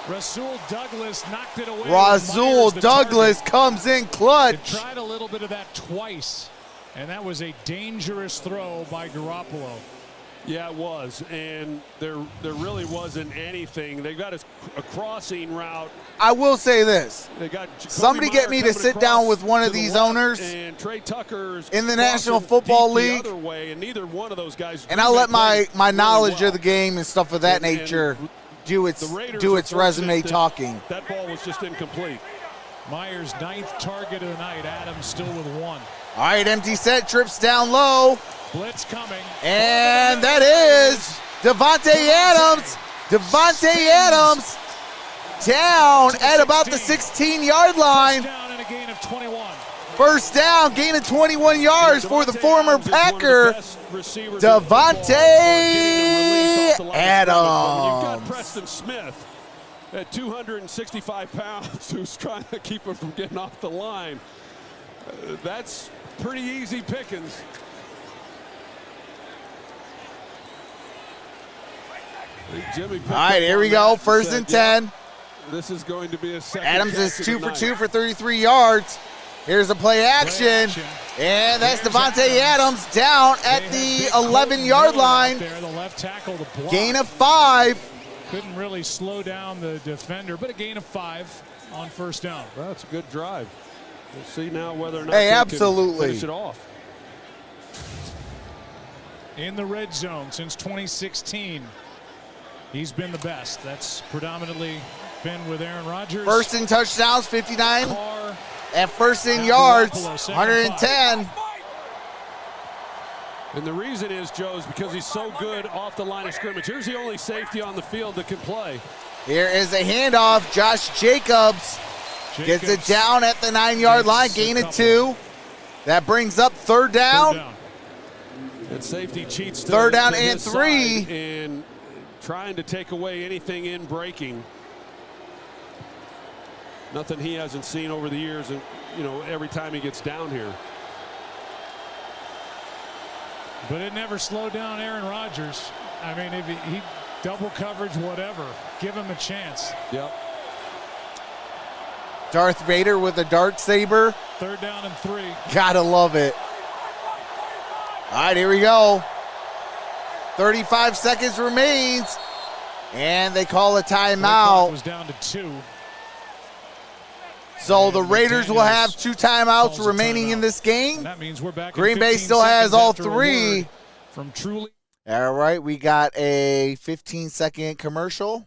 Rasul Douglas knocked it away. Rasul Douglas comes in They clutch. tried a little bit of that twice, and that was a dangerous throw by Garoppolo. Yeah, it was, and there really wasn't anything. They got a crossing route. I will say this. They got Jacoby Somebody get me Myers to coming sit down across with one of to the these left, owners and Trey Tucker's in the crossing National Football deep League. the other way, and neither one of those guys. And I'll let my really knowledge well. of the game and stuff of that And nature do its the Raiders do are its fortunate resume that talking. That ball was just incomplete. Myers' 9th target of the night. Adams still with 1. All right, empty set, trips down low. Blitz coming. And that is Devontae Adams. Devontae Adams down at about the 16-yard line. Down and a gain of 21. First down, gain of 21 yards for the former Packer, Devontae Adams. You've got Preston Smith at 265 pounds who's trying to keep him from getting off the line. That's pretty easy pickings. Jimmy All right, here we go. 1st and 10. This is going to be a second. Adams is catch 2 of for the 2 night. for 33 yards. Here's a play action. And that's Devontae Adams down at the 11-yard line. There, the left tackle, the block. Gain of 5. Couldn't really slow down the defender, but a gain of 5 on first down. Well, that's a good drive. We'll see now whether or not Hey, they can absolutely. finish it off. In the red zone since 2016. He's been the best. That's predominantly been with Aaron Rodgers. First in touchdowns, 59. Carr. At first in Now yards, Garoppolo, second 110. And the reason is, Joe, is because he's so good off the line of scrimmage. Here's the only safety on the field that can play. Here is a handoff. Josh Jacobs gets it down at the 9-yard line, gain of 2. That brings up third down. And safety cheats to Third down to and his 3. side and trying to take away anything in breaking. Nothing he hasn't seen over the years, and every time he gets down here. But it never slowed down Aaron Rodgers. I mean, if he double coverage, whatever, give him a chance. Yep. Darth Vader with a dart saber. Third down and 3. Gotta love it. All right, here we go. 35 seconds remains. And they call a timeout. Was down to 2. So the Raiders will have 2 timeouts remaining in this game. That means we're back. Green Bay still has all 3. From Truly. All right, we got a 15-second commercial.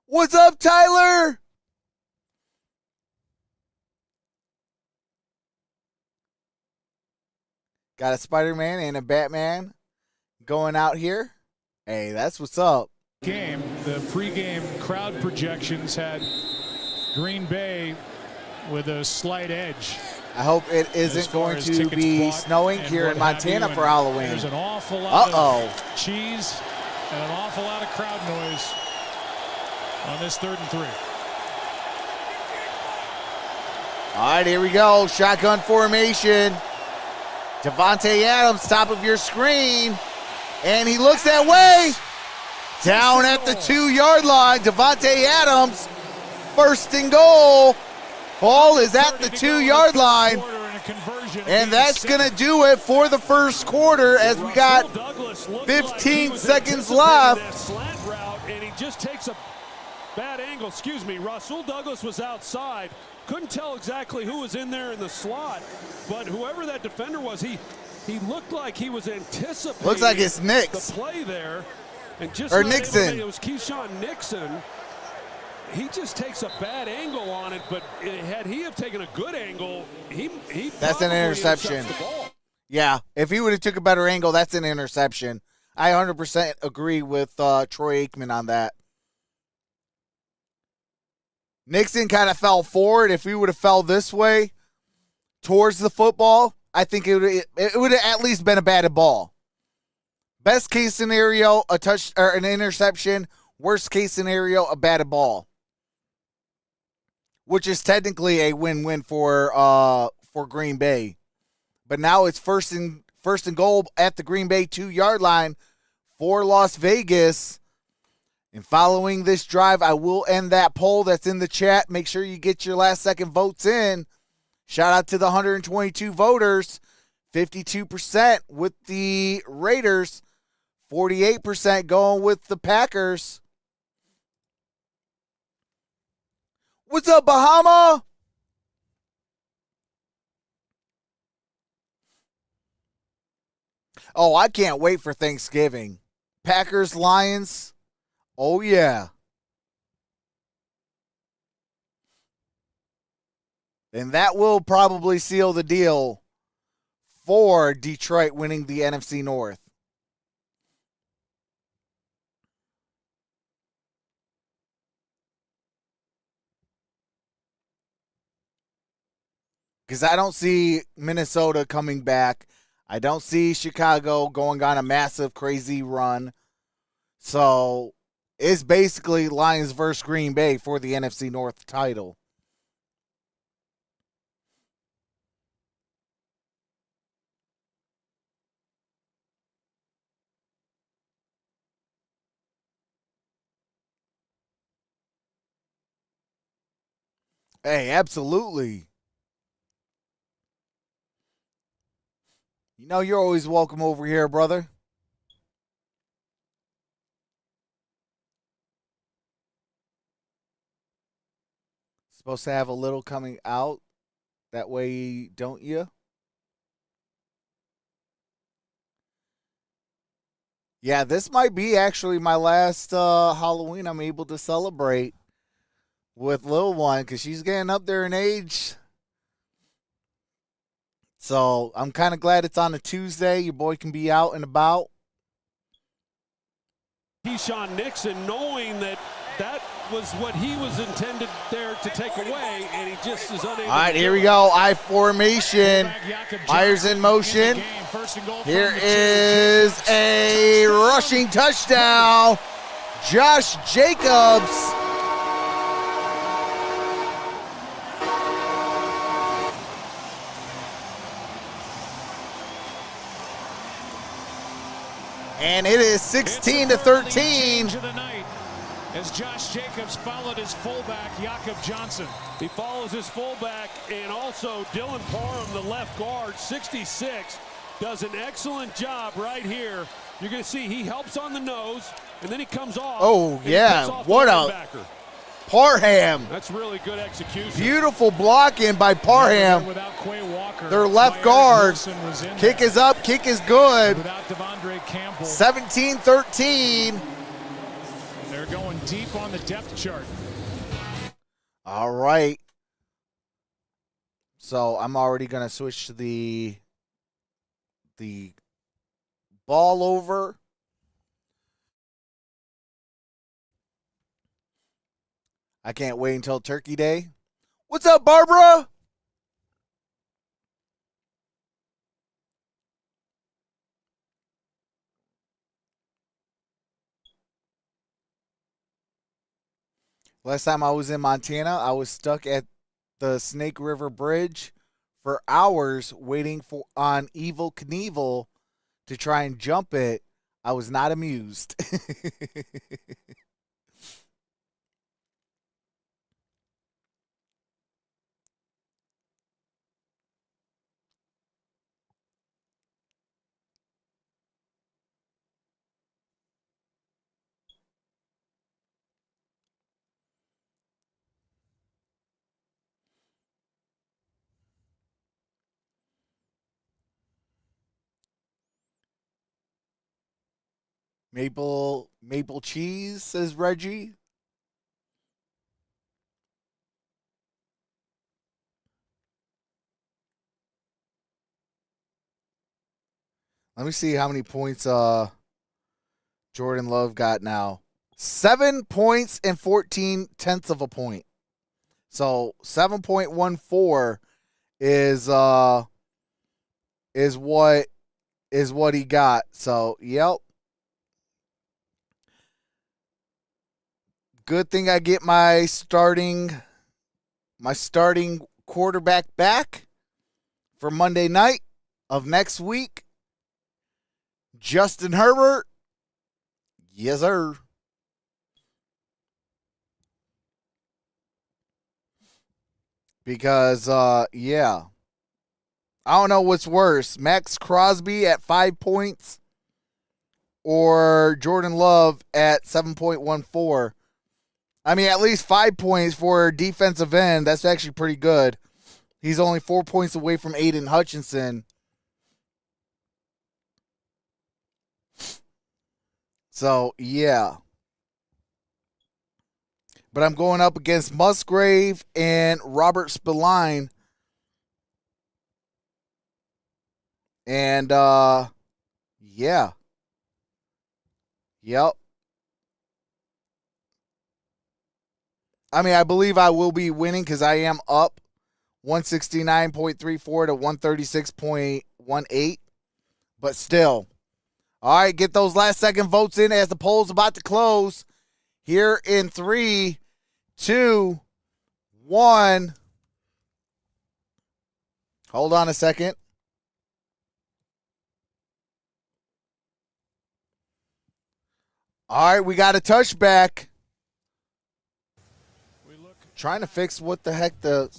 What's up, Tyler? Got a Spider-Man and a Batman going out here. Hey, that's what's up. Game, the pregame crowd projections had Green Bay with a slight edge. I hope it isn't going to be snowing here in Montana for Halloween. There's an awful lot Uh-oh. of cheese and an awful lot of crowd noise on this 3rd and 3. All right, here we go. Shotgun formation. Devontae Adams, top of your screen. And he looks that way. Down at the 2-yard line. Devontae Adams, 1st and goal Ball is at the 2-yard line. And that's going to do it for the first quarter as we got 15 seconds left. Slant route, and he just takes a bad angle. Excuse me. Rasul Douglas was outside. Couldn't tell exactly who was in there in the slot, but whoever that defender was, he looked like he was anticipating. Looks like it's Nix. The play there, and just or Nixon. It was Keyshawn Nixon. He just takes a bad angle on it, but had he have taken a good angle, he that's an interception. Yeah, if he would have took a better angle, that's an interception. I 100% agree with Troy Aikman on that. Nixon kind of fell forward. If he would have fell this way towards the football, I think it would have at least been a batted ball. Best case scenario, a touch or an interception. Worst case scenario, a batted ball, which is technically a win-win for Green Bay. But now it's first and goal at the Green Bay 2-yard line for Las Vegas. And following this drive, I will end that poll that's in the chat. Make sure you get your last-second votes in. Shout out to the 122 voters. 52% with the Raiders. 48% going with the Packers. What's up, Bahama? Oh, I can't wait for Thanksgiving. Packers, Lions. Oh, yeah. And that will probably seal the deal for Detroit winning the NFC North. Because I don't see Minnesota coming back. I don't see Chicago going on a massive, crazy run. So it's basically Lions versus Green Bay for the NFC North title. Hey, absolutely. You know you're always welcome over here, brother. Supposed to have a little coming out. That way, don't you? Yeah, this might be actually my last Halloween I'm able to celebrate with Lil One because she's getting up there in age. So I'm kind of glad it's on a Tuesday. Your boy can be out and about. Keyshawn Nixon, knowing that was what he was intended there to take away, and he just is unable. All right, here we go. I formation. Myers in motion. Here is a rushing touchdown. Josh Jacobs. And it is 16-13. As Josh Jacobs followed his fullback, Jakob Johnson. He follows his fullback, and also Dylan Parham, the left guard, 66, does an excellent job right here. You're going to see he helps on the nose, and then he comes off. Oh, yeah. What a Parham. That's really good execution. Beautiful blocking by Parham. Their left guard. Kick is up. Kick is good. 17-13. They're going deep on the depth chart. All right. So I'm already going to switch to the ball over. I can't wait until Turkey Day. What's up, Barbara? Last time I was in Montana, I was stuck at the Snake River Bridge for hours waiting on Evel Knievel to try and jump it. I was not amused. Maple cheese, says Reggie. Let me see how many points Jordan Love got now. 7 points and 14/10 of a point. So 7.14 is what he got. So yep. Good thing I get my starting quarterback back for Monday night of next week. Justin Herbert. Yes, sir. Because, yeah. I don't know what's worse. Max Crosby at 5 points or Jordan Love at 7.14. I mean, at least 5 points for defensive end. That's actually pretty good. He's only 4 points away from Aiden Hutchinson. So, yeah. But I'm going up against Musgrave and Robert Spillane. And, yeah. Yep. I mean, I believe I will be winning because I am up 169.34 to 136.18. But still. All right, get those last second votes in as the poll's about to close. Here in 3, 2, 1. Hold on a second. All right, we got a touchback. Trying to fix what the heck the...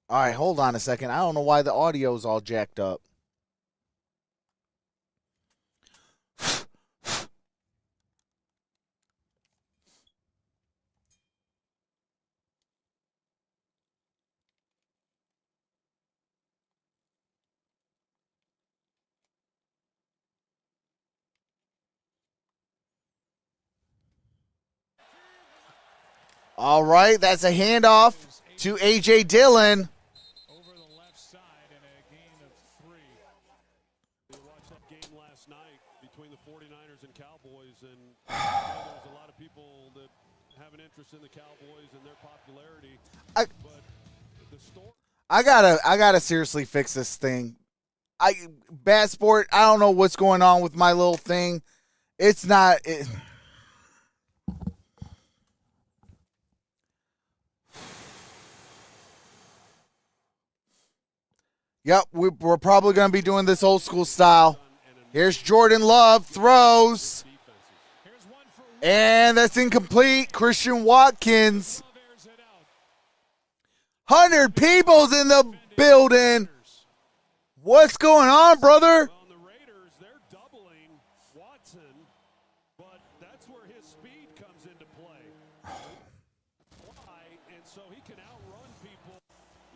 All right, hold on a second. I don't know why the audio's all jacked up. All right, that's a handoff to A.J. Dillon. Over the left side in a gain of 3. We watched that game last night between the 49ers and Cowboys, and there's a lot of people that have an interest in the Cowboys and their popularity. I gotta seriously fix this thing. Bad Sport, I don't know what's going on with my little thing. It's not... Yep, we're probably going to be doing this old school style. Here's Jordan Love, throws. And that's incomplete. Christian Watkins. 100 people's in the building. What's going on, brother? On the Raiders, they're doubling Watson, but that's where his speed comes into play. And so he can outrun people,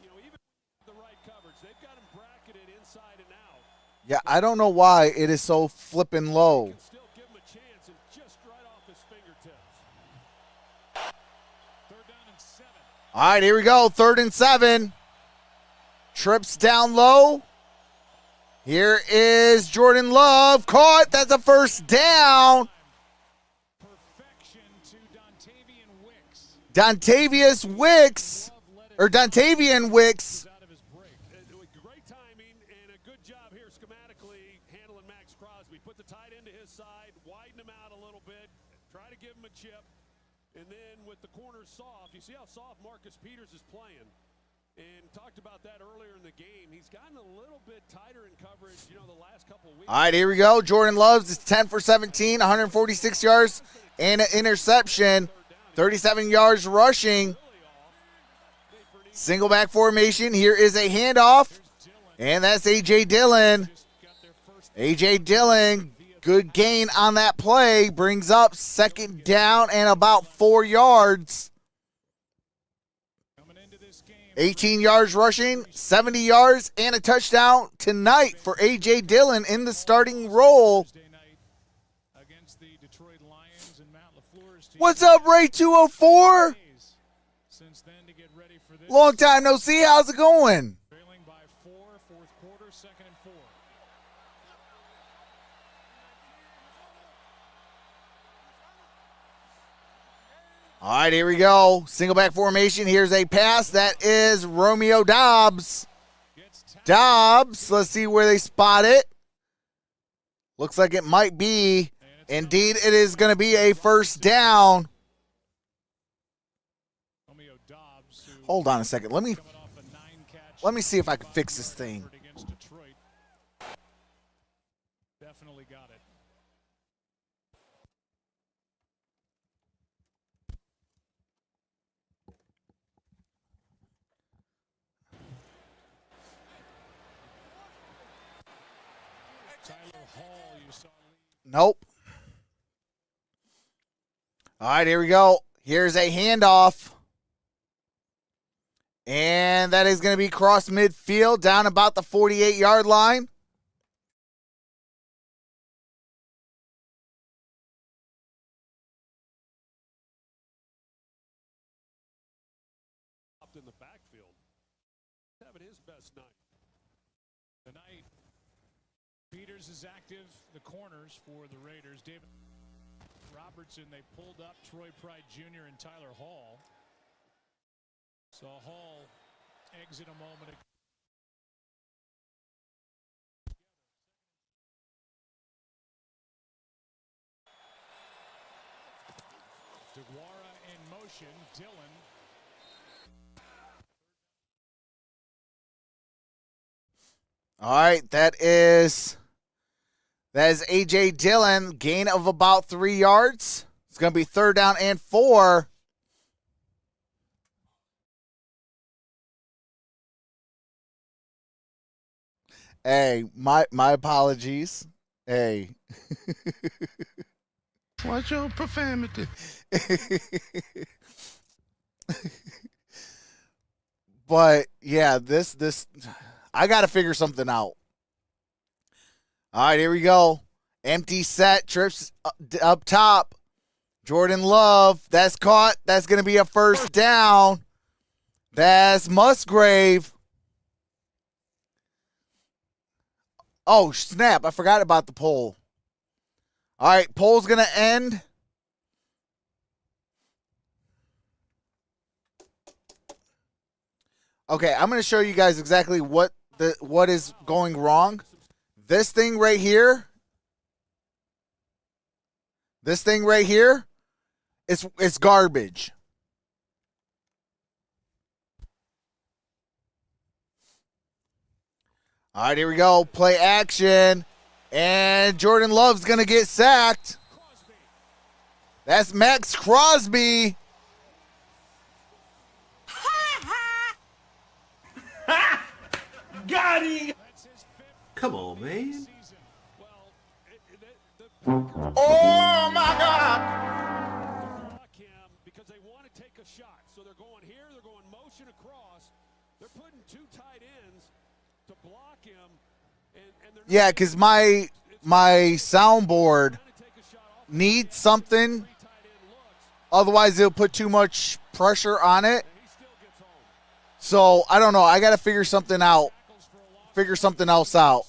even with the right coverage. They've got him bracketed inside and out. Yeah, I don't know why it is so flipping low. Can still give him a chance and just right off his fingertips. 3rd down and 7. All right, here we go. 3rd and 7. Trips down low. Here is Jordan Love. Caught. That's a first down. Perfection to Dontavian Wicks. Dontavian Wicks. Great timing and a good job here schematically handling Max Crosby. Put the tight end to his side, widen him out a little bit, try to give him a chip, and then with the corners soft, you see how soft Marcus Peters is playing. And talked about that earlier in the game. He's gotten a little bit tighter in coverage, the last couple of weeks. All right, here we go. Jordan Love is 10 for 17, 146 yards and an interception, 37 yards rushing. Single back formation. Here is a handoff, and that's A.J. Dillon. A.J. Dillon, good gain on that play, brings up 2nd down and about 4 yards. 18 yards rushing, 70 yards, and a touchdown tonight for A.J. Dillon in the starting role. What's up, Ray 204? Long time no see. How's it going? Trailing by 4, fourth quarter, 2nd and 4. All right, here we go. Single back formation. Here's a pass. That is Romeo Dobbs. Dobbs, let's see where they spot it. Looks like it might be. Indeed, it is going to be a first down. Hold on a second. Let me see if I can fix this thing. Definitely got it. Tyler Hall, you saw. Nope. All right, here we go. Here's a handoff. And that is going to be cross midfield down about the 48-yard line. In the backfield, having his best night. Tonight, Peters is active, the corners for the Raiders. David Robertson, they pulled up Troy Pride Jr. and Tyler Hall. So Hall exit a moment ago. DeGuara in motion, Dillon. All right, that is A.J. Dillon, gain of about 3 yards. It's going to be 3rd down and 4. Hey, my apologies. Hey. Watch your profanity. But yeah, this I got to figure something out. All right, here we go. Empty set, trips up top. Jordan Love, that's caught. That's going to be a first down. That's Musgrave. Oh, snap. I forgot about the poll. All right, poll's going to end. Okay, I'm going to show you guys exactly what is going wrong. This thing right here. It's garbage. All right, here we go. Play action. And Jordan Love's going to get sacked. That's Max Crosby. Got him! Come on, man. Oh my God! Because they want to take a shot. So they're going here, they're going motion across. They're putting 2 tight ends to block him. Yeah, because my soundboard needs something. Otherwise, it'll put too much pressure on it. So, I don't know. I got to figure something out. Figure something else out.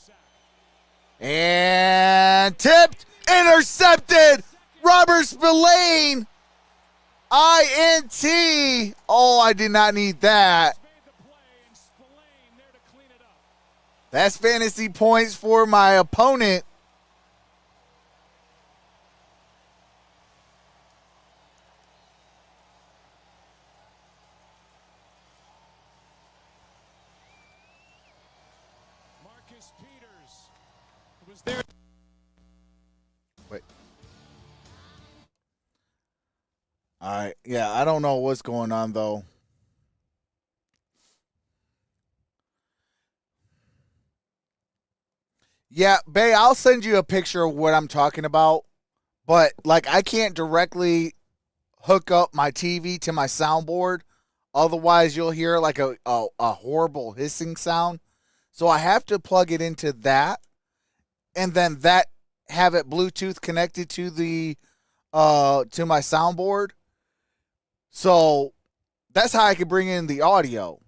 And tipped. Intercepted. Robert Spillane. INT. Oh, I did not need that. That's fantasy points for my opponent. Marcus Peters was there. Wait. All right. Yeah, I don't know what's going on, though. Yeah, Bay, I'll send you a picture of what I'm talking about. But, like, I can't directly hook up my TV to my soundboard. Otherwise, you'll hear, like, a horrible hissing sound. So I have to plug it into that. And then have it Bluetooth connected to the to my soundboard. So that's how I can bring in the audio.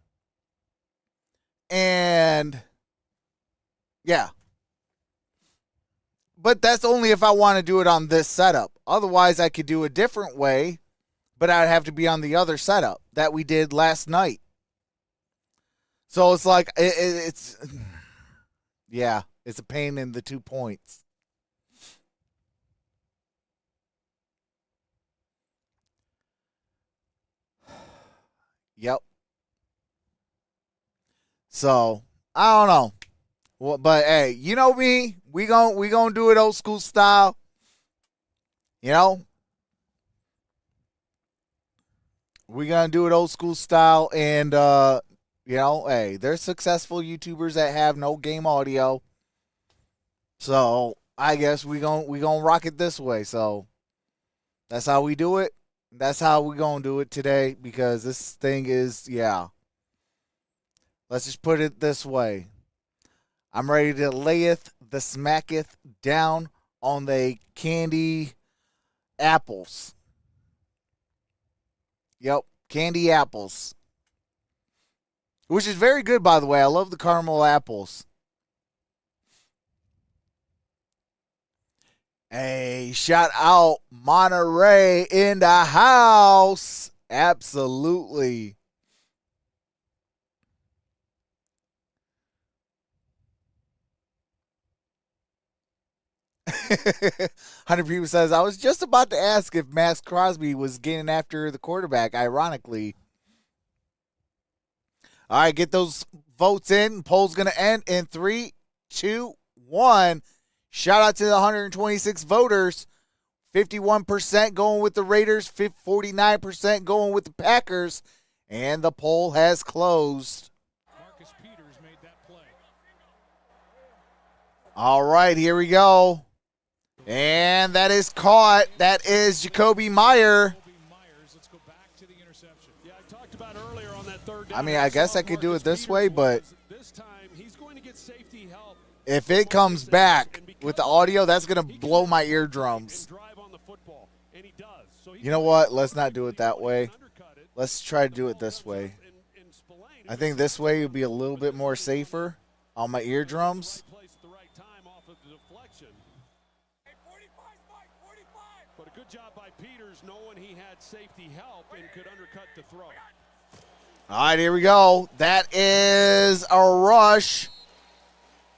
And yeah. But that's only if I want to do it on this setup. Otherwise, I could do a different way, but I'd have to be on the other setup that we did last night. So it's like, it's yeah, it's a pain in the 2 points. Yep. So, I don't know. Well, but hey, you know me, we gon' do it old school style. You know? We gonna do it old school style, and you know, hey, there's successful YouTubers that have no game audio. So, I guess we gon' rock it this way. So, that's how we do it. That's how we gonna do it today, because this thing is, yeah. Let's just put it this way. I'm ready to layeth the smacketh down on the candy apples. Yep, candy apples. Which is very good, by the way. I love the caramel apples. Hey, shout out Monterey in the house. Absolutely. Hunter People says, I was just about to ask if Max Crosby was getting after the quarterback, ironically. All right, get those votes in. Poll's going to end in 3, 2, 1. Shout out to the 126 voters. 51% going with the Raiders, 49% going with the Packers, and the poll has closed. Marcus Peters made that play. All right, here we go. And that is caught. That is Jacoby Meyer. Let's go back to the interception. Yeah, I talked about earlier on that third down. I mean, I guess I could do it this way, but this time he's going to get safety help. If it comes back with the audio, that's going to blow my eardrums. You know what? Let's not do it that way. Let's try to do it this way. I think this way would be a little bit more safer on my eardrums. But a good job by Peters knowing he had safety help and could undercut the throw. All right, here we go. That is a rush.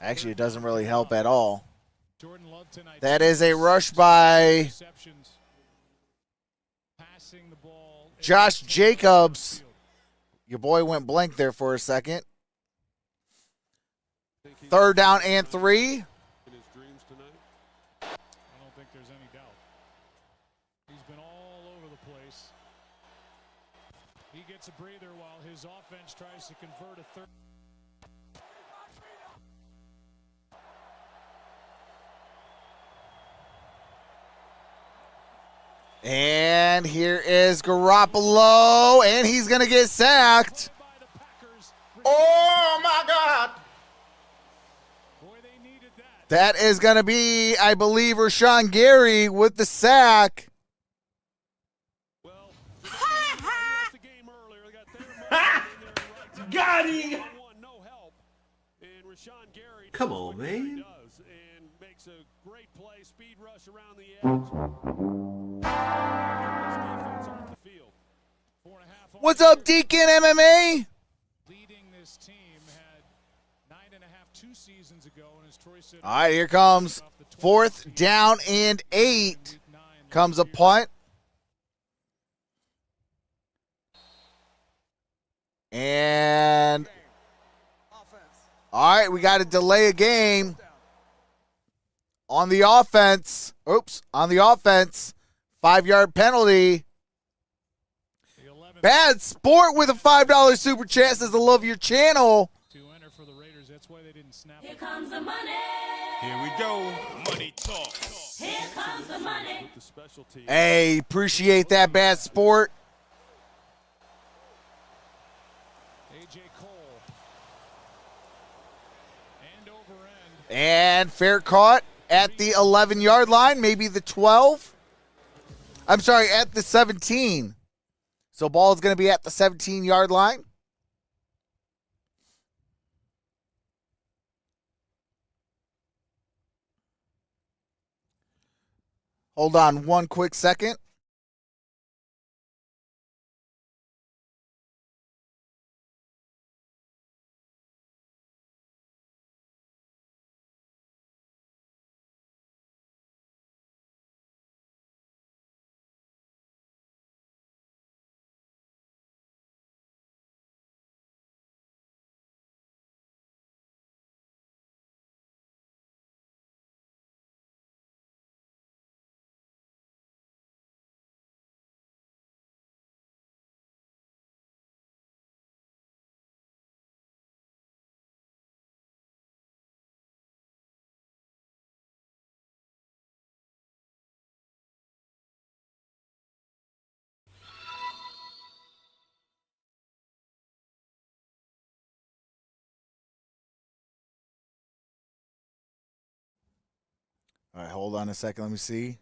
Actually, it doesn't really help at all. That is a rush by Josh Jacobs. Your boy went blank there for a second. 3rd down and 3. In his dreams tonight. I don't think there's any doubt. He's been all over the place. He gets a breather while his offense tries to convert a third. And here is Garoppolo, and he's going to get sacked. Oh, my God. That is going to be, I believe, Rashawn Gary with the sack. Got him. Come on, man. Makes a great play, speed rush around the edge. What's up, Deacon MMA? Leading this team had 9.5 2 seasons ago, and as Troy said, All right, here comes 4th down and 8. Comes a punt. And all right, we got to delay a game on the offense. Oops, on the offense. 5-yard penalty. Bad Sport with a $5 super chat says I love your channel. To enter for the Raiders, that's why they didn't snap. Here comes the money. Here we go. Money talk. Here comes the money. Hey, appreciate that, Bad Sport. AJ Cole. And over end. And fair caught at the 11-yard line, maybe the 12. I'm sorry, at the 17. So ball is going to be at the 17-yard line. Hold on one quick second. All right, hold on a second. Let me see.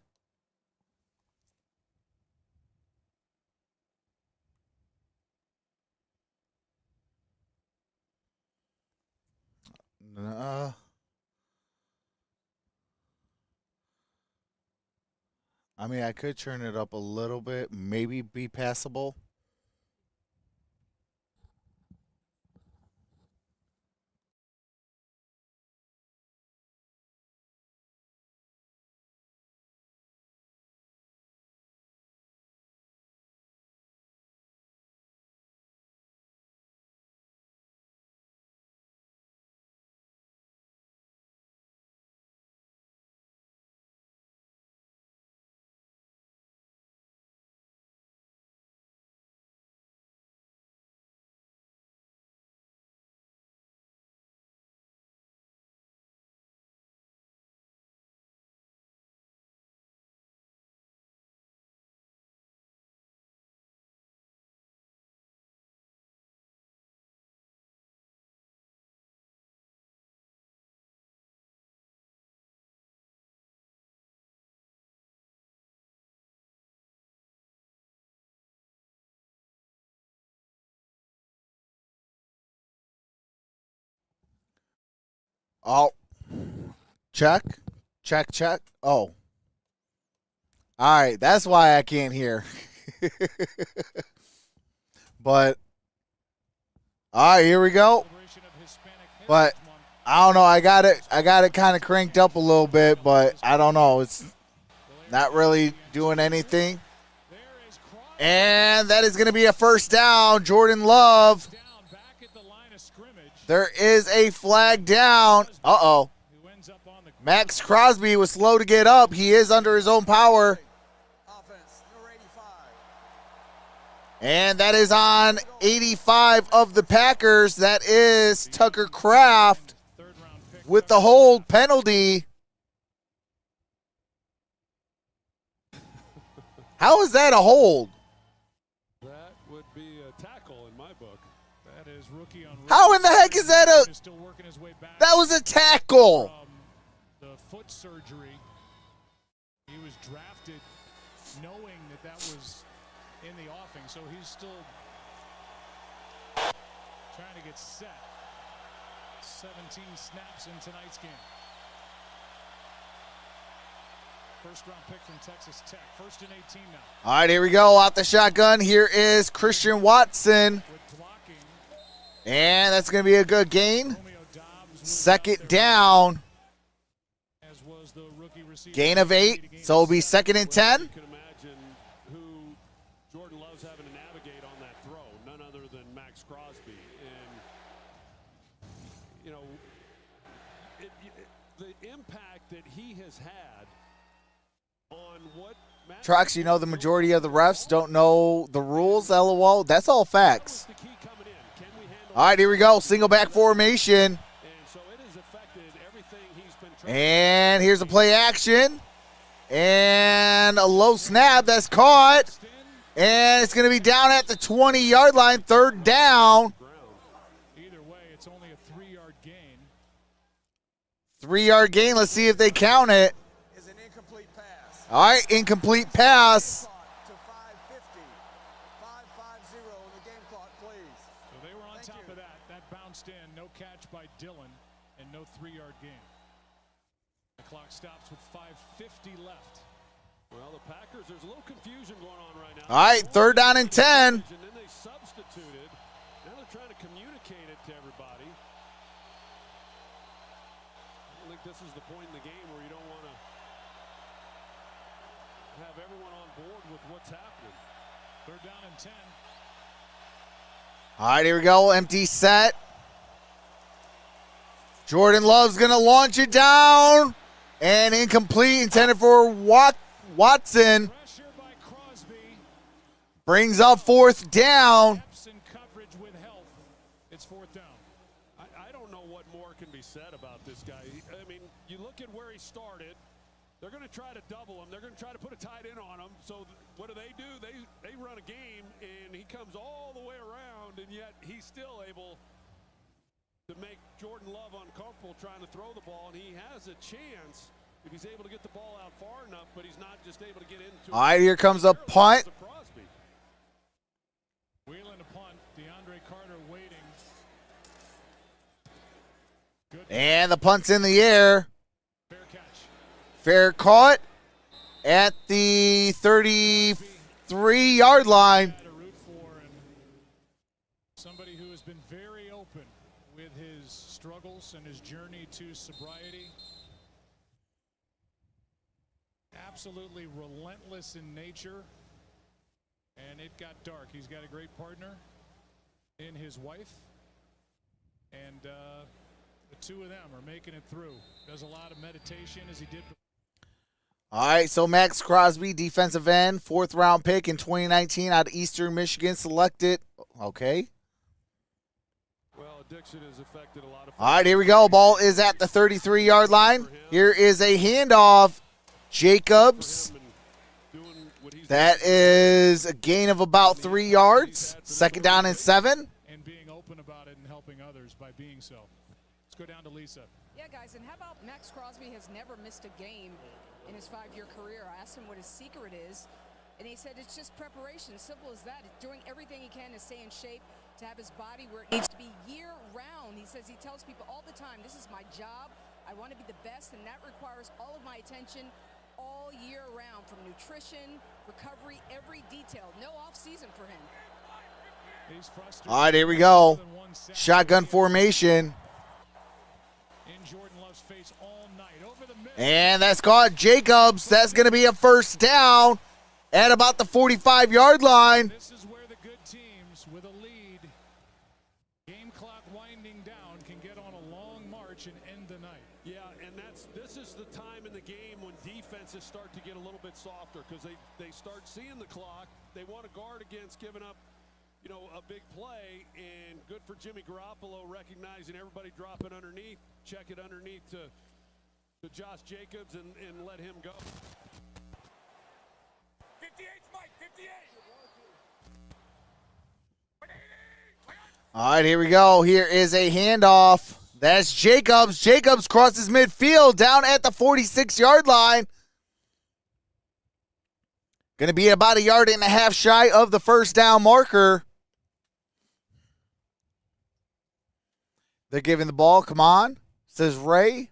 I mean, I could turn it up a little bit, maybe be passable. Oh, check. Oh, all right. That's why I can't hear. But all right, here we go. But I don't know. I got it kind of cranked up a little bit, but I don't know. It's not really doing anything. And that is going to be a first down. Jordan Love. There is a flag down. Uh-oh. Max Crosby was slow to get up. He is under his own power. And that is on 85 of the Packers. That is Tucker Kraft with the hold penalty. How is that a hold? That would be a tackle in my book. That is rookie on rookie. How in the heck is that a... Still working his way back. That was a tackle. From the foot surgery. He was drafted knowing that was in the offing, so he's still trying to get set. 17 snaps in tonight's game. First round pick from Texas Tech. First and 18 now. All right, here we go. Out the shotgun. Here is Christian Watson. And that's going to be a good gain. Second down. Gain of 8. So it'll be second and 10. You can imagine who Jordan Love's having to navigate on that throw. None other than Max Crosby. And, you know, the impact that he has had on what Trox, you know the majority of the refs don't know the rules, LOL. That's all facts. All right, here we go. Single back formation. And here's a play action. And a low snap that's caught. And it's going to be down at the 20-yard line, third down. Either way, it's only a 3-yard gain. 3-yard gain. Let's see if they count it. All right, incomplete pass. 5-5-0 on the game clock, please. So they were on top of that. That bounced in. No catch by Dillon and no 3-yard gain. The clock stops with 5:50 left. Well, the Packers, there's a little confusion going on right now. All right, 3rd down and 10. And then they substituted. Now they're trying to communicate it to everybody. I think this is the point in the game where you don't want to have everyone on board with what's happening. 3rd down and 10. All right, here we go. Empty set. Jordan Love's going to launch it down. And incomplete, intended for Watson. Pressure by Crosby. Brings up 4th down. In coverage with help. It's 4th down. I don't know what more can be said about this guy. I mean, you look at where he started. They're going to try to double him. They're going to try to put a tight end on him. So what do? They run a game, and he comes all the way around, and yet he's still able to make Jordan Love uncomfortable trying to throw the ball, and he has a chance if he's able to get the ball out far enough, but he's not just able to get into it. All right, here comes a punt. Wheeling a punt. DeAndre Carter waiting. Good. And the punt's in the air. Fair catch. Fair caught at the 33-yard line. Somebody who has been very open with his struggles and his journey to sobriety. Absolutely relentless in nature. And it got dark. He's got a great partner in his wife. And the two of them are making it through. Does a lot of meditation as he did. All right, so Max Crosby, defensive end, 4th-round pick in 2019 out of Eastern Michigan, selected. Okay. Well, addiction has affected a lot of. All right, here we go. Ball is at the 33-yard line. Here is a handoff. Jacobs. That is a gain of about 3 yards. 2nd down and 7. And being open about it and helping others by being so. Let's go down to Lisa. Yeah, guys, and how about Max Crosby has never missed a game in his 5-year career. I asked him what his secret is, and he said it's just preparation, simple as that. It's doing everything he can to stay in shape, to have his body where it needs to be year-round. He says he tells people all the time, this is my job. I want to be the best, and that requires all of my attention all year round, from nutrition, recovery, every detail. No off-season for him. He's frustrated. All right, here we go. Shotgun formation. In Jordan Love's face all night. Over the middle. And that's caught Jacobs. That's going to be a 1st down at about the 45-yard line. This is where the good teams with a lead, game clock winding down, can get on a long march and end the night. Yeah, and this is the time in the game when defenses start to get a little bit softer because they start seeing the clock. They want to guard against giving up, a big play, and good for Jimmy Garoppolo recognizing everybody dropping underneath, check it underneath to Josh Jacobs and let him go. 58, Mike, 58. All right, here we go. Here is a handoff. That's Jacobs. Jacobs crosses midfield down at the 46-yard line. Going to be about 1.5 yards shy of the 1st down marker. They're giving the ball. Come on, says Ray.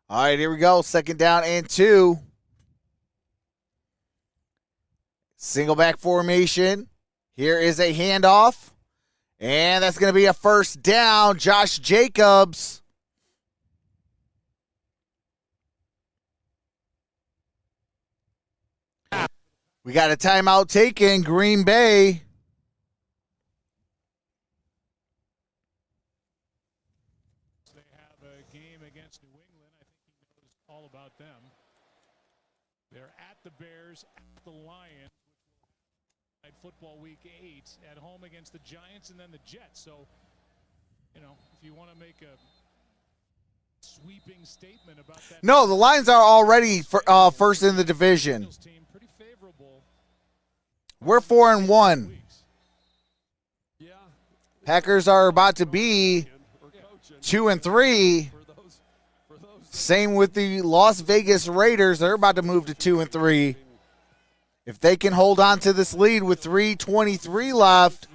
All right, here we go. 2nd down and 2. Single back formation. Here is a handoff. And that's going to be a 1st down. Josh Jacobs. We got a timeout taken. Green Bay. They have a game against New England. I think he knows all about them. They're at the Bears, at the Lions, which will football week 8, at home against the Giants and then the Jets. So, if you want to make a sweeping statement about that. No, the Lions are already first in the division. Team pretty favorable. We're 4-1. Packers are about to be 2-3. Same with the Las Vegas Raiders. They're about to move to 2-3. If they can hold on to this lead with 3:23 left,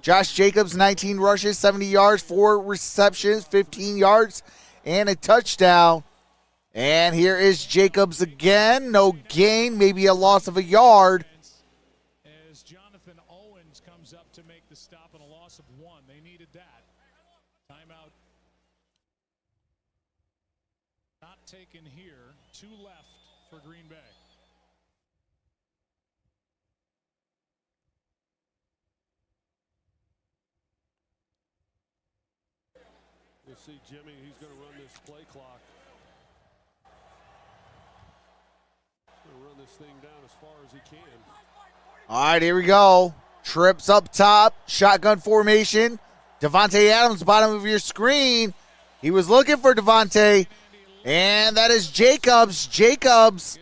Josh Jacobs, 19 rushes, 70 yards, 4 receptions, 15 yards, and a touchdown. And here is Jacobs again. No gain, maybe a loss of a yard. As Jonathan Owens comes up to make the stop and a loss of 1. They needed that. Timeout not taken here. 2 left for Green Bay. You'll see Jimmy, he's going to run this play clock. He's going to run this thing down as far as he can. All right, here we go. Trips up top, shotgun formation. Devontae Adams, bottom of your screen. He was looking for Devontae, and that is Jacobs. Jacobs,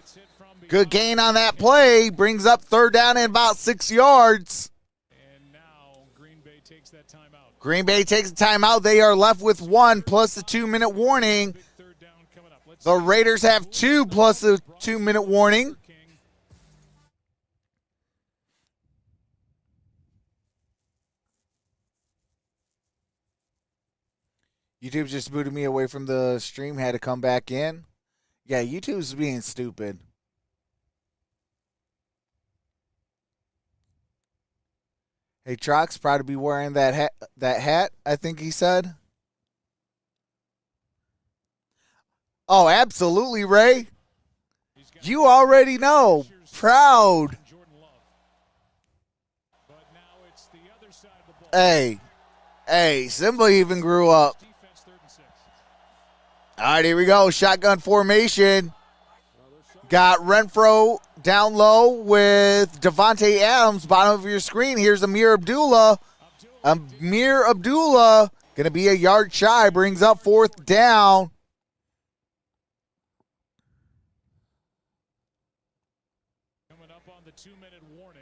good gain on that play. Brings up 3rd down and about 6 yards. And now Green Bay takes that timeout. Green Bay takes a timeout. They are left with 1 plus the 2-minute warning. The Raiders have 2 plus the 2-minute warning. YouTube just booted me away from the stream. Had to come back in. Yeah, YouTube's being stupid. Hey, Trox, proud to be wearing that hat, I think he said. Oh, absolutely, Ray. You already know. Proud. Hey, Simba even grew up. All right, here we go. Shotgun formation. Got Renfro down low with Devontae Adams, bottom of your screen. Here's Amir Abdullah. Amir Abdullah going to be a yard shy, brings up 4th down. Coming up on the 2-minute warning.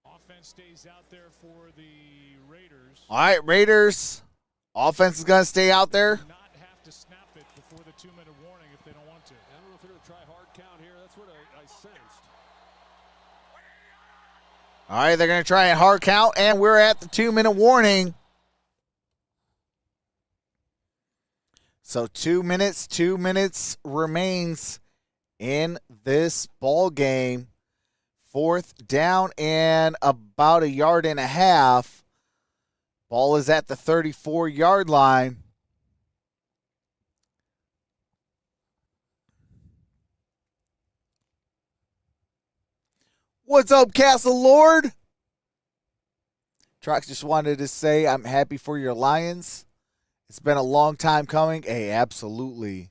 Offense stays out there for the Raiders. All right, Raiders. Offense is going to stay out there. Not have to snap it before the 2-minute warning if they don't want to. I don't know if they're going to try hard count here. That's what I sensed. All right, they're going to try a hard count, and we're at the 2-minute warning. So 2 minutes remains in this ball game. 4th down and about 1.5 yards. Ball is at the 34-yard line. What's up, Castle Lord? Trox just wanted to say I'm happy for your Lions. It's been a long time coming. Hey, absolutely.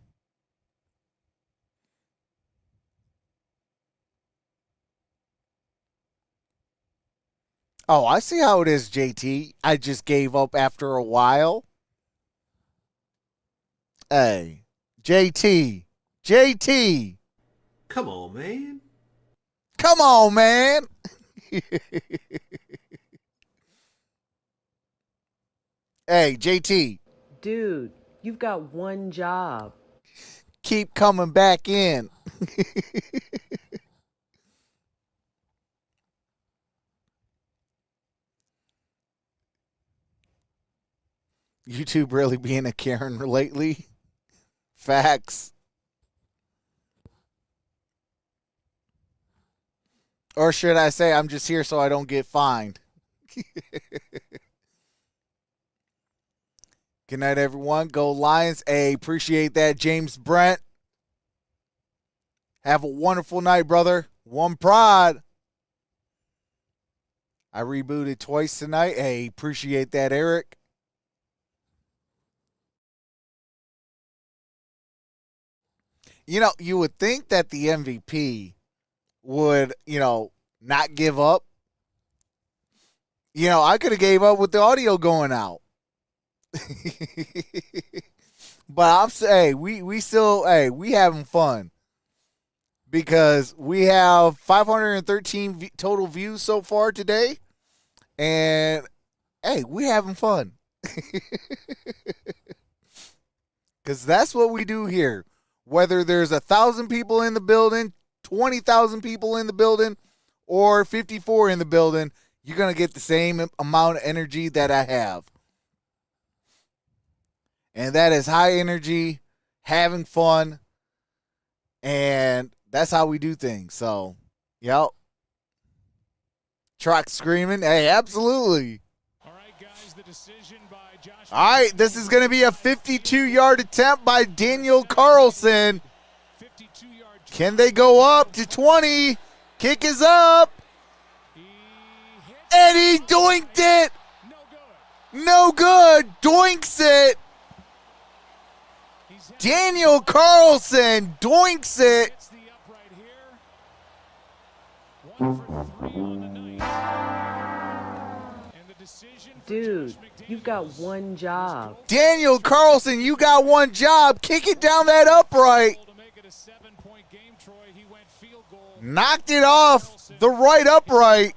Oh, I see how it is, JT. I just gave up after a while. Hey, JT. Come on, man. Come on, man. Hey, JT. Dude, you've got one job. Keep coming back in. YouTube really being a Karen lately. Facts. Or should I say I'm just here so I don't get fined? Good night, everyone. Go Lions. Hey, appreciate that, James Brent. Have a wonderful night, brother. One pride. I rebooted twice tonight. Hey, appreciate that, Eric. You know, you would think that the MVP would, not give up. I could have gave up with the audio going out. But I'm saying, we still, we having fun. because we have 513 total views so far today. And, hey, we having fun. Because that's what we do here. Whether there's 1,000 people in the building, 20,000 people in the building, or 54 in the building, you're going to get the same amount of energy that I have. And that is high energy, having fun, and that's how we do things. So, yep. Trox screaming. Hey, absolutely. All right, guys, the decision by Josh. All right, this is going to be a 52-yard attempt by Daniel Carlson. 52-yard. Can they go up to 20? Kick is up. And he doinked it. No good. Doinks it. Daniel Carlson doinks it. Hits the upright here. 1 for 3 on the night. And the decision for Dude, Josh McDaniels. you've got one job. Daniel Carlson, you got one job. Kick it down that upright. To make it a 7-point game, Troy. He went field goal. Knocked it off the right upright.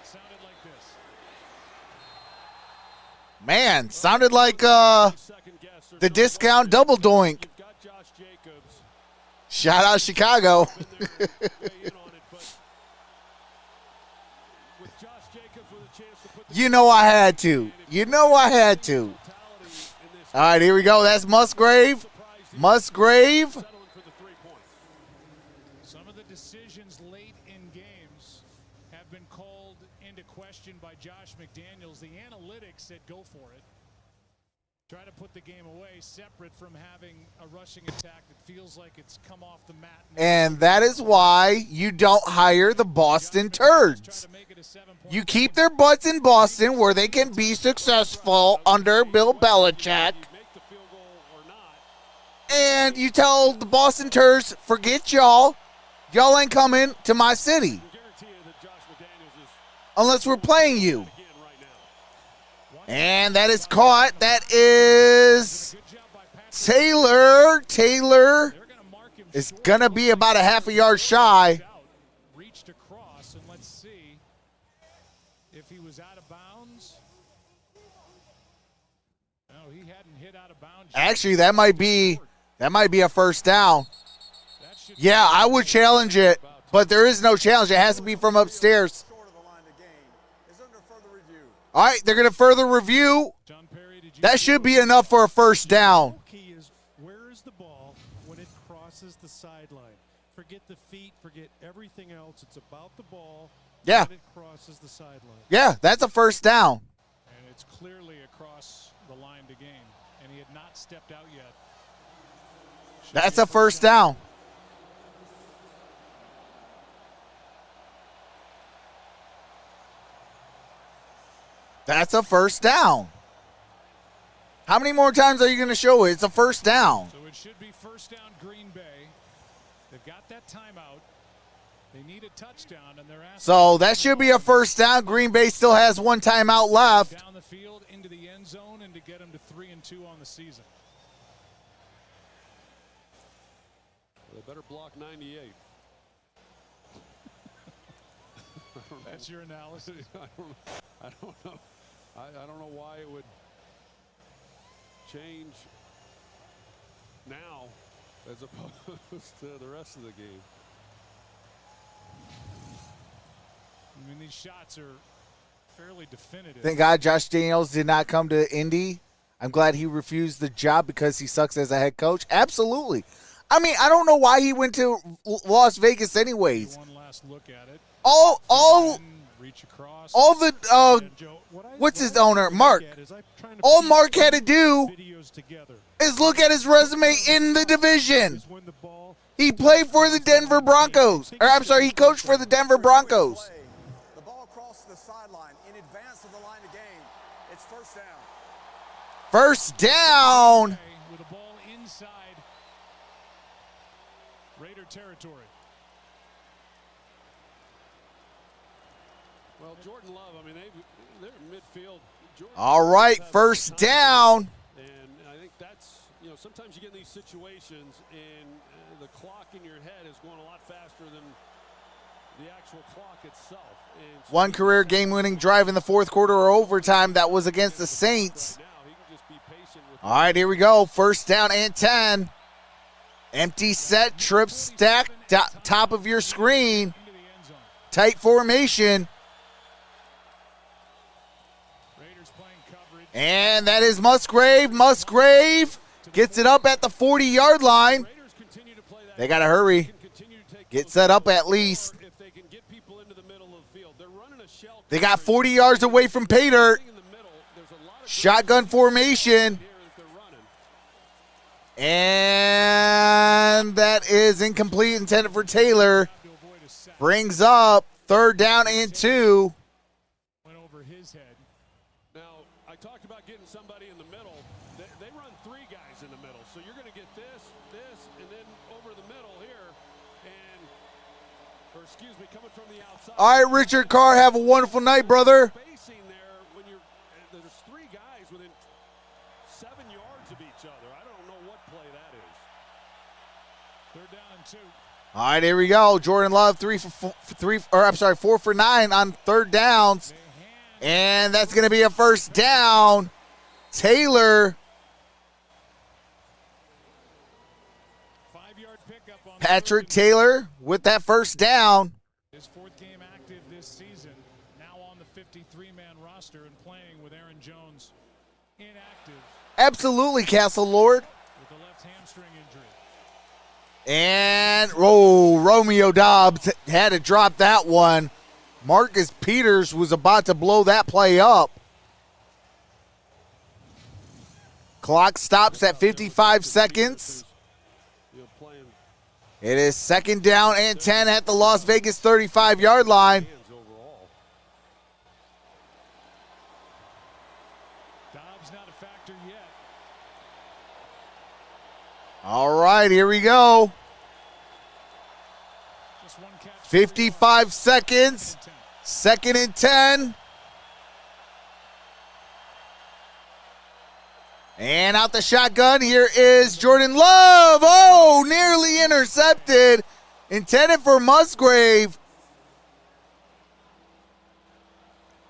Sounded like this. Man, sounded like the discount double doink. Shout out Chicago. You know I had to. You know I had to. All right, here we go. That's Musgrave. Musgrave. Some of the decisions late in games have been called into question by Josh McDaniels. The analytics said go for it. Try to put the game away separate from having a rushing attack that feels like it's come off the mat. And that is why you don't hire the Boston Turds. You keep their butts in Boston where they can be successful under Bill Belichick. And you tell the Boston Turds, forget y'all. Y'all ain't coming to my city. Unless we're playing you. And that is caught. That is Taylor. Taylor is going to be about a half a yard shy. Reached across, and let's see if he was out of bounds. No, he hadn't hit out of bounds. Actually, that might be a first down. Yeah, I would challenge it, but there is no challenge. It has to be from upstairs. All right, they're going to further review. That should be enough for a first down. The key is, where is the ball when it crosses the sideline? Forget the feet, forget everything else. It's about the ball Yeah. when it crosses the sideline. Yeah, that's a first down. And it's clearly across the line to gain, and he had not stepped out yet. That's a first down. That's a first down. How many more times are you going to show it? It's a first down. So it should be first down Green Bay. They've got that timeout. They need a touchdown, and they're asking. So that should be a first down. Green Bay still has one timeout left. Down the field into the end zone and to get them to 3-2 on the season. They better block 98. That's your analysis. I don't know. I don't know why it would change now as opposed to the rest of the game. I mean, these shots are fairly definitive. Thank God Josh Daniels did not come to Indy. I'm glad he refused the job because he sucks as a head coach. Absolutely. I mean, I don't know why he went to Las Vegas anyways. One last look at it. Reach across. All the what's his owner? Mark. All Mark had to do is look at his resume in the division. He played for the Denver Broncos. Or I'm sorry, he coached for the Denver Broncos. The ball crosses the sideline in advance of the line of game. It's first down. First down. With a ball inside Raider territory. Well, Jordan Love, I mean, they're in midfield. All right, first down. And I I think that's, you know, sometimes you get in these situations and the clock in your head is going a lot faster than the actual clock itself. And so one career game-winning drive in the fourth quarter or overtime. That was against the Saints. All right, here we go. First down and 10. Empty set, trip stack, top of your screen. Tight formation. And that is Musgrave. Musgrave gets it up at the 40-yard line. They got to hurry. Get set up at least. They got 40 yards away from pay dirt. Shotgun formation. And that is incomplete, intended for Taylor. Brings up third down and 2. Went over his head. Now, I talked about getting somebody in the middle. They run 3 guys in the middle. So you're going to get this, and then over the middle here. Or excuse me, coming from the outside. All right, Richard Carr, have a wonderful night, brother. Spacing there when there's 3 guys within 7 yards of each other. I don't know what play that is. Third down and 2. All right, here we go. Jordan Love 4 for 9 on third downs. And that's going to be a first down. Taylor. 5-yard pickup on Patrick Taylor with that first down. his 4th game active this season. Now on the 53-man roster and playing with Aaron Jones inactive Absolutely, Castle Lord. with a left hamstring injury. And Romeo Dobbs had to drop that one. Marcus Peters was about to blow that play up. Clock stops at 55 seconds. It is second down and 10 at the Las Vegas 35-yard line. Dobbs not a factor yet. All right, here we go. Just one catch. 55 seconds. Second and 10. And out the shotgun, here is Jordan Love. Oh, nearly intercepted. Intended for Musgrave.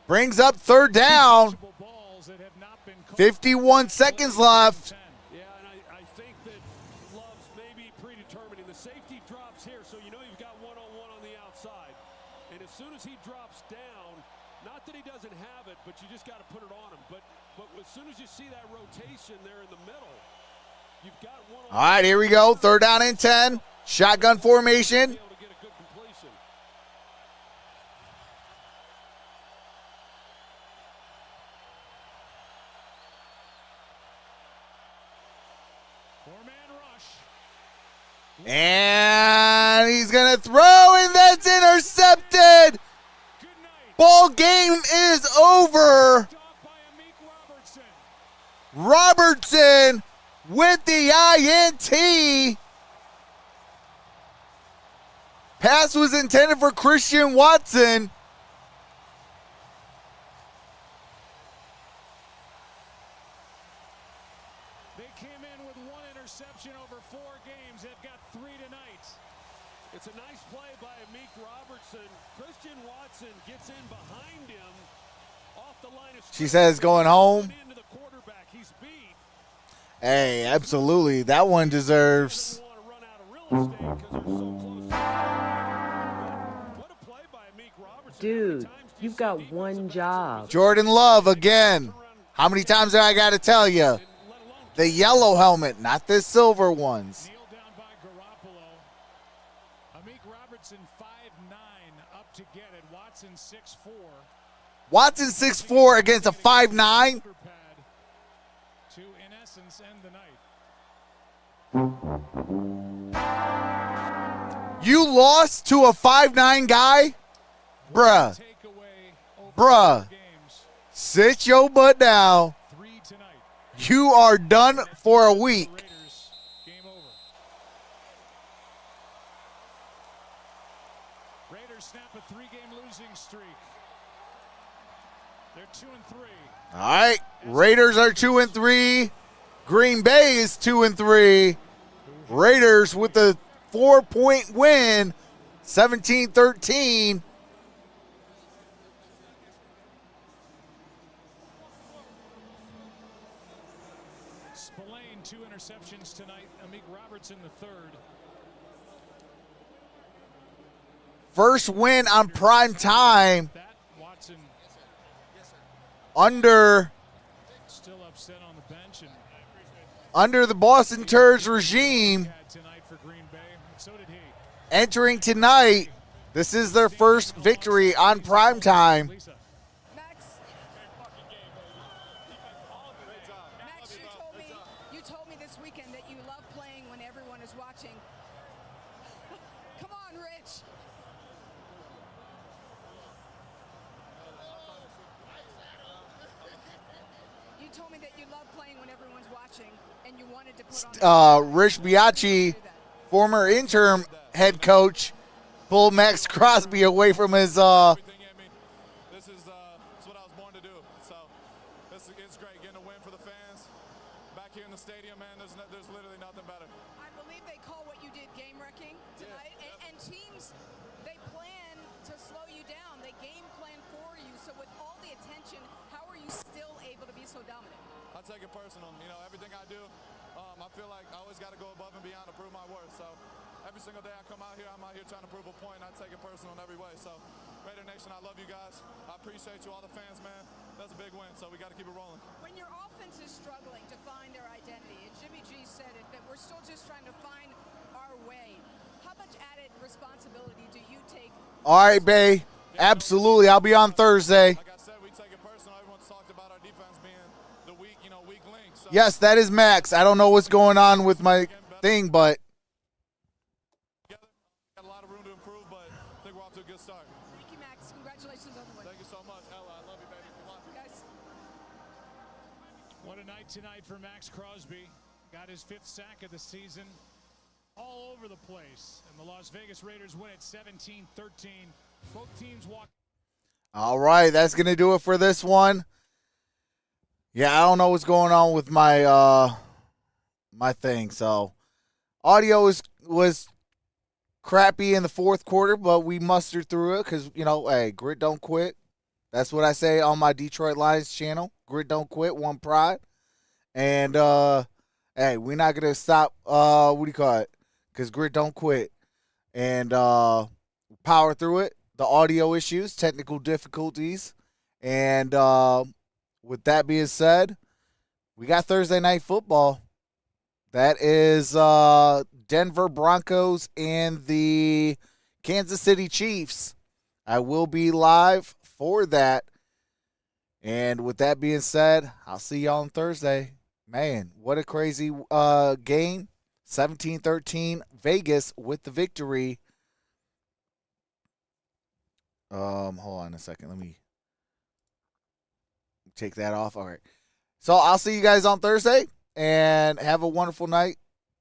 Brings up third down. 51 seconds left. Yeah, and I think that Love's maybe predetermining. The safety drops here, so you know you've got one-on-one on the outside. And as soon as he drops down, not that he doesn't have it, but you just got to put it on him. But as soon as you see that rotation there in the middle, you've got one-on-one. All right, here we go. Third down and 10. Shotgun formation. And he's going to throw, and that's intercepted. Ball game is over. Robertson with the INT. Pass was intended for Christian Watson. They came in with 1 interception over 4 games. They've got 3 tonight. It's a nice play by Amik Robertson. Christian Watson gets in behind him off the line of scrimmage. She says going home. Into the quarterback. He's beat. Hey, absolutely. That one deserves. Dude, you've got one job. Jordan Love again. How many times do I got to tell you? The yellow helmet, not the silver ones. Kneel down by Garoppolo. Amik Robertson 5'9", up to get it. Watson 6'4". Watson 6'4" against a 5'9". To, in essence, end the night. You lost to a 5'9" guy? Bruh. Bruh. Sit your butt down. You are done for a week. Game over. Raiders snap a 3-game losing streak. They're 2-3. All right. Raiders are 2-3. Green Bay is 2-3. Raiders with the 4-point win, 17-13. Spillane, 2 interceptions tonight. Amik Robertson, the third. First win on prime time under Still upset on the bench. And under the Boston Turds regime. tonight for Green Bay. So did he. Entering tonight, this is their first victory on prime time. Max, you told me this weekend that you love playing when everyone is watching. Come on, Rich. You told me that you love playing when everyone's watching, and you wanted to put on. Rich Biaggi, former interim head coach, pulled Max Crosby away from his This is what I was born to do. So it's great getting a win for the fans. Back here in the stadium, man, there's literally nothing better. I believe they call what you did game wrecking tonight, and teams, they plan to slow you down. They game plan for you. So with all the attention, how are you still able to be so dominant? I take it personal. You know, everything I do, I feel like I always got to go above and beyond to prove my worth. So every single day I come out here, I'm out here trying to prove a point. I take it personal in every way. So Raider Nation, I love you guys. I appreciate you, all the fans, man. That's a big win, so we got to keep it rolling. When your offense is struggling to find their identity, and Jimmy G said it, that we're still just trying to find our way, how much added responsibility do you take? All right, Bay. Absolutely. I'll be on Thursday. Like I said, we take it personal. Everyone's talked about our defense being the weak link. So Yes, that is Max. I don't know what's going on with my thing, but got a lot of room to improve, but I think we're off to a good start. Thank you, Max. Congratulations on the win. Thank you so much, Ella. I love you, baby. Come on. Guys. What a night tonight for Max Crosby. Got his 5th sack of the season. All over the place. And the Las Vegas Raiders win at 17-13. Both teams walk. all right, that's going to do it for this one. Yeah, I don't know what's going on with my my thing. So, audio was crappy in the fourth quarter, but we mustered through it because, you know, hey, grit don't quit. That's what I say on my Detroit Lions channel. Grit don't quit, one pride. And, hey, we're not going to stop, what do you call it? Because grit don't quit. And power through it. The audio issues, technical difficulties. And with that being said, we got Thursday Night Football. That is Denver Broncos and the Kansas City Chiefs. I will be live for that. And with that being said, I'll see y'all on Thursday. Man, what a crazy game. 17-13, Vegas with the victory. Hold on a second. Let me take that off. All right. So I'll see you guys on Thursday and have a wonderful night.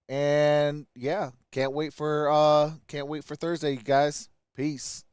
And yeah, can't wait for Thursday, you guys. Peace.